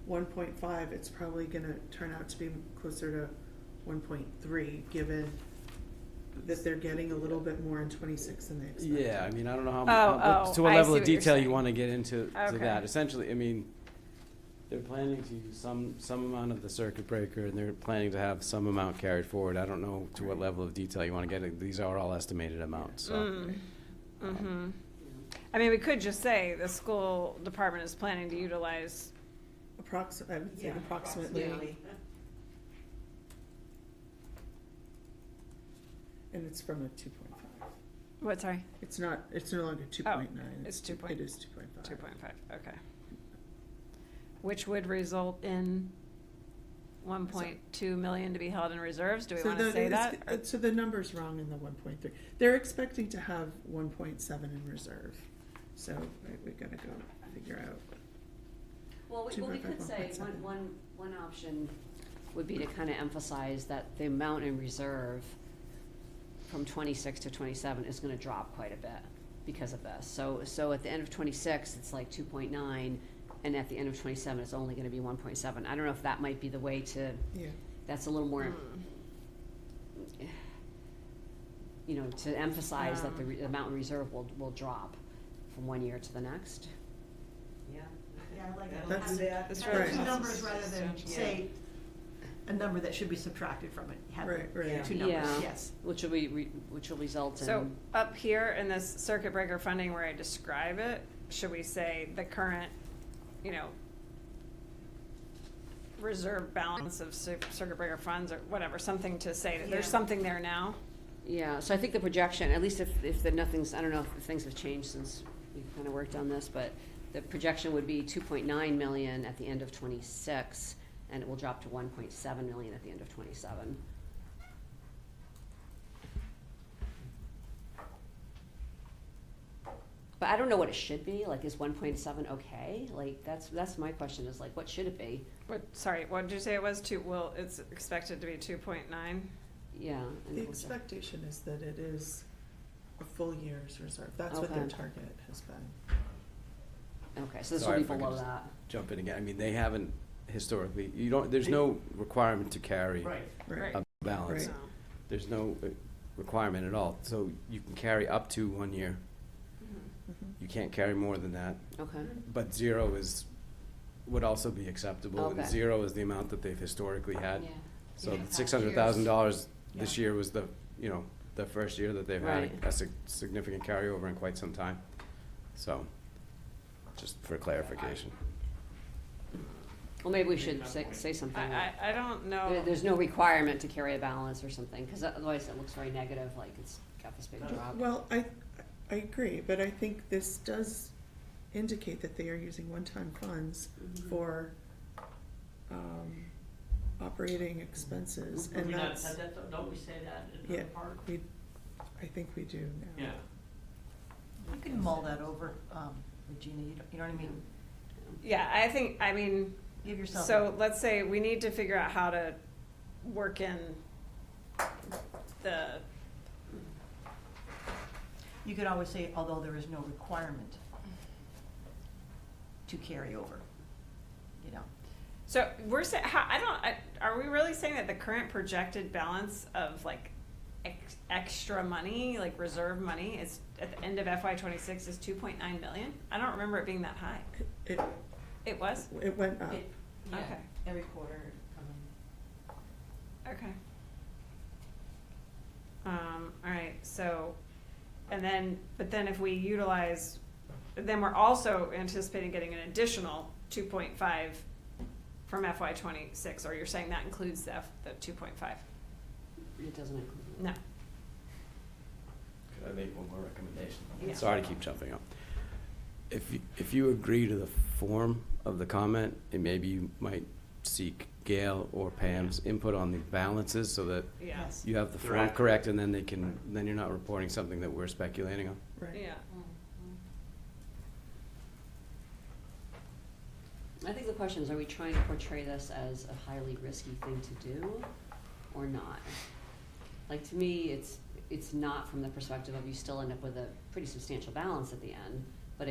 Speaker 8: 1.5, it's probably gonna turn out to be closer to 1.3, given that they're getting a little bit more in 26 than they expected.
Speaker 2: Yeah, I mean, I don't know
Speaker 1: Oh,
Speaker 2: to what
Speaker 1: I
Speaker 2: level
Speaker 1: see
Speaker 2: of
Speaker 1: what you're
Speaker 2: detail you
Speaker 1: saying.
Speaker 2: want to get into to
Speaker 1: Okay.
Speaker 2: that. Essentially, I mean, they're planning to use some amount of the circuit breaker, and they're planning to have some amount carried forward. I don't know to what level of detail you want to get. These are all estimated amounts, so.
Speaker 1: Mm-hmm. I mean, we could just say the school department is planning to utilize,
Speaker 8: I would say approximately, and it's from a 2.5.
Speaker 1: what, sorry?
Speaker 8: It's no longer 2.9.
Speaker 1: it's 2
Speaker 8: It is 2.5.
Speaker 1: 2.5, okay. Which would result in 1.2 million to be held in reserves, do we want to say that? or-
Speaker 8: So the number's wrong in the 1.3. They're expecting to have 1.7 in reserve, so we gotta go figure out.
Speaker 10: Well, we
Speaker 8: 2.5,
Speaker 10: could say,
Speaker 8: 1.7.
Speaker 10: one option would be to kind of emphasize that the amount in reserve from 26 to 27 is gonna drop quite a bit because of this. So at the end of 26, it's like 2.9, and at the end of 27, it's only gonna be 1.7. I don't know if that might be the way to,
Speaker 8: Yeah.
Speaker 10: that's a little more, you know, to emphasize that the amount in reserve will drop from one year to the next.
Speaker 9: Yeah.
Speaker 5: Yeah, I like that.
Speaker 8: That's-
Speaker 1: That's
Speaker 5: Have
Speaker 1: right.
Speaker 5: two numbers rather than
Speaker 9: Yeah.
Speaker 5: say a number that should be subtracted from it. Have
Speaker 8: Right, right.
Speaker 5: two numbers,
Speaker 10: Yeah.
Speaker 5: yes.
Speaker 10: Which will result in.
Speaker 1: So up here in this circuit breaker funding where I describe it, should we say the current, you know, reserve balance of circuit breaker funds or whatever, something to say that there's
Speaker 9: Yeah.
Speaker 1: something there now?
Speaker 10: Yeah, so I think the projection, at least if the nothing's, I don't know if things have changed since we've kind of worked on this, but the projection would be 2.9 million at the end of 26, and it will drop to 1.7 million at the end of 27. But I don't know what it should be, like, is 1.7 okay? Like, that's my question, is like, what should it be?
Speaker 1: What, sorry, what did you say it was? Well, it's expected to be 2.9?
Speaker 10: Yeah. and
Speaker 8: The
Speaker 10: it was a-
Speaker 8: expectation is that it is a full year's reserve. That's what their
Speaker 10: Okay.
Speaker 8: target has been.
Speaker 10: Okay, so this will
Speaker 2: Sorry
Speaker 10: be
Speaker 2: if I could
Speaker 10: below
Speaker 2: just
Speaker 10: that.
Speaker 2: Jump in again. I mean, they haven't historically, there's no requirement to carry
Speaker 8: Right.
Speaker 2: a balance.
Speaker 8: Right.
Speaker 1: No.
Speaker 2: There's no requirement at all. So you can carry up to 1 year.
Speaker 8: Mhm.
Speaker 2: You can't carry more than that.
Speaker 10: Okay.
Speaker 2: But zero would also be acceptable. And
Speaker 10: Okay.
Speaker 2: zero is the amount that they've historically had.
Speaker 10: Yeah.
Speaker 2: So
Speaker 10: Yeah.
Speaker 2: the $600,000 this
Speaker 8: Yeah.
Speaker 2: year was the first year that they've had
Speaker 10: Right.
Speaker 2: a significant carryover in quite some time. So, just for clarification.
Speaker 10: Well, maybe we should say something. like-
Speaker 1: I don't know.
Speaker 10: There's no requirement to carry a balance or something, because otherwise it looks very negative, like it's got this big drop.
Speaker 8: Well, I agree, but I think this does indicate that they are using one-time funds
Speaker 10: Mhm.
Speaker 8: for, operating expenses, and that's,
Speaker 4: Don't we say that in
Speaker 8: yeah,
Speaker 4: another part?
Speaker 8: I think we do now.
Speaker 4: Yeah.
Speaker 5: You can mull that over, Regina, you know what I mean?
Speaker 1: Yeah, I mean,
Speaker 5: Give yourself.
Speaker 1: so let's say we need to figure out how to work in the,
Speaker 5: You could always say, although there is no requirement to carry over, you know.
Speaker 1: so we're saying, are we really saying that the current projected balance of like extra money, like reserve money, is at the end of FY '26 is 2.9 million? I don't remember it being that high.
Speaker 8: It
Speaker 1: It was?
Speaker 8: went up.
Speaker 9: Yeah,
Speaker 1: Okay.
Speaker 9: every quarter,
Speaker 1: Okay. All right, so, but then if we utilize, then we're also anticipating getting an additional 2.5 from FY '26, or you're saying that includes the 2.5?
Speaker 10: It doesn't include.
Speaker 1: No.
Speaker 2: Could I make one more recommendation?
Speaker 1: Yeah.
Speaker 2: Sorry to keep jumping up. If you agree to the form of the comment, and maybe you might seek Gail or Pam's input on the balances so that
Speaker 1: Yeah.
Speaker 5: Yes.
Speaker 2: you have the form
Speaker 4: Correct.
Speaker 2: correct, and then then you're not reporting something that we're speculating on.
Speaker 8: Right.
Speaker 1: Yeah.
Speaker 10: I think the question is, are we trying to portray this as a highly risky thing to do, or not? Like, to me, it's not from the perspective of you still end up with a pretty substantial balance at the end, but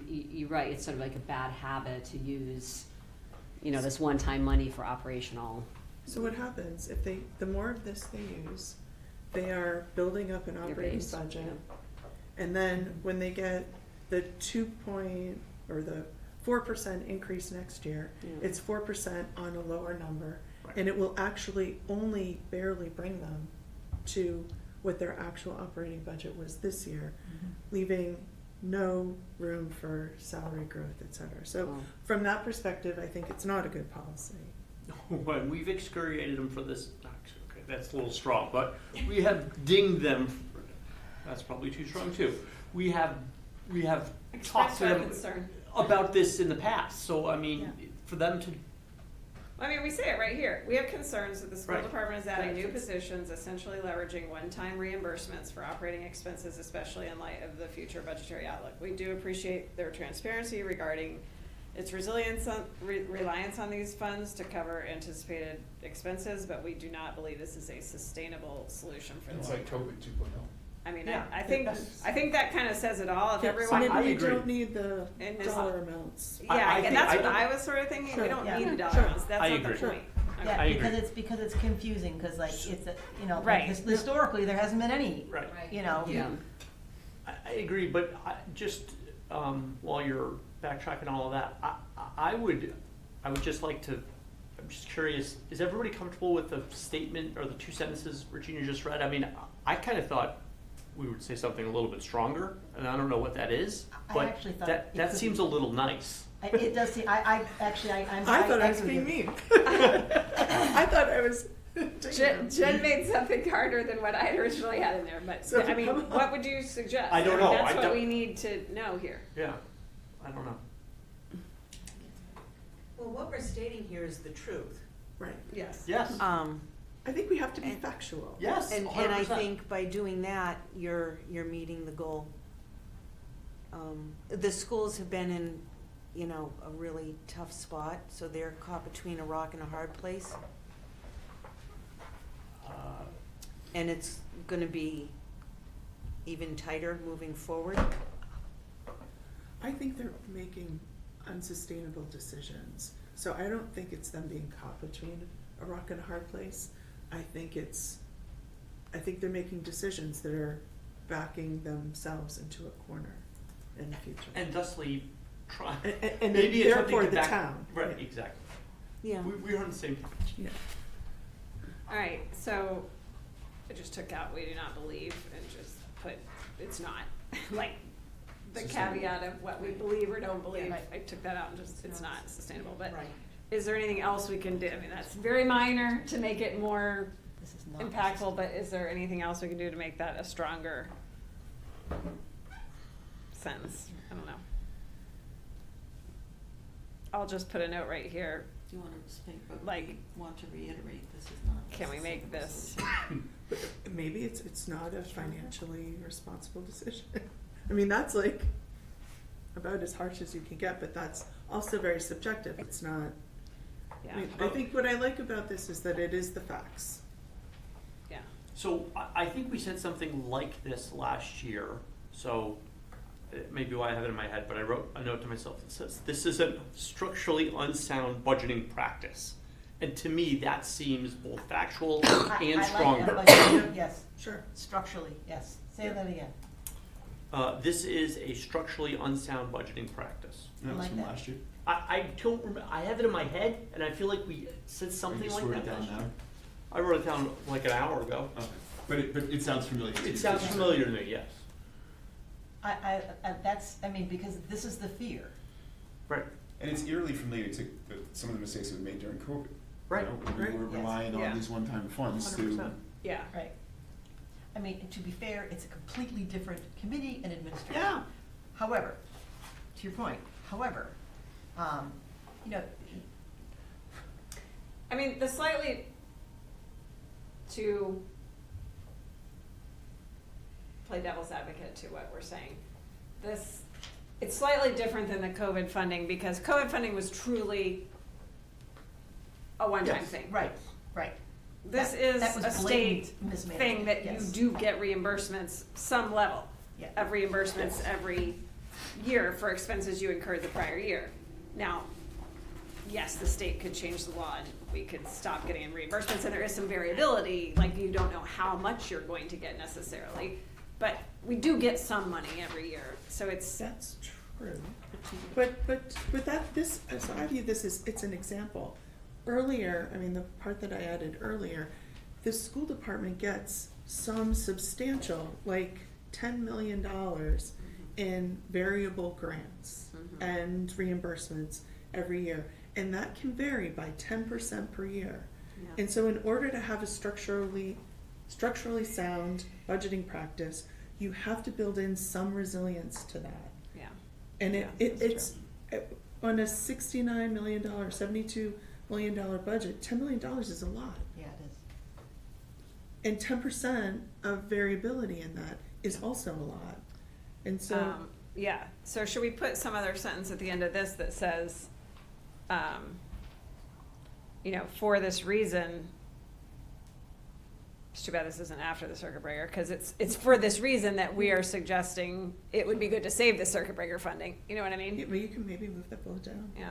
Speaker 10: you're right, it's sort of like a bad habit to use, this one-time money for operational.
Speaker 8: So what happens, if the more of this they use, they are building up an
Speaker 10: Your
Speaker 8: operating
Speaker 10: base,
Speaker 8: budget.
Speaker 10: yeah.
Speaker 8: And then when they get the 4% increase next year,
Speaker 10: Yeah.
Speaker 8: it's 4% on a lower number. And it will actually only barely bring them to what their actual operating budget was this year. leaving no room for salary growth, et cetera. So
Speaker 10: Oh.
Speaker 8: from that perspective, I think it's not a good policy.
Speaker 4: When we've excoriated them for this, okay, that's a little strong, but we have dinged them, that's probably too strong too. We have talked
Speaker 1: Expressed
Speaker 4: to
Speaker 1: our
Speaker 4: them
Speaker 1: concern.
Speaker 4: about this in the past, so I mean, for them to,
Speaker 1: I mean, we say it right here. We have concerns that the school
Speaker 4: Right.
Speaker 1: department is adding new
Speaker 4: Right.
Speaker 1: positions, essentially leveraging one-time reimbursements for operating expenses, especially in light of the future budgetary outlook. We do appreciate their transparency regarding its reliance on these funds to cover anticipated expenses, but we do not believe this is a sustainable solution for the
Speaker 6: It's
Speaker 1: long
Speaker 6: like
Speaker 1: term.
Speaker 6: COVID 2.0.
Speaker 1: I mean,
Speaker 4: Yeah,
Speaker 1: I think that kind of says it all. If
Speaker 8: So
Speaker 1: everyone,
Speaker 8: maybe
Speaker 4: I
Speaker 8: we
Speaker 4: agree.
Speaker 8: don't need the
Speaker 1: And this-
Speaker 8: dollar amounts.
Speaker 1: yeah,
Speaker 4: I
Speaker 1: and
Speaker 4: think-
Speaker 1: that's what
Speaker 4: I-
Speaker 1: I was sort of thinking. We
Speaker 8: Sure.
Speaker 1: don't
Speaker 5: Yeah.
Speaker 1: need the dollar
Speaker 8: Sure.
Speaker 1: amounts. That's
Speaker 4: I
Speaker 1: not the
Speaker 4: agree.
Speaker 1: point.
Speaker 5: Yeah,
Speaker 4: I
Speaker 5: because
Speaker 4: agree.
Speaker 5: it's confusing, because like, it's,
Speaker 1: Right.
Speaker 5: historically, there hasn't been any,
Speaker 4: right.
Speaker 5: you know.
Speaker 10: Yeah.
Speaker 4: I agree, but while you're backtracking all of that, I would just like to, I'm just curious, is everybody comfortable with the statement or the two sentences Regina just read? I mean, I kind of thought we would say something a little bit stronger, and I don't know what that is,
Speaker 5: I
Speaker 4: but
Speaker 5: actually thought
Speaker 4: that
Speaker 5: it could
Speaker 4: seems
Speaker 5: be-
Speaker 4: a little nice.
Speaker 5: It does seem,
Speaker 8: I thought I was
Speaker 5: agree
Speaker 8: being
Speaker 5: with you.
Speaker 8: mean. I thought I was.
Speaker 1: Jen made something harder than what I had originally had in there, but
Speaker 8: So
Speaker 1: I mean,
Speaker 8: come on.
Speaker 1: what would you suggest?
Speaker 4: I don't
Speaker 1: mean,
Speaker 4: know.
Speaker 1: That's
Speaker 4: I
Speaker 1: what
Speaker 4: don't-
Speaker 1: we need to know here.
Speaker 4: Yeah, I don't know.
Speaker 9: Well, what we're stating here is the truth.
Speaker 8: Right.
Speaker 1: Yes.
Speaker 4: Yes,
Speaker 8: I think we have to be factual.
Speaker 4: yes,
Speaker 9: And
Speaker 4: 100%.
Speaker 9: I think by doing that, you're meeting the goal. The schools have been in, a really tough spot, so they're caught between a rock and a hard place. And it's gonna be even tighter moving forward.
Speaker 8: I think they're making unsustainable decisions. So I don't think it's them being caught between a rock and a hard place. I think they're making decisions that are backing themselves into a corner in the future.
Speaker 4: And thusly, try,
Speaker 8: And
Speaker 4: maybe it's something
Speaker 8: therefore
Speaker 4: to
Speaker 8: the
Speaker 4: back-
Speaker 8: town.
Speaker 4: Right, exactly.
Speaker 9: Yeah.
Speaker 4: We're on the same page.
Speaker 8: Yeah.
Speaker 1: All right, so I just took out "we do not believe" and just put "it's not," like the caveat of what we believe or don't believe.
Speaker 9: Yeah.
Speaker 1: I took that out and just "it's not sustainable." But
Speaker 9: Right.
Speaker 1: is there anything else we can do? I mean, that's very minor to make it more
Speaker 5: This is not
Speaker 1: impactful, but is there anything else we can do to make that a stronger sentence? I don't know. I'll just put a note right here.
Speaker 3: Do you want to speak, but
Speaker 1: Like-
Speaker 3: we want to reiterate, this is not.
Speaker 1: Can we make this?
Speaker 8: But maybe it's not a financially responsible decision. I mean, that's like about as harsh as you can get, but that's also very subjective. It's not.
Speaker 1: Yeah,
Speaker 8: I think what I like about this is that it is the facts.
Speaker 1: yeah.
Speaker 4: So I think we said something like this last year, so it may be why I have it in my head, but I wrote a note to myself that says, this is a structurally unsound budgeting practice. And to me, that seems both factual and stronger.
Speaker 5: Yes,
Speaker 8: Sure.
Speaker 5: structurally, yes. Say that again.
Speaker 4: This is a structurally unsound budgeting practice.
Speaker 6: That was
Speaker 5: like
Speaker 6: from
Speaker 5: that.
Speaker 6: last year.
Speaker 4: I don't remember, I have it in my head, and I feel like we said something
Speaker 6: You
Speaker 4: like
Speaker 6: just
Speaker 4: that.
Speaker 6: wrote it down
Speaker 4: last
Speaker 6: now?
Speaker 4: year. I wrote it down like an hour ago.
Speaker 6: Okay. But it sounds familiar to you.
Speaker 4: It sounds familiar to me, yes.
Speaker 5: Because this is the fear.
Speaker 4: Right.
Speaker 6: And it's eerily familiar to some of the mistakes that we made during COVID.
Speaker 4: Right.
Speaker 6: You know, when
Speaker 8: Right.
Speaker 6: we were
Speaker 5: Yes.
Speaker 6: relying
Speaker 1: Yeah.
Speaker 6: on these one-time funds to.
Speaker 4: 100%.
Speaker 1: Yeah.
Speaker 5: Right. I mean, to be fair, it's a completely different committee and administration.
Speaker 4: Yeah.
Speaker 5: However, to your point,
Speaker 1: I mean, the slightly to play devil's advocate to what we're saying, it's slightly different than the COVID funding because COVID funding was truly a one-time
Speaker 6: Yes.
Speaker 1: thing.
Speaker 5: right.
Speaker 1: This
Speaker 5: That-
Speaker 1: is
Speaker 5: that was
Speaker 1: a state
Speaker 5: blatant mismanagement,
Speaker 1: thing that you
Speaker 5: yes.
Speaker 1: do get reimbursements, some level
Speaker 5: Yeah.
Speaker 1: of reimbursements every year for expenses you incurred the prior year. Now, yes, the state could change the law and we could stop getting reimbursements, and there is some variability, like you don't know how much you're going to get necessarily, but we do get some money every year, so it's,
Speaker 8: That's true. But so I view this as, it's an example. Earlier, I mean, the part that I added earlier, the school department gets some substantial, like $10 million in variable grants and reimbursements every year. And that can vary by 10% per year.
Speaker 1: Yeah.
Speaker 8: And so in order to have a structurally sound budgeting practice, you have to build in some resilience to that.
Speaker 1: Yeah.
Speaker 8: And
Speaker 1: Yeah,
Speaker 8: it's on a $69 million, $72 million budget, $10 million is a lot.
Speaker 5: Yeah, it is.
Speaker 8: And 10% of variability in that is also a lot. And so,
Speaker 1: Yeah, so should we put some other sentence at the end of this that says, you know, for this reason, it's too bad this isn't after the circuit breaker, because it's for this reason that we are suggesting it would be good to save the circuit breaker funding, you know what I mean?
Speaker 8: yeah, but you can maybe move that bullet down.
Speaker 1: Yeah.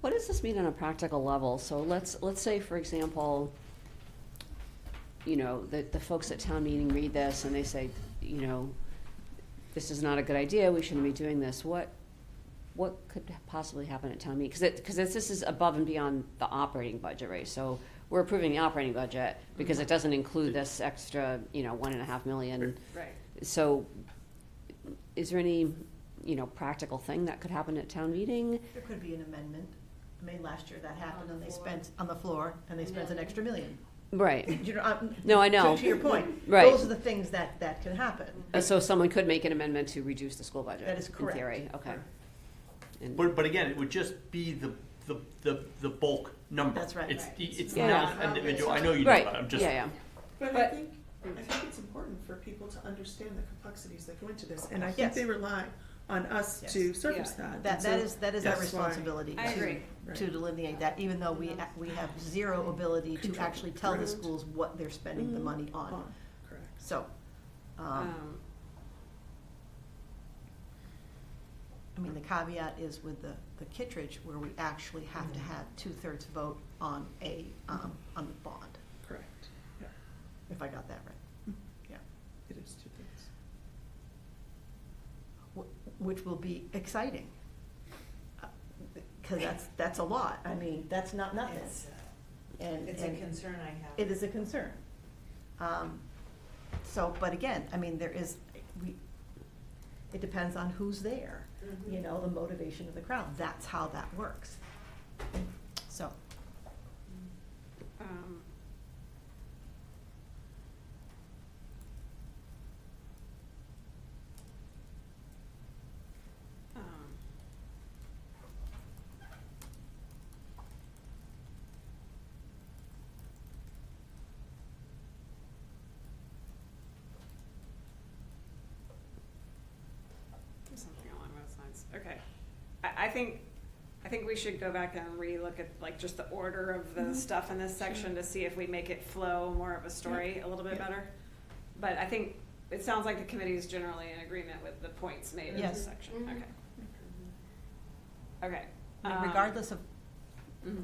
Speaker 10: What does this mean on a practical level? So let's say, for example, you know, the folks at town meeting read this and they say, you know, this is not a good idea, we shouldn't be doing this. What could possibly happen at town meeting? Because this is above and beyond the operating budget, right? So we're approving the operating budget because it doesn't include this extra, you know, $1.5 million.
Speaker 1: Right.
Speaker 10: So is there any, you know, practical thing that could happen at town meeting?
Speaker 5: There could be an amendment. I mean, last year that happened, and they spent, on the floor, and they spent an extra $1 million.
Speaker 10: Right.
Speaker 5: You know,
Speaker 10: No, I know.
Speaker 5: To your point.
Speaker 10: Right.
Speaker 5: Those are the things that can happen.
Speaker 10: So someone could make an amendment to reduce the school budget?
Speaker 5: That is correct.
Speaker 10: In theory, okay. And-
Speaker 4: But again, it would just be the bulk number.
Speaker 5: That's right.
Speaker 4: It's
Speaker 10: Yeah.
Speaker 4: not individual, I know you know
Speaker 10: Right,
Speaker 4: that, I'm just.
Speaker 10: yeah, yeah.
Speaker 8: But I think it's important for people to understand the complexities that go into this, and I think
Speaker 5: Yes.
Speaker 8: they rely on us
Speaker 5: Yes.
Speaker 8: to surface
Speaker 1: Yeah.
Speaker 8: that.
Speaker 5: That
Speaker 8: And
Speaker 5: is our
Speaker 8: that's why-
Speaker 5: responsibility
Speaker 1: I agree.
Speaker 5: to delineate that, even though we have zero ability to
Speaker 8: Control.
Speaker 5: actually tell the
Speaker 8: Correct.
Speaker 5: schools what they're spending the money on.
Speaker 8: Correct.
Speaker 5: So, I mean, the caveat is with the Kittredge, where we actually have to have 2/3 vote on on the bond,
Speaker 8: Correct. Yeah,
Speaker 5: if I got that right. Yeah.
Speaker 8: it is 2/3.
Speaker 5: Which will be exciting. Because that's a lot. I mean, that's not nothing.
Speaker 9: It's a concern I have.
Speaker 5: It is a concern. So, but again, I mean, it depends on who's there, you know, the motivation of the crowd. That's how that works. So,
Speaker 1: something along those lines. Okay. I think we should go back and relook at like just the order of the stuff in this section to see if we make it flow more of a story a little bit better. But I think it sounds like the committee is generally in agreement with the points made in
Speaker 5: Yes.
Speaker 1: this section. Okay. Okay.
Speaker 5: I mean, regardless of,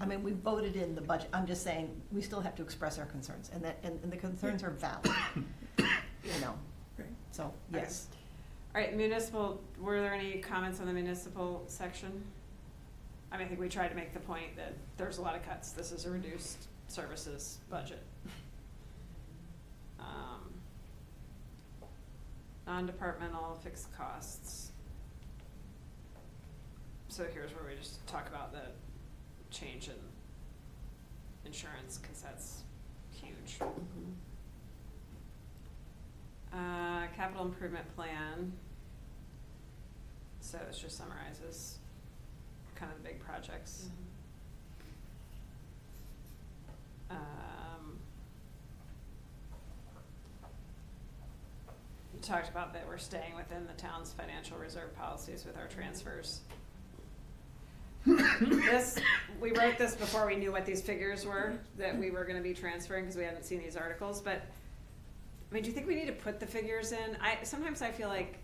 Speaker 5: I mean, we voted in the budget. I'm just saying, we still have to express our concerns, and the concerns are valid, you know.
Speaker 8: Right.
Speaker 5: So, yes.
Speaker 1: All right, municipal, were there any comments on the municipal section? I mean, I think we tried to make the point that there's a lot of cuts. This is a reduced services budget. Non-departmental fixed costs. So here's where we just talk about the change in insurance, because that's huge. Capital improvement plan. So it just summarizes kind of the big projects. You talked about that we're staying within the town's financial reserve policies with our transfers. We wrote this before we knew what these figures were that we were gonna be transferring, because we hadn't seen these articles, but I mean, do you think we need to put the figures in? Sometimes I feel like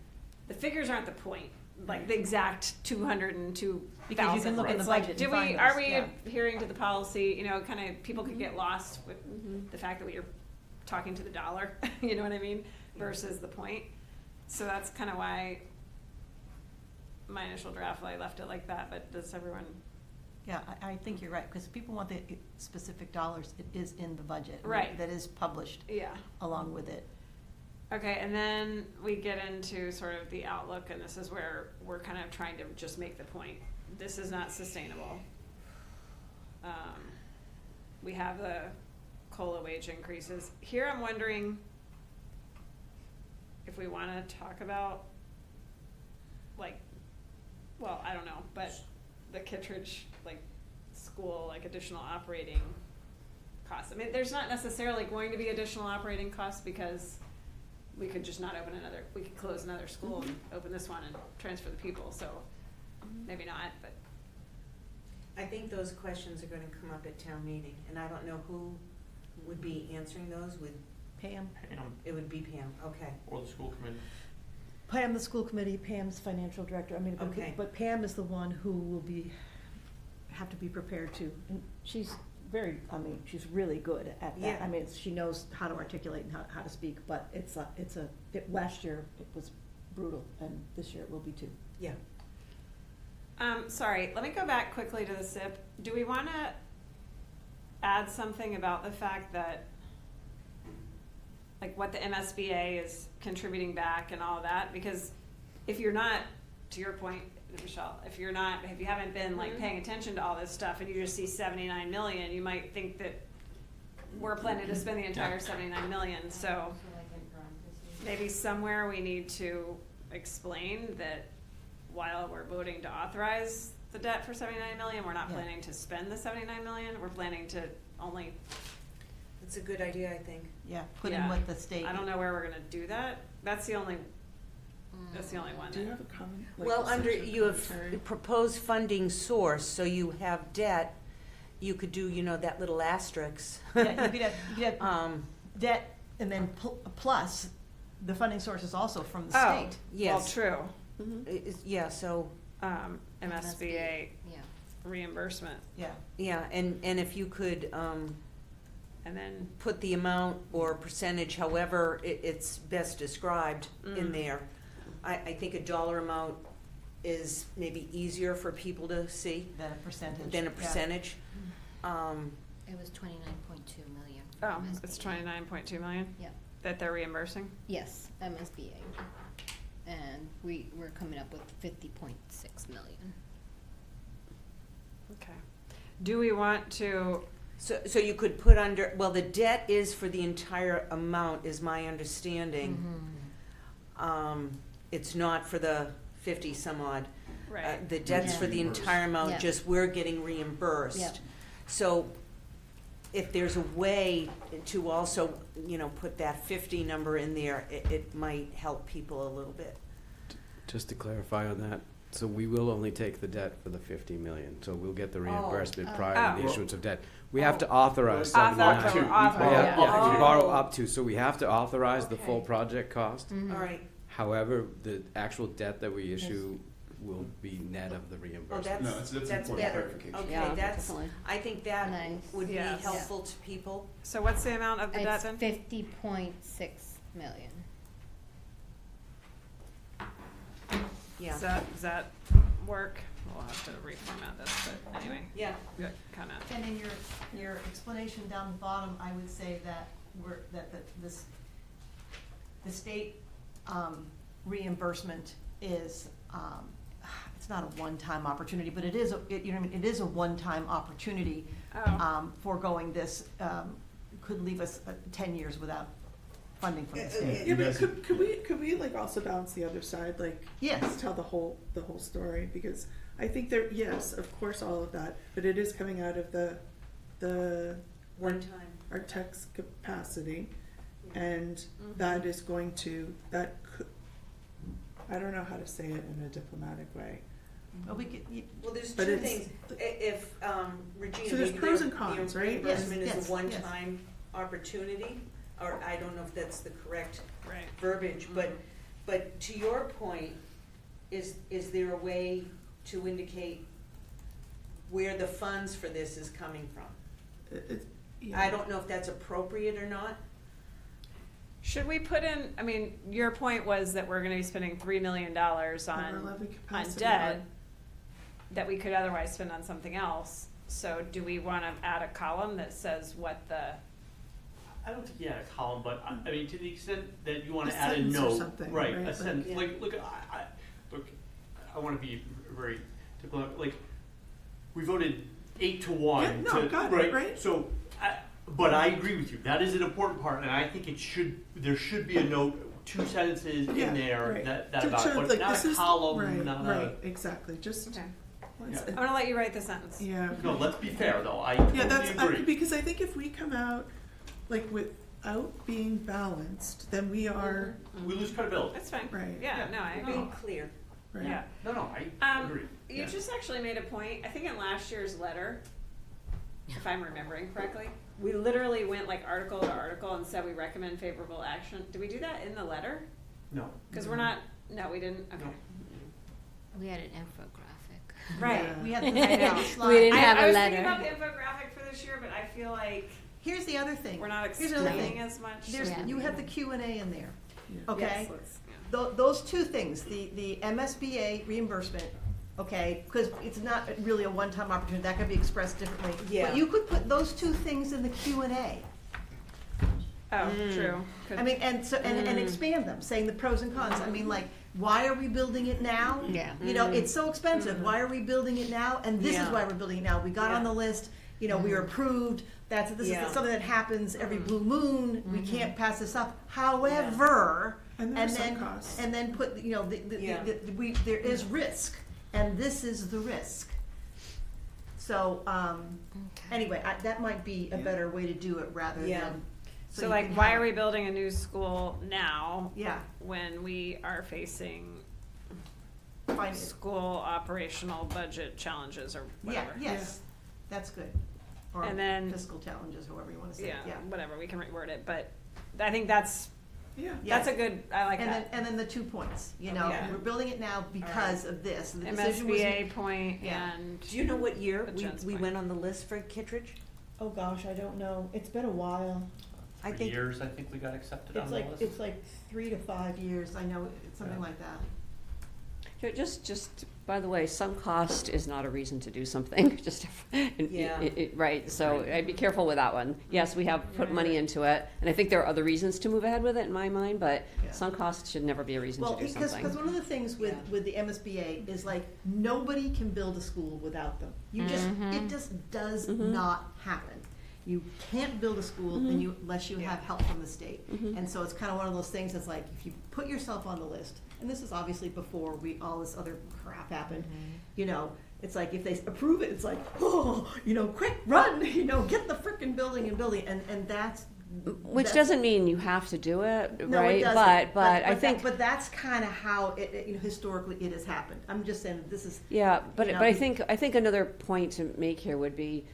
Speaker 1: the figures aren't the point, like the exact 202,000.
Speaker 5: Because you can look in the
Speaker 1: It's like,
Speaker 5: budget
Speaker 1: do
Speaker 5: and find
Speaker 1: we, are
Speaker 5: those,
Speaker 1: we
Speaker 5: yeah.
Speaker 1: adhering to the policy, you know, kind of, people could get lost with the fact that we are talking to the dollar, you know what I mean, versus the point. So that's kind of why my initial draft, I left it like that, but does everyone
Speaker 5: Yeah, I think you're right, because people want the specific dollars, it is in the budget.
Speaker 1: Right.
Speaker 5: That is published
Speaker 1: Yeah.
Speaker 5: along with it.
Speaker 1: Okay, and then we get into sort of the outlook, and this is where we're kind of trying to just make the point. This is not sustainable. We have the COLA wage increases. Here I'm wondering if we want to talk about, like, well, I don't know, but the Kittredge, like, school, like, additional operating costs. I mean, there's not necessarily going to be additional operating costs because we could just not open another, we could close another school and open this one and transfer the people, so maybe not, but.
Speaker 9: I think those questions are gonna come up at town meeting, and I don't know who would be answering those,
Speaker 5: Pam?
Speaker 9: it would be Pam, okay.
Speaker 4: Or the school committee.
Speaker 5: Pam, the school committee, Pam's financial director, I mean,
Speaker 9: Okay.
Speaker 5: but Pam is the one who will have to be prepared to, and she's she's really good at that.
Speaker 9: Yeah.
Speaker 5: I mean, she knows how to articulate and how to speak, but last year it was brutal, and this year it will be too.
Speaker 9: Yeah.
Speaker 1: Sorry, let me go back quickly to the SIP. Do we want to add something about the fact that, like, what the MSBA is contributing back and all that? Because if you're not, to your point, Michelle, if you haven't been like paying attention to all this stuff and you just see 79 million, you might think that we're planning to spend the entire 79 million. So maybe somewhere we need to explain that while we're voting to authorize the debt for 79 million, we're not planning to spend the 79 million. We're planning to only.
Speaker 9: That's a good idea, I think.
Speaker 5: Yeah, put in what the state.
Speaker 1: I don't know where we're gonna do that. That's the only one.
Speaker 8: Do you have a comment? Like
Speaker 9: Well,
Speaker 8: the
Speaker 9: under,
Speaker 8: section
Speaker 9: you have
Speaker 8: commentary?
Speaker 9: proposed funding source, so you have debt, you could do, that little asterisk.
Speaker 5: Yeah, you could have debt, and then plus, the funding source is also from the state.
Speaker 9: Yes.
Speaker 1: Well,
Speaker 9: true. Yeah, so,
Speaker 1: MSBA
Speaker 7: Yeah.
Speaker 1: reimbursement,
Speaker 5: Yeah.
Speaker 9: and if you could,
Speaker 1: and then
Speaker 9: put the amount or percentage, however it's best described in there. I think a dollar amount is maybe easier for people to see
Speaker 5: Than a percentage.
Speaker 9: than a
Speaker 5: Yeah.
Speaker 9: percentage.
Speaker 7: It was 29.2 million.
Speaker 1: oh,
Speaker 7: MSBA.
Speaker 1: it's 29.2 million
Speaker 7: Yeah.
Speaker 1: that they're reimbursing.
Speaker 7: Yes, MSBA. And we're coming up with 50.6 million.
Speaker 1: Okay. Do we want to?
Speaker 9: So you could put under, well, the debt is for the entire amount, is my understanding. It's not for the 50 some odd.
Speaker 1: Right.
Speaker 9: The debt's
Speaker 7: Yeah.
Speaker 9: for the entire amount,
Speaker 7: Yeah.
Speaker 9: just we're getting reimbursed.
Speaker 7: Yeah.
Speaker 9: So if there's a way to also, put that 50 number in there, it might help people a little bit.
Speaker 2: Just to clarify on that, so we will only take the debt for the 50 million, so we'll get the reimbursement prior to the
Speaker 1: Oh.
Speaker 2: issuance of debt. We have to authorize
Speaker 1: Author-
Speaker 2: 79.
Speaker 6: to-
Speaker 2: We
Speaker 1: author-
Speaker 2: have to borrow
Speaker 9: Oh.
Speaker 2: up to, so we have to authorize the full
Speaker 9: Okay.
Speaker 2: project cost.
Speaker 9: All right.
Speaker 2: However, the actual debt that we issue will be net of the
Speaker 9: Oh,
Speaker 2: reimbursement.
Speaker 9: that's,
Speaker 6: No, that's
Speaker 9: that's
Speaker 6: important
Speaker 9: better.
Speaker 6: clarification.
Speaker 9: Okay,
Speaker 10: Yeah,
Speaker 9: that's,
Speaker 10: definitely.
Speaker 9: I think that
Speaker 7: Nice.
Speaker 9: would be
Speaker 1: Yes.
Speaker 9: helpful to people.
Speaker 1: So what's the amount of the debt
Speaker 7: It's
Speaker 1: then?
Speaker 7: 50.6 million.
Speaker 9: Yeah.
Speaker 1: Does that work? We'll have to reformat this, but anyway,
Speaker 9: Yeah.
Speaker 1: kind of.
Speaker 5: And in your explanation down the bottom, I would say that the state reimbursement is, it's not a one-time opportunity, but it is, it is a one-time opportunity.
Speaker 1: Oh.
Speaker 5: Foregoing this, could leave us 10 years without funding from the state.
Speaker 8: Yeah, but could we like also balance the other side, like
Speaker 5: Yes.
Speaker 8: tell the whole story? Because I think yes, of course, all of that, but it is coming out of the
Speaker 9: One time.
Speaker 8: our tax capacity, and that is going to I don't know how to say it in a diplomatic way.
Speaker 5: But we could,
Speaker 9: Well, there's
Speaker 8: But
Speaker 9: two
Speaker 8: it's-
Speaker 9: things. If, Regina,
Speaker 8: So there's
Speaker 9: maybe
Speaker 8: pros
Speaker 9: the-
Speaker 8: and cons,
Speaker 9: the
Speaker 8: right?
Speaker 9: reimbursement
Speaker 5: Yes,
Speaker 9: is
Speaker 5: yes,
Speaker 9: a one-time opportunity, or I don't know if that's the correct
Speaker 1: Right.
Speaker 9: verbiage, but to your point, is there a way to indicate where the funds for this is coming from?
Speaker 8: Yeah.
Speaker 9: I don't know if that's appropriate or not.
Speaker 1: Should we put in, I mean, your point was that we're gonna be spending $3 million
Speaker 8: Our
Speaker 1: on
Speaker 8: levy capacity,
Speaker 1: debt. that we could otherwise spend on something else. So do we wanna add a column that says what the,
Speaker 4: I don't think you had a column, but I mean, to the extent that you wanna
Speaker 8: A
Speaker 4: add a
Speaker 8: sentence or
Speaker 4: note,
Speaker 8: something,
Speaker 4: right,
Speaker 8: right?
Speaker 4: a
Speaker 8: Like,
Speaker 4: sentence,
Speaker 3: yeah.
Speaker 4: like, look, I wanna be very diplomatic, like, we voted 8-1
Speaker 8: Yeah, no,
Speaker 4: to,
Speaker 8: got it, right?
Speaker 4: So, but I agree with you, that is an important part, and I think there should be a note, 2 sentences
Speaker 8: Yeah,
Speaker 4: in there
Speaker 8: right.
Speaker 4: that
Speaker 8: To
Speaker 4: about,
Speaker 8: show,
Speaker 4: but
Speaker 8: like,
Speaker 4: not
Speaker 8: this
Speaker 4: a
Speaker 8: is-
Speaker 4: column,
Speaker 8: right,
Speaker 4: not
Speaker 8: right, exactly, just,
Speaker 1: okay,
Speaker 8: once-
Speaker 4: Yeah.
Speaker 1: I'm gonna let you write the sentence.
Speaker 8: yeah.
Speaker 4: No, let's be fair, though, I
Speaker 8: Yeah, that's,
Speaker 4: totally agree.
Speaker 8: because I think if we come out, like, without being balanced, then we are,
Speaker 4: We lose credibility.
Speaker 1: That's fine.
Speaker 8: Right.
Speaker 1: Yeah, no, I agree.
Speaker 9: Being clear.
Speaker 8: right?
Speaker 1: Yeah.
Speaker 4: No, I agree.
Speaker 1: You
Speaker 8: Yeah.
Speaker 1: just actually made a point, I think in last year's letter, if I'm remembering correctly, we literally went like article to article and said we recommend favorable action. Did we do that in the letter?
Speaker 4: No.
Speaker 1: Cause we're not, no, we didn't, okay.
Speaker 7: We had an infographic.
Speaker 1: Right.
Speaker 8: Yeah.
Speaker 5: We had the
Speaker 1: I know.
Speaker 5: slide.
Speaker 7: We didn't have
Speaker 1: I
Speaker 7: a
Speaker 1: was
Speaker 7: letter.
Speaker 1: thinking about the infographic for this year, but I feel like
Speaker 5: Here's the other thing.
Speaker 1: we're not
Speaker 5: Here's another
Speaker 1: explaining
Speaker 5: thing.
Speaker 1: as much.
Speaker 5: There's,
Speaker 7: Yeah.
Speaker 5: you have the Q&A in there,
Speaker 8: Yeah.
Speaker 5: okay?
Speaker 1: Yes, let's, yeah.
Speaker 5: Those two things, the MSBA reimbursement, okay, because it's not really a one-time opportunity, that could be expressed differently.
Speaker 9: Yeah.
Speaker 5: But you could put those two things in the Q&A.
Speaker 1: Oh, true.
Speaker 5: I mean, and expand them, saying the pros and cons. I mean, like, why are we building it now?
Speaker 7: Yeah.
Speaker 5: You know, it's so expensive, why are we building it now? And this is
Speaker 9: Yeah.
Speaker 5: why we're building it now. We got on
Speaker 1: Yeah.
Speaker 5: the list, you know, we were approved, this
Speaker 9: Yeah.
Speaker 5: is something that happens every blue moon, we can't pass this up. However,
Speaker 8: And there's some costs.
Speaker 5: and then put, you know,
Speaker 9: Yeah.
Speaker 5: there is risk, and this is the risk. So, anyway, that might be a better way to do it rather
Speaker 9: Yeah.
Speaker 5: than.
Speaker 1: So
Speaker 5: you
Speaker 1: like,
Speaker 5: can
Speaker 1: why
Speaker 5: have-
Speaker 1: are we building a new school now?
Speaker 5: Yeah.
Speaker 1: When we are facing
Speaker 5: Find-
Speaker 1: school operational budget challenges or
Speaker 5: Yeah,
Speaker 1: whatever?
Speaker 5: yes, that's good. Or
Speaker 1: And then-
Speaker 5: fiscal challenges, however you wanna say it,
Speaker 1: Yeah,
Speaker 5: yeah.
Speaker 1: whatever, we can reword it, but I think that's
Speaker 8: Yeah.
Speaker 1: a good, I like
Speaker 5: And then,
Speaker 1: that.
Speaker 5: and then the 2 points, you know,
Speaker 1: Yeah.
Speaker 5: we're building it now because of this, and the decision was.
Speaker 1: MSBA point
Speaker 5: Yeah.
Speaker 1: and.
Speaker 9: Do you know what year
Speaker 1: But
Speaker 9: we
Speaker 1: Jen's
Speaker 9: we
Speaker 1: point.
Speaker 9: went on the list for Kittredge?
Speaker 8: Oh, gosh, I don't know, it's been a while.
Speaker 9: I
Speaker 4: For
Speaker 9: think,
Speaker 4: years, I think we got accepted on
Speaker 5: It's
Speaker 4: the
Speaker 5: like,
Speaker 4: list.
Speaker 5: it's like 3 to 5 years, I know, it's something
Speaker 4: Yeah.
Speaker 5: like that.
Speaker 10: Just, by the way, sunk cost is not a reason to do something, just,
Speaker 9: Yeah.
Speaker 10: right, so I'd be careful with that one. Yes, we have put money into it, and I think there are other reasons to move ahead with it in my mind, but
Speaker 5: Yeah.
Speaker 10: sunk cost should never be a reason
Speaker 5: Well,
Speaker 10: to do
Speaker 5: because
Speaker 10: something.
Speaker 5: one of the things with,
Speaker 9: Yeah.
Speaker 5: with the MSBA is like, nobody can build a school without them. You just, it just does not happen. You can't build a school unless you have help from the state. And so it's kind of one of those things that's like, if you put yourself on the list, and this is obviously before all this other crap happened, you know, it's like if they approve it, it's like, oh, you know, quick, run, you know, get the frickin' building and that's.
Speaker 10: Which
Speaker 5: that's-
Speaker 10: doesn't mean you have to do it,
Speaker 5: No, it
Speaker 10: right?
Speaker 5: doesn't.
Speaker 10: But I think.
Speaker 5: But that's kind of how you know, historically it has happened. I'm just saying, this is.
Speaker 10: Yeah, but
Speaker 5: you know,
Speaker 10: I think another point to make here would be,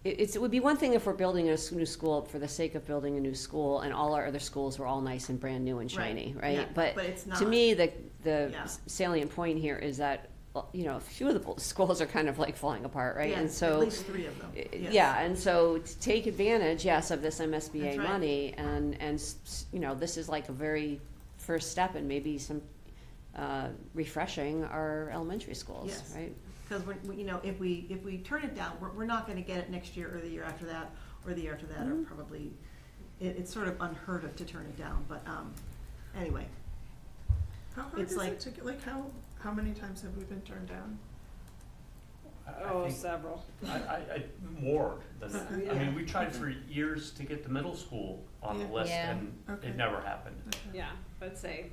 Speaker 10: it would be one thing if we're building a new school for the sake of building a new school, and all our other schools were all nice and brand new and shiny, right?
Speaker 5: yeah, but it's
Speaker 10: to
Speaker 5: not.
Speaker 10: me, the
Speaker 5: Yeah.
Speaker 10: salient point here is that, you know, a few of the schools are kind of like falling apart, right?
Speaker 5: Yeah,
Speaker 10: And so,
Speaker 5: at least 3 of them. Yes.
Speaker 10: yeah, and so to take advantage, yes, of this MSBA
Speaker 5: That's right.
Speaker 10: money, and you know, this is like a very first step in maybe some refreshing our elementary schools,
Speaker 5: Yes.
Speaker 10: right?
Speaker 5: Because you know, if we turn it down, we're not going to get it next year or the year after that or the year after that, or probably it's sort of unheard of to turn it down. But anyway,
Speaker 8: How hard
Speaker 5: It's
Speaker 8: is
Speaker 5: like-
Speaker 8: it to get, like, how many times have we been turned down?
Speaker 1: Oh,
Speaker 4: I think
Speaker 1: several.
Speaker 4: more than,
Speaker 8: Okay.
Speaker 4: I mean, we tried for years to get the middle school on the
Speaker 8: Yeah.
Speaker 4: list
Speaker 7: Yeah.
Speaker 4: and
Speaker 8: Okay.
Speaker 4: it never happened.
Speaker 1: Yeah, but say,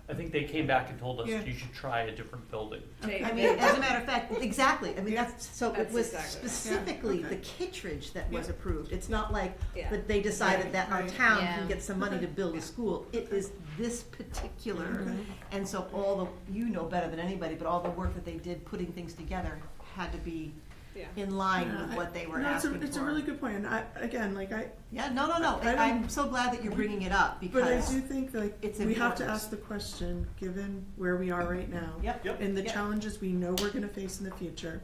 Speaker 4: I think they came back and told us,
Speaker 8: Yeah.
Speaker 4: you should try a different building.
Speaker 1: take.
Speaker 5: I mean, as a matter of fact, exactly. I mean, that's so.
Speaker 1: That's
Speaker 5: It was
Speaker 1: exactly right.
Speaker 5: specifically
Speaker 8: Yeah, okay.
Speaker 5: the Kittredge that was
Speaker 8: Yeah.
Speaker 5: approved. It's not like
Speaker 1: Yeah.
Speaker 5: that they decided that our
Speaker 8: Right.
Speaker 5: town
Speaker 7: Yeah.
Speaker 5: can get some money
Speaker 8: Okay.
Speaker 5: to build a school. It is this particular,
Speaker 8: Okay.
Speaker 5: and so all the, you know better than anybody, but all the work that they did putting things together had to be
Speaker 1: Yeah.
Speaker 5: in line
Speaker 8: Yeah,
Speaker 5: with what they were
Speaker 8: no,
Speaker 5: asking for.
Speaker 8: it's a really good point, and again, like,
Speaker 5: Yeah, no.
Speaker 8: I don't-
Speaker 5: I'm so glad that you're bringing it up
Speaker 8: but I
Speaker 5: because,
Speaker 8: do think, like,
Speaker 5: it's
Speaker 8: we have to
Speaker 5: important.
Speaker 8: ask the question, given where we are right now.
Speaker 5: Yep.
Speaker 4: Yep.
Speaker 8: And the
Speaker 5: Yep.
Speaker 8: challenges we know we're gonna face in the future.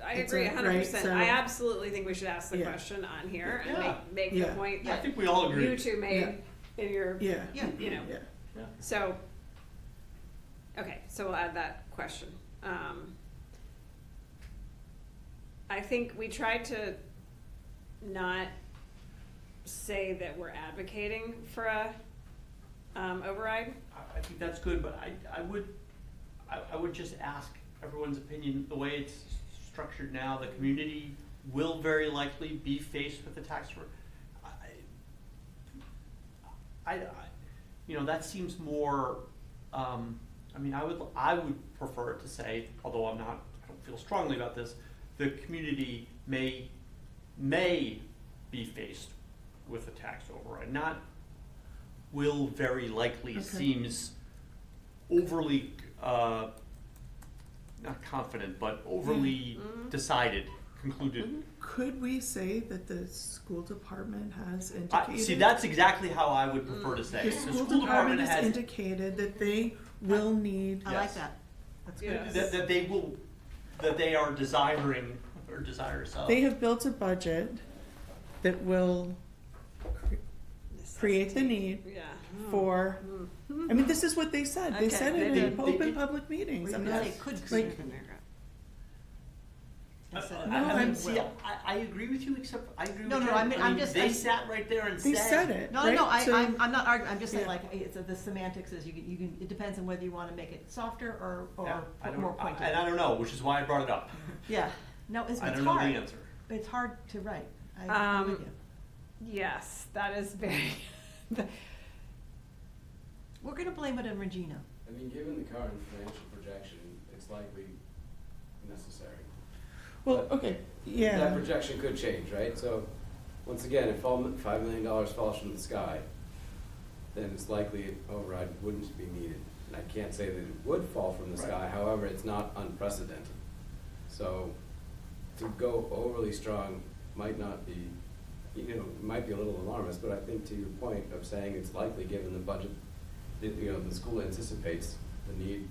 Speaker 1: I
Speaker 8: It's
Speaker 1: agree
Speaker 8: a-
Speaker 1: 100%.
Speaker 8: right,
Speaker 1: I
Speaker 8: so-
Speaker 1: absolutely think we should ask the
Speaker 8: Yeah.
Speaker 1: question on here and
Speaker 4: Yeah.
Speaker 1: make the
Speaker 8: Yeah.
Speaker 1: point
Speaker 4: I
Speaker 1: that
Speaker 4: think we all agree.
Speaker 1: you two made in your,
Speaker 8: Yeah.
Speaker 5: Yeah.
Speaker 1: you know.
Speaker 8: Yeah.
Speaker 1: So, okay, so we'll add that question. I think we tried to not say that we're advocating for a override.
Speaker 4: I think that's good, but I would just ask everyone's opinion. The way it's structured now, the community will very likely be faced with the tax. You know, that seems more. I mean, I would prefer to say, although I don't feel strongly about this, the community may be faced with a tax override. Not will very likely seems overly, not confident, but overly decided, concluded.
Speaker 8: Could we say that the school department has indicated?
Speaker 4: See, that's exactly how I would prefer to say
Speaker 8: The
Speaker 4: it.
Speaker 8: school department has indicated that they will need.
Speaker 5: I like that. That's good.
Speaker 1: Yes.
Speaker 4: That they are desiring or desirous of.
Speaker 8: They have built a budget that will create the need
Speaker 1: Yeah.
Speaker 8: for, I mean, this is what they said. They
Speaker 1: Okay,
Speaker 8: said
Speaker 1: they
Speaker 8: it
Speaker 1: did.
Speaker 8: in open public meetings. I'm not,
Speaker 5: They could
Speaker 8: like,
Speaker 5: create the
Speaker 4: See, I agree with you, except I agree
Speaker 5: No,
Speaker 4: with
Speaker 5: no,
Speaker 4: you.
Speaker 5: I mean,
Speaker 4: they sat right there and
Speaker 8: they said it,
Speaker 5: No,
Speaker 8: right?
Speaker 5: no,
Speaker 8: So-
Speaker 5: I'm not arguing, I'm just saying
Speaker 8: Yeah.
Speaker 5: like, it's, the semantics is you can, it depends on whether you wanna make it softer or
Speaker 4: Yeah, I
Speaker 5: more
Speaker 4: don't,
Speaker 5: pointed.
Speaker 4: and I don't know, which is why I brought it up.
Speaker 5: Yeah, no, it's
Speaker 4: I
Speaker 5: hard.
Speaker 4: don't know the answer.
Speaker 5: It's hard to write. I'm with you.
Speaker 1: Yes, that is very.
Speaker 5: We're gonna blame it on Regina.
Speaker 2: I mean, given the current financial projection, it's likely necessary.
Speaker 8: Well, okay,
Speaker 2: That
Speaker 8: yeah.
Speaker 2: projection could change, right? So, once again, if $5 million falls from the sky, then it's likely an override wouldn't be needed. And I can't say that it would fall from the sky, however, it's not unprecedented. So, to go overly strong might not be, might be a little alarmist, but I think to your point of saying it's likely given the budget, the school anticipates the need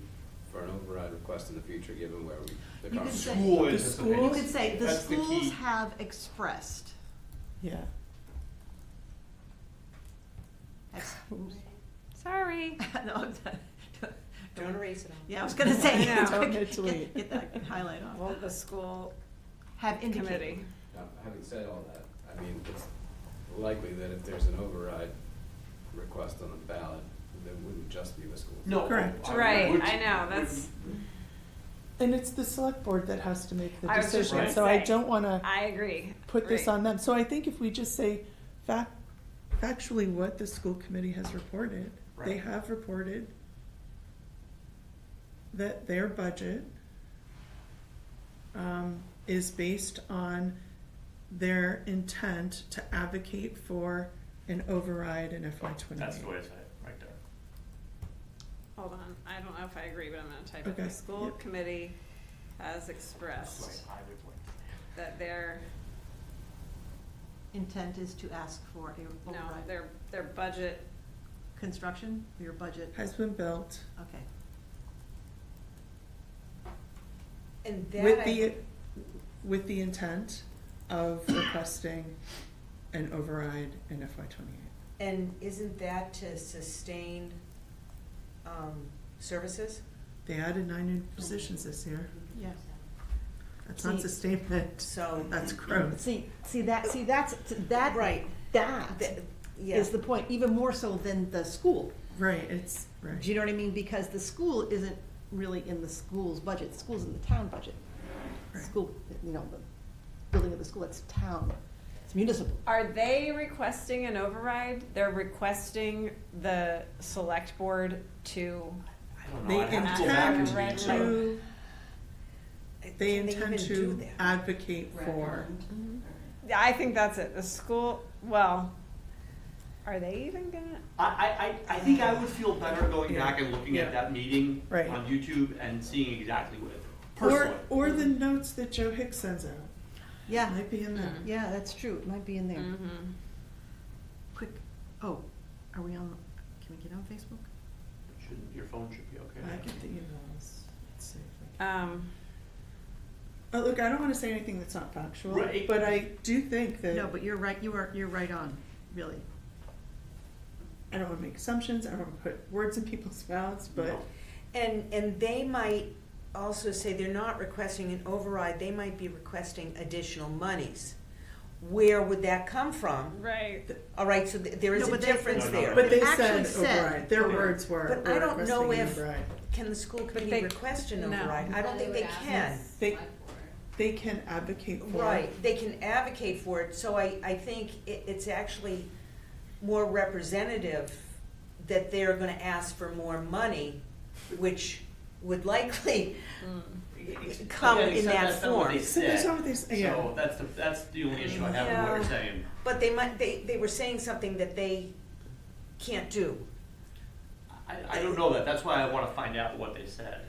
Speaker 2: for an override request in the future, given where the
Speaker 5: You
Speaker 2: current.
Speaker 5: could say-
Speaker 4: School
Speaker 8: The
Speaker 4: anticipates.
Speaker 8: school-
Speaker 5: You could say, the
Speaker 4: That's the
Speaker 5: schools
Speaker 4: key.
Speaker 5: have expressed.
Speaker 8: Yeah.
Speaker 1: Sorry.
Speaker 5: No, I'm
Speaker 9: Don't erase it all.
Speaker 5: yeah, I was gonna say.
Speaker 1: I know.
Speaker 8: Don't delete.
Speaker 5: Get that highlight off.
Speaker 1: Well, the school
Speaker 5: Have indicated.
Speaker 1: committee.
Speaker 2: Now, having said all that, I mean, it's likely that if there's an override request on the ballot, that wouldn't just be the school.
Speaker 4: No.
Speaker 8: Correct.
Speaker 1: Right,
Speaker 4: would-
Speaker 1: I know, that's,
Speaker 8: And it's the select board that has to make the
Speaker 1: I was just
Speaker 8: decision,
Speaker 1: gonna
Speaker 8: so I
Speaker 1: say,
Speaker 8: don't wanna
Speaker 1: I agree.
Speaker 8: put this
Speaker 1: Right.
Speaker 8: on them. So I think if we just say factually what the school committee has reported, they
Speaker 4: Right.
Speaker 8: have reported that their budget is based on their intent to advocate for an override in FY '28.
Speaker 4: That's the way to say it, right there.
Speaker 1: Hold on, I don't know if I agree, but I'm gonna type it.
Speaker 8: Okay,
Speaker 1: The school
Speaker 8: yep.
Speaker 1: committee has
Speaker 4: That's the
Speaker 1: expressed
Speaker 4: way I would like to.
Speaker 1: that their,
Speaker 5: Intent is to ask for a
Speaker 1: no,
Speaker 5: override.
Speaker 1: their budget,
Speaker 5: Construction, your budget,
Speaker 8: Has been built
Speaker 5: okay.
Speaker 9: And
Speaker 8: with the intent of requesting an override in FY '28.
Speaker 9: and isn't that to sustain, services?
Speaker 8: They added 9 new positions this year.
Speaker 5: Yeah.
Speaker 8: That's not
Speaker 5: See-
Speaker 8: sustainment.
Speaker 9: So.
Speaker 8: That's growth.
Speaker 5: That,
Speaker 9: Right.
Speaker 5: that
Speaker 9: Yeah.
Speaker 5: is the point, even more so than the school.
Speaker 8: Right, it's, right.
Speaker 5: Do you know what I mean? Because the school isn't really in the school's budget, the school's in the town budget.
Speaker 8: Right.
Speaker 5: School, the building of the school, it's town, it's municipal.
Speaker 1: are they requesting an override? They're requesting the select board to,
Speaker 4: I don't know,
Speaker 8: They
Speaker 4: I'd have to go back and
Speaker 8: intend
Speaker 4: read.
Speaker 8: to, they
Speaker 9: Can
Speaker 8: intend
Speaker 9: even do
Speaker 8: to
Speaker 9: that?
Speaker 8: advocate for.
Speaker 1: yeah, I think that's it, the school, well, are they even gonna?
Speaker 4: I think I would feel better going
Speaker 8: Yeah.
Speaker 4: back and looking at
Speaker 8: Yeah.
Speaker 4: that meeting
Speaker 8: Right.
Speaker 4: on YouTube and seeing exactly what, personally.
Speaker 8: Or the notes that Joe Hicks sends out.
Speaker 5: Yeah,
Speaker 8: Might be in there.
Speaker 5: yeah, that's true, it might be in there.
Speaker 1: Mm-hmm.
Speaker 5: Quick, oh, are we on, can we get on Facebook?
Speaker 4: Your phone should be
Speaker 8: I
Speaker 4: okay.
Speaker 8: get the emails. Let's see if I can.
Speaker 1: Um,
Speaker 8: Look, I don't wanna say anything that's not factual,
Speaker 4: Right.
Speaker 8: but I do think that.
Speaker 5: No, but you're right, you're right on, really.
Speaker 8: I don't wanna make assumptions, I don't wanna put words in people's mouths, but
Speaker 4: No.
Speaker 9: And they might also say they're not requesting an override, they might be requesting additional monies. Where would that come from?
Speaker 1: Right.
Speaker 9: All right, so there is
Speaker 5: No,
Speaker 9: a
Speaker 5: but they-
Speaker 9: difference
Speaker 4: No, no,
Speaker 9: there.
Speaker 4: no.
Speaker 8: But they
Speaker 5: actually
Speaker 8: said
Speaker 5: said
Speaker 8: override, their
Speaker 5: override.
Speaker 8: words were,
Speaker 9: But
Speaker 8: we're
Speaker 9: I don't know
Speaker 8: requesting an
Speaker 9: if,
Speaker 8: override.
Speaker 9: can the school
Speaker 1: they-
Speaker 9: committee request an
Speaker 1: no.
Speaker 9: override? I don't think they can.
Speaker 8: They can advocate for it.
Speaker 9: Right, they can advocate for it, so I think it's actually more representative that they're gonna ask for more money, which would likely come
Speaker 4: Yeah,
Speaker 9: in
Speaker 4: except
Speaker 9: that
Speaker 4: that's not what
Speaker 9: form.
Speaker 4: they
Speaker 8: So that's
Speaker 4: said.
Speaker 8: not what they say, yeah.
Speaker 4: So that's the only issue I have with what
Speaker 9: Yeah.
Speaker 4: they're saying.
Speaker 9: But they were saying something that they can't do.
Speaker 4: I don't know that, that's why I wanna find out what they said.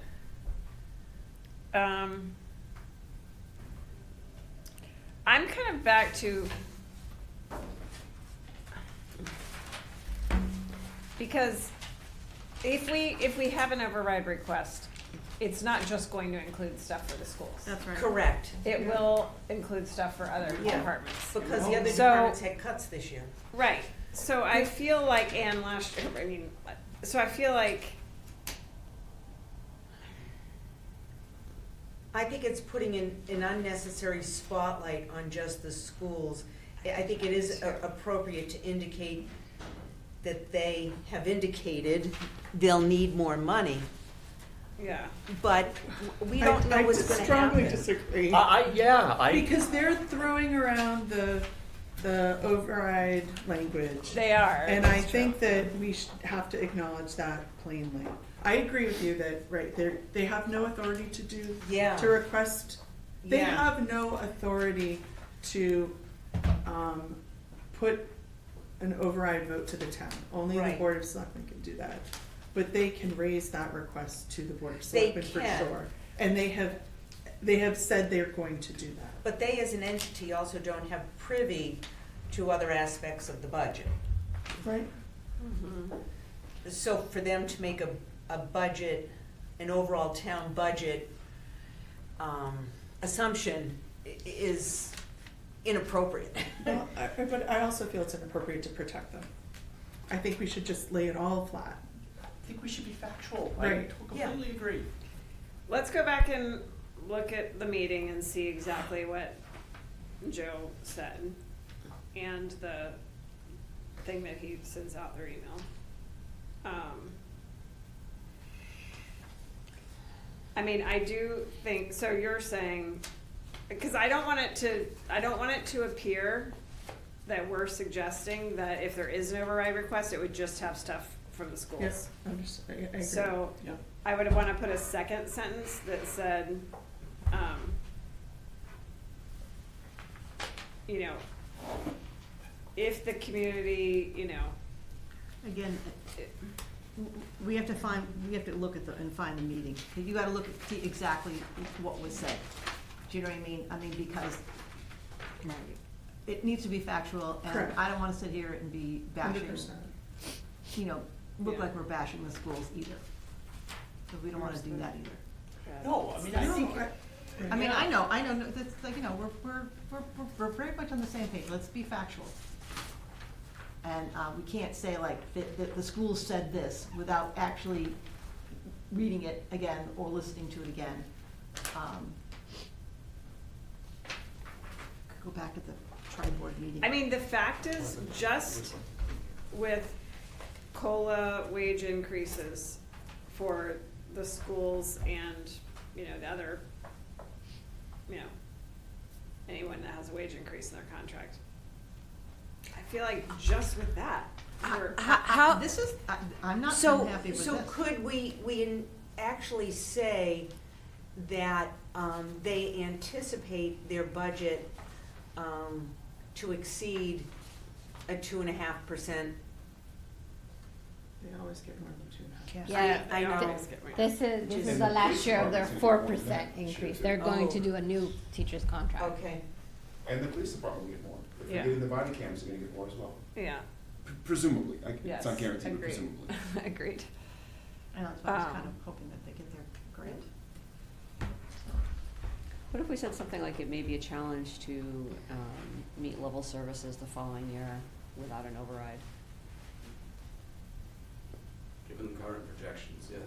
Speaker 1: I'm kind of back to, because if we have an override request, it's not just going to include stuff for the schools.
Speaker 5: That's right.
Speaker 9: Correct,
Speaker 1: It will include stuff for other
Speaker 9: Yeah.
Speaker 1: departments.
Speaker 9: because the other
Speaker 1: So-
Speaker 9: departments had cuts this year.
Speaker 1: Right, so I feel like, and last year, I mean, so I feel like,
Speaker 9: I think it's putting an unnecessary spotlight on just the schools. I think it is appropriate to indicate that they have indicated they'll need more money,
Speaker 1: yeah.
Speaker 9: but we don't know what's gonna
Speaker 8: I strongly
Speaker 9: happen.
Speaker 8: disagree.
Speaker 4: I
Speaker 8: Because they're throwing around the override language.
Speaker 1: They are.
Speaker 8: And I
Speaker 1: that's true.
Speaker 8: think that we have to acknowledge that plainly. I agree with you that, right, they have no authority to do,
Speaker 9: Yeah.
Speaker 8: to request, they
Speaker 9: Yeah.
Speaker 8: have no authority to, put an override vote to the town. Only the
Speaker 9: Right.
Speaker 8: Board of Selectmen can do that. But they can raise that request to the Board of
Speaker 9: They
Speaker 8: Selectmen for
Speaker 9: can.
Speaker 8: sure. And they have said they're going to do that.
Speaker 9: But they, as an entity, also don't have privy to other aspects of the budget.
Speaker 8: Right?
Speaker 9: So for them to make a budget, an overall town budget, assumption is inappropriate.
Speaker 8: Well, but I also feel it's inappropriate to protect them. I think we should just lay it all flat.
Speaker 4: I think we should be factual,
Speaker 8: Right.
Speaker 4: I
Speaker 9: Yeah.
Speaker 4: completely agree.
Speaker 1: Let's go back and look at the meeting and see exactly what Joe said and the thing that he sends out through email. I mean, I do think, so you're saying, because I don't want it to appear that we're suggesting that if there is an override request, it would just have stuff from the schools.
Speaker 8: Yes, I agree.
Speaker 1: So,
Speaker 4: Yeah.
Speaker 1: I would wanna put a second sentence that said, you know, if the community, you know,
Speaker 5: Again, we have to look at and find the meeting. You gotta look at, see exactly what was said. Do you know what I mean? I mean, because it needs to be factual, and
Speaker 8: Correct.
Speaker 5: I don't wanna sit here and be bashing,
Speaker 8: 100%.
Speaker 5: you know, look
Speaker 1: Yeah.
Speaker 5: like we're bashing the schools either. So we don't wanna do that either.
Speaker 4: No, I mean, I think,
Speaker 5: I mean, I know, that's like, you know, we're very much on the same page, let's be factual. And, we can't say like, the school said this without actually reading it again or listening to it again. Could go back to the tri-board meeting.
Speaker 1: I mean, the fact is, just with COLA wage increases for the schools and, you know, the other, you know, anyone that has a wage increase in their contract. I feel like just with that, we're,
Speaker 9: How,
Speaker 5: This is, I'm not
Speaker 9: so,
Speaker 5: unhappy with this.
Speaker 9: so could we actually say that, they anticipate their budget, to exceed a 2.5%?
Speaker 8: They always get more than 2.5.
Speaker 7: Yeah,
Speaker 1: I
Speaker 7: I
Speaker 1: know.
Speaker 7: know. This is the last year of their 4% increase. They're going to do a new teacher's contract.
Speaker 9: Okay,
Speaker 6: And the police department will get more. If
Speaker 1: Yeah.
Speaker 6: you're getting the body cams, they're gonna get more as well.
Speaker 1: yeah,
Speaker 6: Presumably,
Speaker 1: yes.
Speaker 6: it's not guaranteed, but
Speaker 1: agreed.
Speaker 6: presumably.
Speaker 1: Agreed.
Speaker 5: I know, that's why I was kind
Speaker 1: Um,
Speaker 5: of hoping that they get their grant.
Speaker 10: What if we said something like it may be a challenge to meet level services the following year without an override?
Speaker 2: Given the current projections, yeah.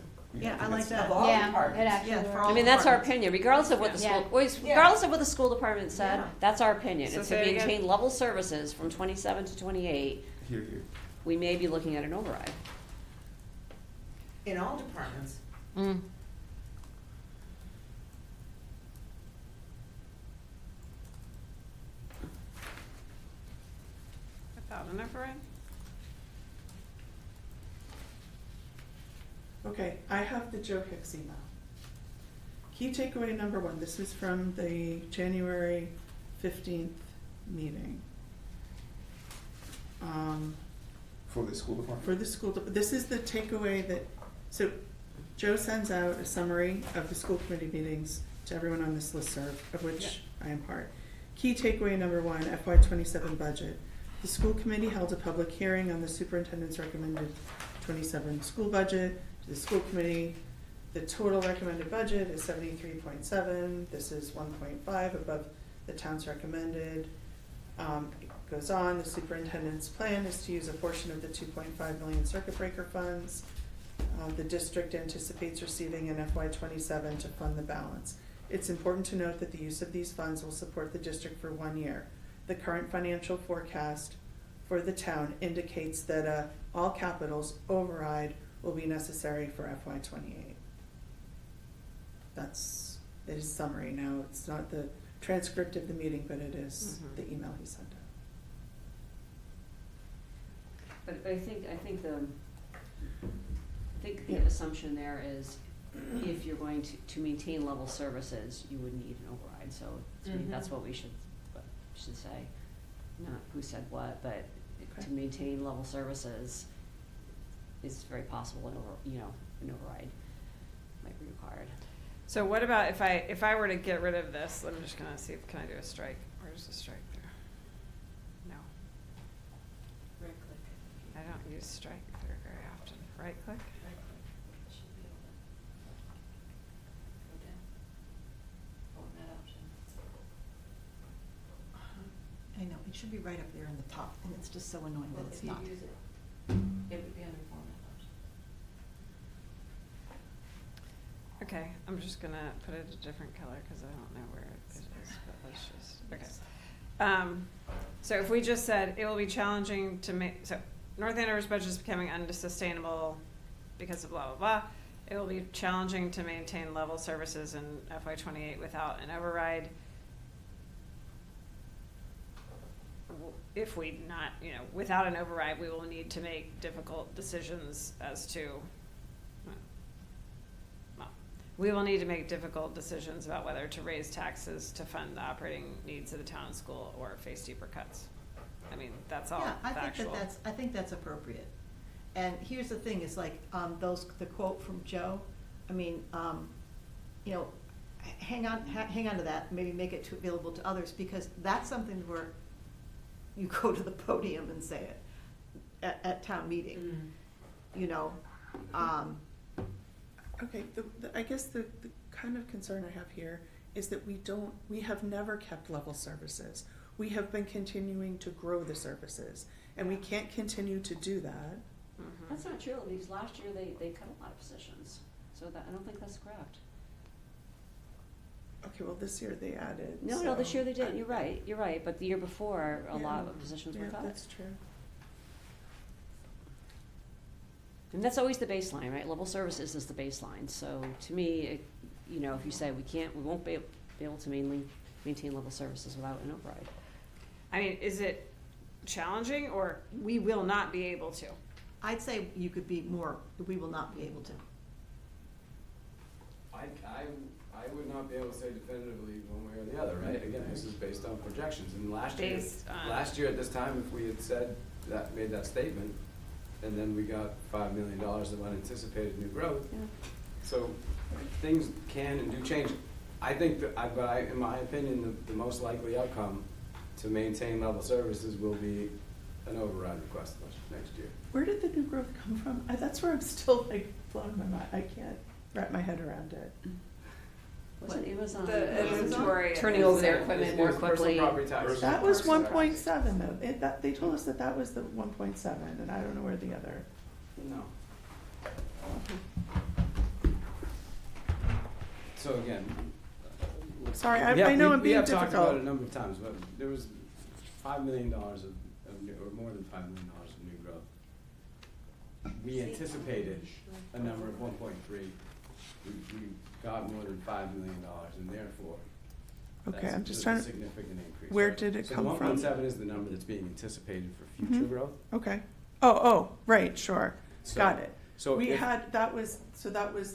Speaker 5: Yeah, I like
Speaker 6: It's-
Speaker 5: that.
Speaker 9: Of all
Speaker 7: Yeah,
Speaker 9: departments.
Speaker 7: it actually
Speaker 5: Yeah, for
Speaker 7: works.
Speaker 5: all
Speaker 10: I mean, that's our
Speaker 5: departments.
Speaker 10: opinion, regardless of what the
Speaker 7: Yeah.
Speaker 10: school,
Speaker 9: Yeah.
Speaker 10: regardless of what the school department said,
Speaker 5: Yeah.
Speaker 10: that's our opinion.
Speaker 1: So
Speaker 10: It's to
Speaker 1: say it again.
Speaker 10: maintain level services from 27 to 28,
Speaker 6: Here, here.
Speaker 10: we may be looking at an override.
Speaker 9: In all departments.
Speaker 1: Mm. Without an override?
Speaker 8: Okay, I have the Joe Hicks email. Key takeaway number one, this is from the January 15th meeting.
Speaker 6: For the school department?
Speaker 8: For the school, this is the takeaway that, so Joe sends out a summary of the school committee meetings to everyone on this listserv, of which I am part. Key takeaway number one, FY '27 budget. The school committee held a public hearing on the superintendent's recommended '27 school budget. To the school committee, the total recommended budget is 73.7. This is 1.5 above the town's recommended. It goes on, the superintendent's plan is to use a portion of the 2.5 million circuit breaker funds. The district anticipates receiving in FY '27 to fund the balance. It's important to note that the use of these funds will support the district for 1 year. The current financial forecast for the town indicates that all capitals override will be necessary for FY '28. It is summary now. It's not the transcript of the meeting, but it is
Speaker 1: Mhm.
Speaker 8: the email he sent out.
Speaker 10: But I think the
Speaker 8: Yeah.
Speaker 10: assumption there is if you're going to maintain level services, you would need an override, so to me, that's what we should say. Not who said what, but to
Speaker 8: Okay.
Speaker 10: maintain level services is very possible, an override might be required.
Speaker 1: So what about if I were to get rid of this, I'm just gonna see if, can I do a strike? Where's the strike there? No,
Speaker 3: Right click.
Speaker 1: I don't use strike very, very often. Right click?
Speaker 3: Right click. It should be able to go down. Format option.
Speaker 5: I know, it should be right up there in the top, and it's just so annoying that
Speaker 3: Well,
Speaker 5: it's
Speaker 3: if you
Speaker 5: not.
Speaker 3: use it, it would be under format option.
Speaker 1: Okay, I'm just gonna put it a different color because I don't know where it is, but let's just, okay. So if we just said, it will be challenging to so North Andover's budget is becoming unsustainable because of blah, blah, blah. It will be challenging to maintain level services in FY '28 without an override. If we not, without an override, we will need to make difficult decisions as to, well, we will need to make difficult decisions about whether to raise taxes to fund the operating needs of the town and school or face deeper cuts. I mean, that's all
Speaker 5: Yeah,
Speaker 1: factual.
Speaker 5: I think that's appropriate. And here's the thing, is like, the quote from Joe, I mean, hang on to that, maybe make it available to others, because that's something where you go to the podium and say it at town meeting,
Speaker 8: Okay, I guess the kind of concern I have here is that we have never kept level services. We have been continuing to grow the services, and we can't continue to do that.
Speaker 1: Mhm.
Speaker 10: That's not true, because last year they cut a lot of positions, so that, I don't think that's correct.
Speaker 8: Okay, well, this year they added.
Speaker 10: No, this
Speaker 8: so
Speaker 10: year they didn't, you're right, but the year before, a lot
Speaker 8: Yeah.
Speaker 10: of positions were
Speaker 8: Yeah,
Speaker 10: cut.
Speaker 8: that's true.
Speaker 10: And that's always the baseline, right? Level services is the baseline, so to me, if you say we won't be able to maintain level services without an override.
Speaker 1: I mean, is it challenging or we will not be able to?
Speaker 5: I'd say you could be more, we will not be able to.
Speaker 2: I would not be able to say definitively one way or the other, right? Again, this is based on projections, and last year at this time, if we had made that statement, and then we got $5 million of unanticipated new growth,
Speaker 10: Yeah.
Speaker 2: so things can and do change. I think that, in my opinion, the most likely outcome to maintain level services will be an override request next year.
Speaker 8: Where did the new growth come from? That's where I'm still like blown my mind. I can't wrap my head around it.
Speaker 10: It was on
Speaker 1: The inventory.
Speaker 10: turning over their equipment more
Speaker 2: Personal
Speaker 10: quickly.
Speaker 2: property tax.
Speaker 8: That was 1.7 though. They told us that was the 1.7, and I don't know where the other.
Speaker 2: No. So again.
Speaker 8: Sorry,
Speaker 2: we have-
Speaker 8: I know I'm
Speaker 2: we
Speaker 8: being
Speaker 2: have talked about it a
Speaker 8: difficult.
Speaker 2: number of times, but there was $5 million of new, or more than $5 million of new growth. We anticipated a number of 1.3. We got more than $5 million, and therefore,
Speaker 8: Okay, I'm just
Speaker 2: that's
Speaker 8: trying
Speaker 2: a
Speaker 8: to,
Speaker 2: significant increase.
Speaker 8: where
Speaker 2: right?
Speaker 8: did it
Speaker 2: So
Speaker 8: come from?
Speaker 2: 1.7 is the number that's being anticipated for future
Speaker 8: Mhm.
Speaker 2: growth.
Speaker 8: okay. Oh, right, sure.
Speaker 2: So-
Speaker 8: Got it.
Speaker 2: So
Speaker 8: We
Speaker 2: if-
Speaker 8: had, that was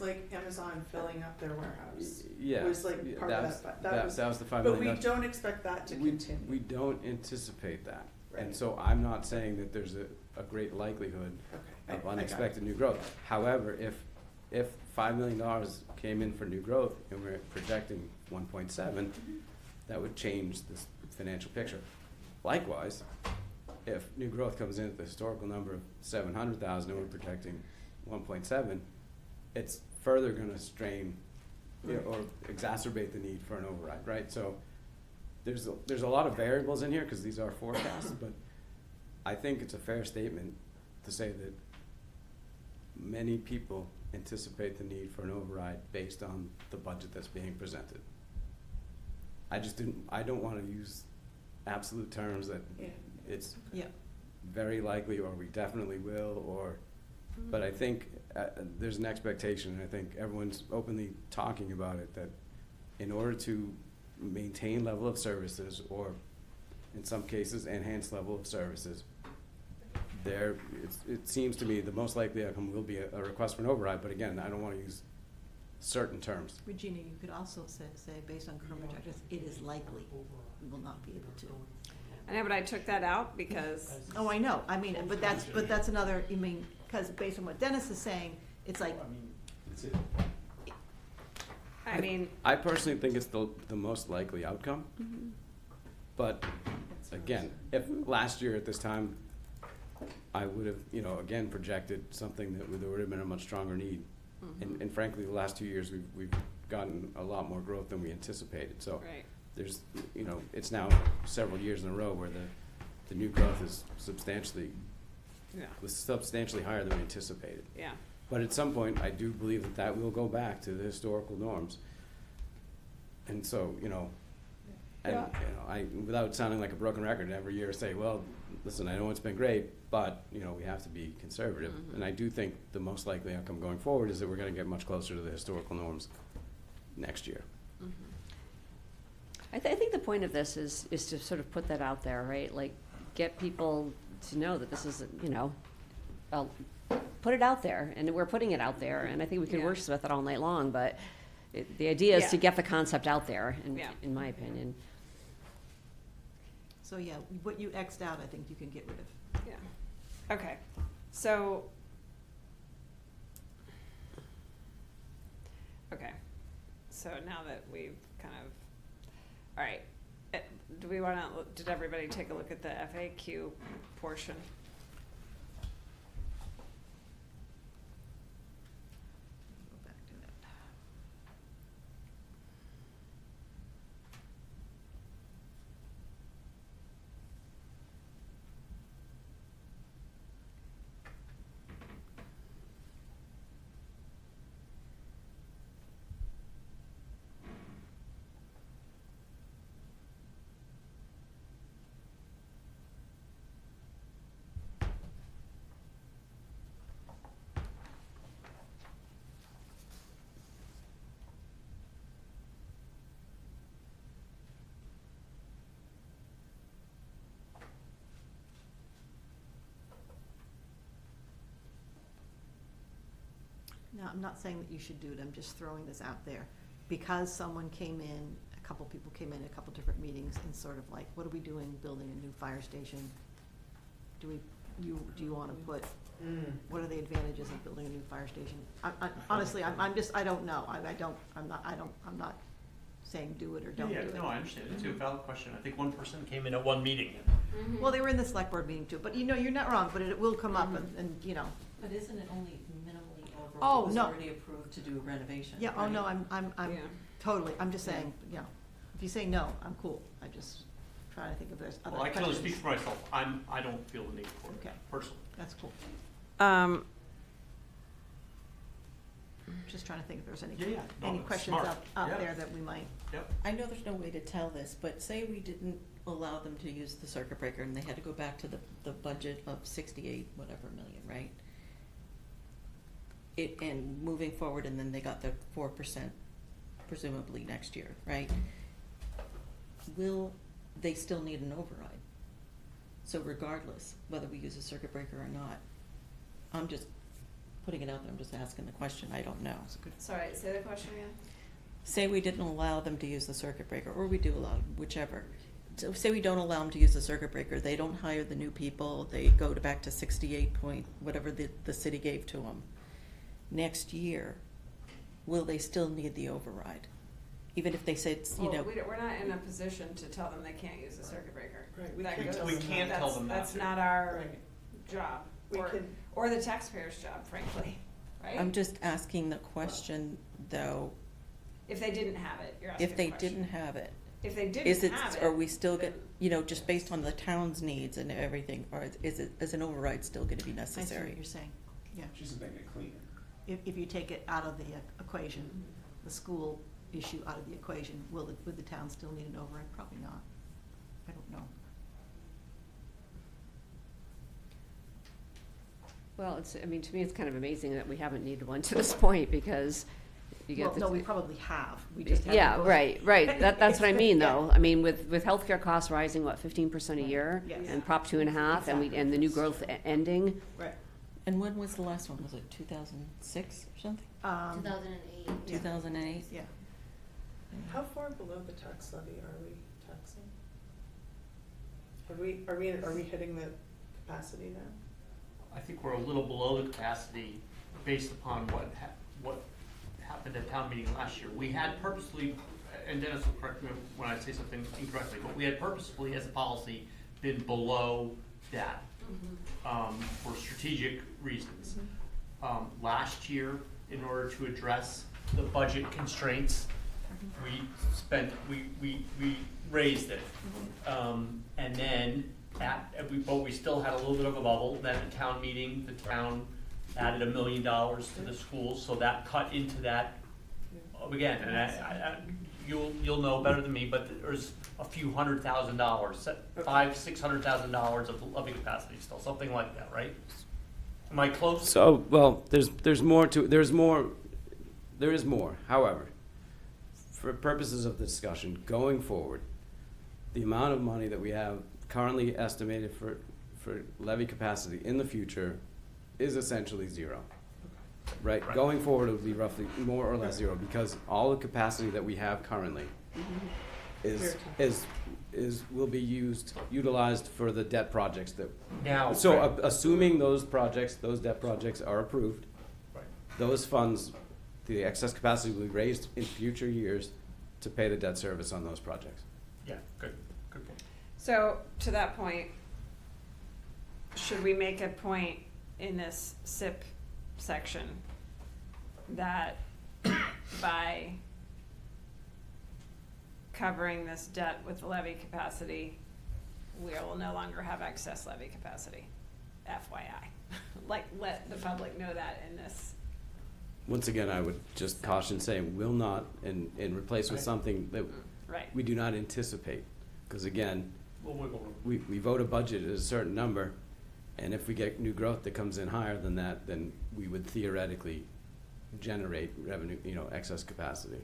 Speaker 8: like Amazon filling up their warehouse.
Speaker 2: Yeah.
Speaker 8: Was like
Speaker 2: yeah,
Speaker 8: part of
Speaker 2: was-
Speaker 8: that.
Speaker 2: That was the $5
Speaker 8: But
Speaker 2: million.
Speaker 8: we don't expect that to
Speaker 2: We
Speaker 8: continue.
Speaker 2: don't anticipate that. And
Speaker 8: Right.
Speaker 2: so I'm not saying that there's a great likelihood
Speaker 8: Okay,
Speaker 2: of
Speaker 8: I got it.
Speaker 2: unexpected new growth. However, if $5 million came in for new growth and we're projecting 1.7, that would change this financial picture. Likewise, if new growth comes in at the historical number of 700,000 and we're projecting 1.7, it's further gonna strain, you know, or exacerbate the need for an override, right? So there's a lot of variables in here, cause these are forecasts, but I think it's a fair statement to say that many people anticipate the need for an override based on the budget that's being presented. I don't wanna use absolute terms that
Speaker 8: Yeah.
Speaker 2: it's
Speaker 3: Yeah.
Speaker 2: very likely, or we definitely will, or, but I think there's an expectation, and I think everyone's openly talking about it, that in order to maintain level of services, or in some cases, enhance level of services, it seems to me the most likely outcome will be a request for an override, but again, I don't wanna use certain terms.
Speaker 5: Regina, you could also say, based on current projections, it is likely we will not be able to.
Speaker 1: I know, but I took that out because,
Speaker 5: Oh, I know, I mean, but that's another, I mean, because based on what Dennis is saying, it's like,
Speaker 6: That's it.
Speaker 1: I mean,
Speaker 2: I personally think it's the most likely outcome, but again, if last year at this time, I would have, you know, again, projected something that there would have been a much stronger need. And frankly, the last 2 years, we've gotten a lot more growth than we anticipated, so
Speaker 1: right,
Speaker 2: there's, you know, it's now several years in a row where the new growth is substantially higher than we anticipated.
Speaker 1: yeah.
Speaker 2: But at some point, I do believe that will go back to the historical norms. And so, you know, and, you know, without sounding like a broken record, every year say, well, listen, I know it's been great, but, you know, we have to be conservative. And I do think the most likely outcome going forward is that we're gonna get much closer to the historical norms next year.
Speaker 10: I think the point of this is to sort of put that out there, right? Like, get people to know that this is, you know, put it out there, and we're putting it out there, and I think we can
Speaker 1: Yeah.
Speaker 10: work with it all night long, but the idea is to
Speaker 1: Yeah.
Speaker 10: get the concept out there,
Speaker 1: Yeah.
Speaker 10: in my opinion.
Speaker 5: so yeah, what you X'd out, I think you can get rid of.
Speaker 1: Yeah, okay, so. Okay, so now that we've kind of, all right, do we wanna, did everybody take a look at the FAQ portion?
Speaker 5: Go back to that. Now, I'm not saying that you should do it, I'm just throwing this out there. Because someone came in, a couple people came in a couple different meetings and sort of like, what are we doing, building a new fire station? Do you wanna put, what are the advantages of building a new fire station? Honestly, I don't know, I'm not saying do it or don't do it.
Speaker 4: No, I understand it too, valid question. I think one person came in at one meeting.
Speaker 5: Well, they were in the select board meeting too, but you know, you're not wrong, but it will come up and, you know,
Speaker 3: But isn't it only minimally over
Speaker 5: Oh,
Speaker 3: what was
Speaker 5: no.
Speaker 3: already approved to do a renovation?
Speaker 5: yeah, oh
Speaker 3: right?
Speaker 5: no, I'm
Speaker 1: Yeah.
Speaker 5: totally, I'm just saying, you know, if you say no, I'm cool, I just try to think if there's other
Speaker 4: Well, I can only
Speaker 5: questions.
Speaker 4: speak for myself. I don't feel the need for it
Speaker 5: Okay.
Speaker 4: personally.
Speaker 5: That's cool. Just trying to think if there's any,
Speaker 4: Yeah, yeah. No,
Speaker 5: any
Speaker 4: it's
Speaker 5: questions
Speaker 4: smart.
Speaker 5: out
Speaker 4: Yeah.
Speaker 5: there that we might.
Speaker 4: Yep.
Speaker 3: I know there's no way to tell this, but say we didn't allow them to use the circuit breaker and they had to go back to the budget of 68 whatever million, right? And moving forward, and then they got the 4% presumably next year, right? Will they still need an override? So regardless, whether we use a circuit breaker or not, I'm just putting it out there, I'm just asking the question, I don't know.
Speaker 1: Sorry, say the question again.
Speaker 3: Say we didn't allow them to use the circuit breaker, or we do allow, whichever. So say we don't allow them to use the circuit breaker, they don't hire the new people, they go back to 68 point, whatever the city gave to them. Next year, will they still need the override? Even if they say it's, you know.
Speaker 1: We're not in a position to tell them they can't use the circuit breaker.
Speaker 8: Right, we
Speaker 1: That
Speaker 8: can't
Speaker 1: goes-
Speaker 8: tell
Speaker 4: We
Speaker 8: them
Speaker 4: can't
Speaker 8: that.
Speaker 4: tell them that.
Speaker 1: That's not our
Speaker 8: Right.
Speaker 1: job,
Speaker 8: We
Speaker 1: or,
Speaker 8: can-
Speaker 1: or the taxpayer's job, frankly, right?
Speaker 3: I'm just asking the question, though,
Speaker 1: If they didn't have it, you're asking
Speaker 3: if they
Speaker 1: the question.
Speaker 3: didn't have it,
Speaker 1: If they
Speaker 3: is
Speaker 1: didn't
Speaker 3: it,
Speaker 1: have it.
Speaker 3: are we still
Speaker 1: then-
Speaker 3: you know, just based on the town's needs and everything, or is an override still gonna be
Speaker 5: I see
Speaker 3: necessary?
Speaker 5: what you're saying, yeah.
Speaker 6: Just to make it cleaner.
Speaker 5: If you take it out of the equation, the school issue out of the equation, would the town still need an override? Probably not. I don't know.
Speaker 10: Well, I mean, to me, it's kind of amazing that we haven't needed one to this point, because you get
Speaker 5: Well,
Speaker 10: the.
Speaker 5: no, we probably have. We just haven't.
Speaker 10: Yeah,
Speaker 5: gone-
Speaker 10: right, that's what I mean,
Speaker 5: Yeah.
Speaker 10: though. I mean, with healthcare costs rising, what, 15% a year?
Speaker 5: Yes.
Speaker 10: And Prop 2.5,
Speaker 5: Exactly.
Speaker 10: and the new growth ending?
Speaker 5: Right.
Speaker 3: And when was the last one? Was it 2006 or something?
Speaker 7: 2008.
Speaker 5: Yeah.
Speaker 3: 2008?
Speaker 5: Yeah.
Speaker 8: How far below the tax levy are we taxing? Are we hitting the capacity now?
Speaker 4: I think we're a little below the capacity based upon what happened at town meeting last year. We had purposely, and Dennis will correct me when I say something incorrectly, but we had purposefully, as a policy, been below that for strategic reasons. Last year, in order to address the budget constraints, we raised it. And then, but we still had a little bit of a bubble. Then at town meeting, the town added $1 million to the schools, so that cut into that again. And you'll know better than me, but there's a few $100,000, $500,000-$600,000 of levy capacity still, something like that, right? Am I close?
Speaker 2: So, well, there is more. However, for purposes of the discussion, going forward, the amount of money that we have currently estimated for levy capacity in the future is essentially zero. Right?
Speaker 4: Right.
Speaker 2: Going forward, it would be roughly more or less zero, because all the capacity that we have currently will be utilized for the debt projects that.
Speaker 4: Now,
Speaker 2: So,
Speaker 4: right.
Speaker 2: assuming those debt projects are approved,
Speaker 4: Right.
Speaker 2: those funds, the excess capacity will be raised in future years to pay the debt service on those projects.
Speaker 4: Yeah, good point.
Speaker 1: So, to that point, should we make a point in this SIP section that by covering this debt with the levy capacity, we will no longer have excess levy capacity? FYI. Like, let the public know that in this.
Speaker 2: Once again, I would just caution saying will not, and replace with
Speaker 4: Right.
Speaker 2: something that
Speaker 1: Right.
Speaker 2: we do not anticipate. Because again,
Speaker 4: We'll wiggle room.
Speaker 2: we vote a budget at a certain number, and if we get new growth that comes in higher than that, then we would theoretically generate revenue, excess capacity.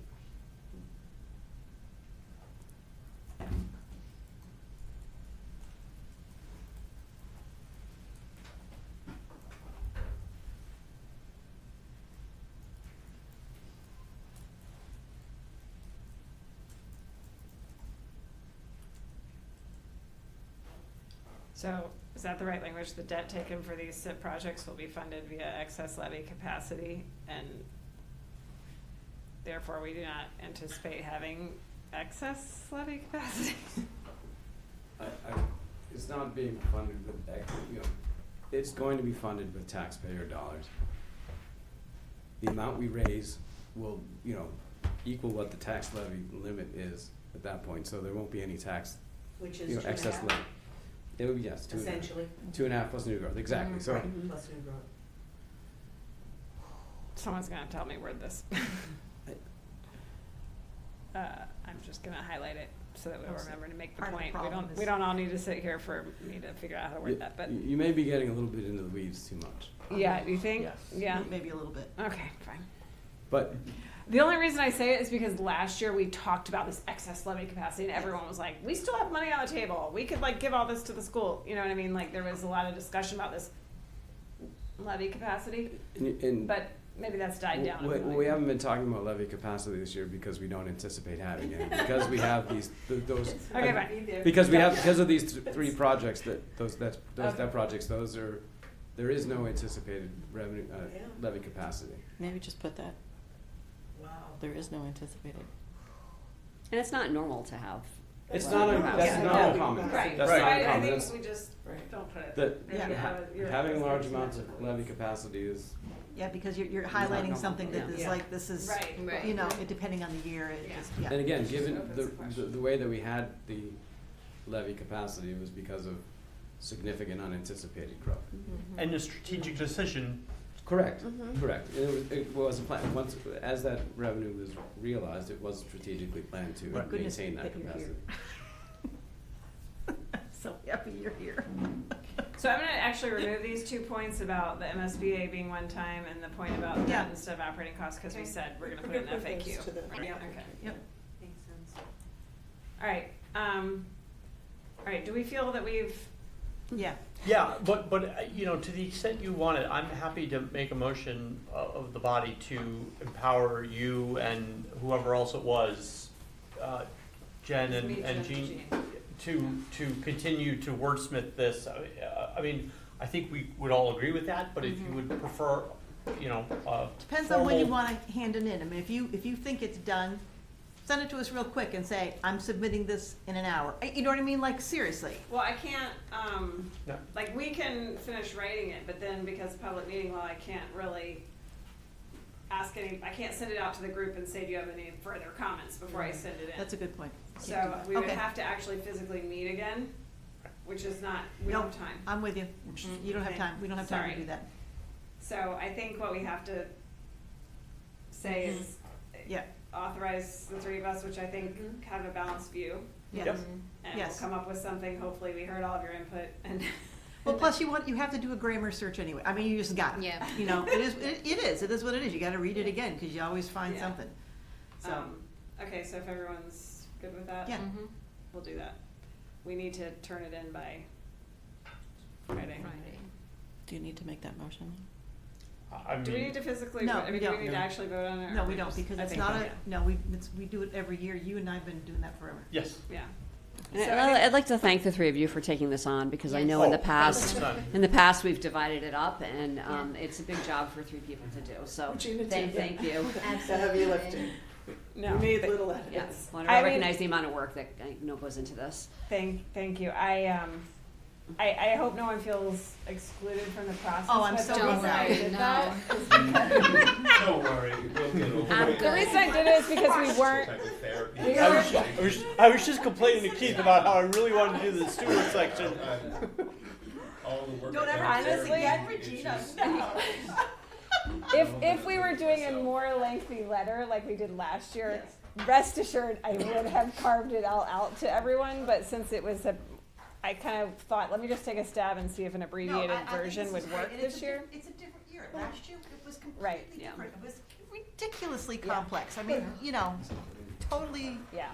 Speaker 1: So, is that the right language? The debt taken for these SIP projects will be funded via excess levy capacity, and therefore we do not anticipate having excess levy capacity?
Speaker 2: It's not being funded with, it's going to be funded with taxpayer dollars. The amount we raise will, equal what the tax levy limit is at that point, so there won't be any tax,
Speaker 9: Which is
Speaker 2: excess levy. It would be, yes, 2.5.
Speaker 9: essentially.
Speaker 2: 2.5 plus new growth, exactly, so.
Speaker 9: Plus new growth.
Speaker 1: someone's gonna have to help me word this. I'm just gonna highlight it so that we'll remember to make the
Speaker 5: Part of the
Speaker 1: point.
Speaker 5: problem
Speaker 1: We
Speaker 5: is-
Speaker 1: don't all need to sit here for me to figure out how to word that, but,
Speaker 2: You may be getting a little bit into the weeds too much.
Speaker 1: yeah, you think?
Speaker 4: Yes.
Speaker 1: Yeah,
Speaker 3: Maybe a little bit.
Speaker 1: okay, fine.
Speaker 2: But
Speaker 1: The only reason I say it is because last year we talked about this excess levy capacity and everyone was like, we still have money on the table. We could like give all this to the school. You know what I mean? Like there was a lot of discussion about this levy capacity,
Speaker 2: and
Speaker 1: but maybe that's died down. a bit.
Speaker 2: we haven't been talking about levy capacity this year because we don't anticipate having any, because we have those.
Speaker 1: Okay, fine.
Speaker 2: Because of these three projects
Speaker 1: Okay.
Speaker 2: there is no anticipated revenue, levy capacity.
Speaker 3: Maybe just put that.
Speaker 9: Wow.
Speaker 3: There is no anticipated.
Speaker 10: And it's not normal to have.
Speaker 2: It's
Speaker 10: levy
Speaker 2: not,
Speaker 10: capacity.
Speaker 2: that's not uncommon.
Speaker 1: Right,
Speaker 2: That's
Speaker 1: so
Speaker 2: not
Speaker 1: I
Speaker 2: uncommon.
Speaker 1: think
Speaker 2: That's-
Speaker 1: we just
Speaker 3: Right.
Speaker 1: don't put it.
Speaker 2: That,
Speaker 1: Maybe you're-
Speaker 2: having large amounts of levy capacity is,
Speaker 5: Yeah, because you're highlighting something that is
Speaker 10: Yeah.
Speaker 5: like, this is,
Speaker 1: Right.
Speaker 5: you know, it depending on the year, it
Speaker 1: Yeah.
Speaker 5: just, yeah.
Speaker 2: and again, given
Speaker 1: Opens the question.
Speaker 2: the way that we had the levy capacity was because of significant unanticipated growth.
Speaker 4: And the strategic decision,
Speaker 2: Correct, correct. It was a plan, once, as that revenue was realized, it was strategically planned to
Speaker 5: Thank goodness
Speaker 2: maintain that
Speaker 5: that you're here.
Speaker 2: capacity.
Speaker 5: So happy you're here.
Speaker 1: So I'm gonna actually remove these 2 points about the MSBA being one time and the point about
Speaker 5: Yeah.
Speaker 1: that instead of operating costs, cause we said we're gonna put
Speaker 8: We're
Speaker 1: it in
Speaker 8: gonna put
Speaker 1: FAQ.
Speaker 8: those to the-
Speaker 1: Right, okay.
Speaker 5: Yep.
Speaker 9: Makes sense.
Speaker 1: Alright, do we feel that we've,
Speaker 5: Yeah.
Speaker 4: yeah, but, you know, to the extent you want it, I'm happy to make a motion of the body to empower you and whoever else it was, Jen
Speaker 1: It's me,
Speaker 4: and
Speaker 1: Jen,
Speaker 4: Jean, to continue to wordsmith this. I mean, I think we would all agree with that, but if you would prefer, you know,
Speaker 5: Depends on when you
Speaker 4: formal-
Speaker 5: wanna hand it in. I mean, if you think it's done, send it to us real quick and say, I'm submitting this in an hour. You know what I mean? Like, seriously.
Speaker 1: well, I can't,
Speaker 4: No.
Speaker 1: like, we can finish writing it, but then because of public meeting law, I can't really I can't send it out to the group and say, do you have any further comments before I send it in?
Speaker 5: That's a good point.
Speaker 1: So we would
Speaker 5: Okay.
Speaker 1: have to actually physically meet again, which is not, we don't
Speaker 5: Nope.
Speaker 1: have time.
Speaker 5: I'm with you. You don't have
Speaker 1: Okay.
Speaker 5: time. We don't have time to
Speaker 1: Sorry.
Speaker 5: do that.
Speaker 1: So I think what we have to say is
Speaker 5: Yeah.
Speaker 1: authorize the three of us, which I think have a balanced view.
Speaker 5: Yes.
Speaker 4: Yep.
Speaker 1: And we'll
Speaker 5: Yes.
Speaker 1: come up with something, hopefully we heard all of your input and.
Speaker 5: Well, plus you have to do a grammar search anyway. I mean, you just got it.
Speaker 7: Yeah.
Speaker 5: You know, it is what it is. You gotta read it again, cause you always find
Speaker 1: Yeah.
Speaker 5: something. So,
Speaker 1: Okay, so if everyone's good with that?
Speaker 5: yeah.
Speaker 1: We'll do that. We need to turn it in by Friday.
Speaker 3: Do you need to make that motion?
Speaker 4: I
Speaker 1: Do we
Speaker 4: mean,
Speaker 1: need to physically,
Speaker 5: No,
Speaker 1: vote? I
Speaker 5: we
Speaker 1: mean, do we
Speaker 5: don't.
Speaker 1: need to actually vote on it? or
Speaker 5: No, we
Speaker 1: we
Speaker 5: don't,
Speaker 1: just-
Speaker 5: because
Speaker 1: I
Speaker 5: it's
Speaker 1: think
Speaker 5: not
Speaker 1: we
Speaker 5: a,
Speaker 1: can.
Speaker 5: no, we do it every year. You and I have been doing that forever.
Speaker 4: yes.
Speaker 1: Yeah.
Speaker 10: And
Speaker 1: So I think-
Speaker 10: I'd like to thank the three of you for taking this on, because I
Speaker 7: Yes.
Speaker 10: know in
Speaker 4: Oh,
Speaker 10: the past,
Speaker 4: 100%.
Speaker 10: we've divided it up, and it's a big job for three people to do, so
Speaker 8: Gina
Speaker 10: thank
Speaker 8: did.
Speaker 10: you.
Speaker 8: The heavy lifting.
Speaker 1: No.
Speaker 8: We made
Speaker 1: th-
Speaker 8: little
Speaker 10: Yeah,
Speaker 8: edits.
Speaker 10: wanted
Speaker 1: I
Speaker 10: to
Speaker 1: mean-
Speaker 10: recognize the amount of work that I know goes into this.
Speaker 1: Thank you. I hope no one feels excluded from the process.
Speaker 5: Oh, I'm
Speaker 1: but
Speaker 5: so
Speaker 1: the
Speaker 7: Don't
Speaker 1: reason I
Speaker 7: worry,
Speaker 1: did
Speaker 7: no.
Speaker 1: that is because-
Speaker 6: Don't worry, we'll get over
Speaker 7: I'm
Speaker 6: it.
Speaker 1: The reason I did it is because we weren't,
Speaker 6: Type of therapy.
Speaker 1: we
Speaker 4: I
Speaker 1: weren't,
Speaker 4: was just complaining to Keith about how I really wanted to do the steward section.
Speaker 6: All the work.
Speaker 5: Don't
Speaker 6: I've
Speaker 5: ever
Speaker 6: done
Speaker 1: do this
Speaker 6: there,
Speaker 1: again,
Speaker 6: it's
Speaker 5: Regina.
Speaker 6: just-
Speaker 5: No.
Speaker 1: if we were doing a more lengthy letter like we did last year, rest assured, I would have carved it all out to everyone, but since it was I kind of thought, let me just take a stab and see if an abbreviated version would work this year.
Speaker 5: It's a different year. Last year, it was
Speaker 1: Right,
Speaker 5: completely
Speaker 10: yeah.
Speaker 5: different. It was ridiculously
Speaker 1: Yeah.
Speaker 5: complex. I mean, you know, totally,
Speaker 1: Yeah.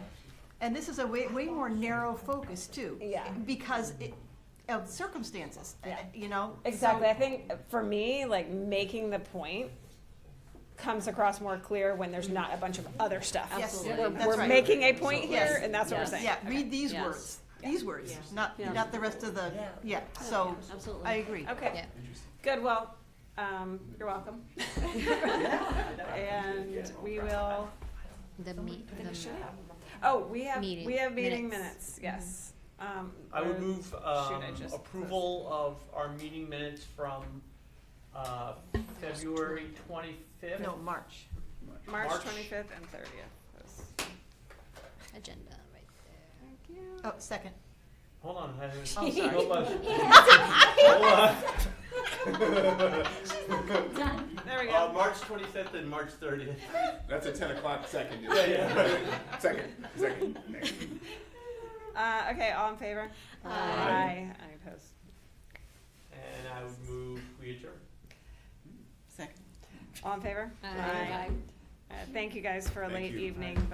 Speaker 5: and this is a way more narrow focus too.
Speaker 1: Yeah.
Speaker 5: Because of circumstances,
Speaker 1: Yeah.
Speaker 5: you know?
Speaker 1: Exactly.
Speaker 5: So-
Speaker 1: I think for me, like making the point comes across more clear when there's not a bunch of other stuff.
Speaker 5: Yes,
Speaker 10: Absolutely.
Speaker 5: that's
Speaker 1: We're
Speaker 5: right.
Speaker 1: making a point
Speaker 5: Yes.
Speaker 1: here, and that's what
Speaker 10: Yes.
Speaker 1: we're saying.
Speaker 5: Yeah, read these
Speaker 10: Yes.
Speaker 5: words, these words, not
Speaker 10: Yeah.
Speaker 5: the rest of the, yeah, so,
Speaker 10: Absolutely.
Speaker 5: I agree.
Speaker 1: Okay.
Speaker 7: Yeah.
Speaker 1: Good. Well, you're welcome. And we will.
Speaker 7: The
Speaker 1: Oh, we have
Speaker 7: Meeting
Speaker 1: meeting
Speaker 7: minutes.
Speaker 1: minutes. Yes.
Speaker 4: I would
Speaker 1: or-
Speaker 4: move
Speaker 1: shoot, I just
Speaker 4: approval of our meeting minutes from February 25th.
Speaker 5: No, March.
Speaker 1: March
Speaker 4: March.
Speaker 1: 25th and 30th.
Speaker 7: agenda right there.
Speaker 1: Thank you.
Speaker 5: Oh, second.
Speaker 4: Hold on.
Speaker 5: Oh, sorry.
Speaker 4: Hold on. Hold on.
Speaker 7: Done.
Speaker 1: There we go.
Speaker 4: March 25th and March 30th.
Speaker 6: That's a 10 o'clock second.
Speaker 4: Yeah.
Speaker 6: Second. Next.
Speaker 1: Okay, all in favor?
Speaker 7: Aye.
Speaker 1: Any opposed?
Speaker 4: And I would move we adjourn.
Speaker 3: Second.
Speaker 1: All in favor?
Speaker 7: Aye.
Speaker 1: Thank you guys for a
Speaker 6: Thank
Speaker 1: late
Speaker 6: you.
Speaker 1: evening, but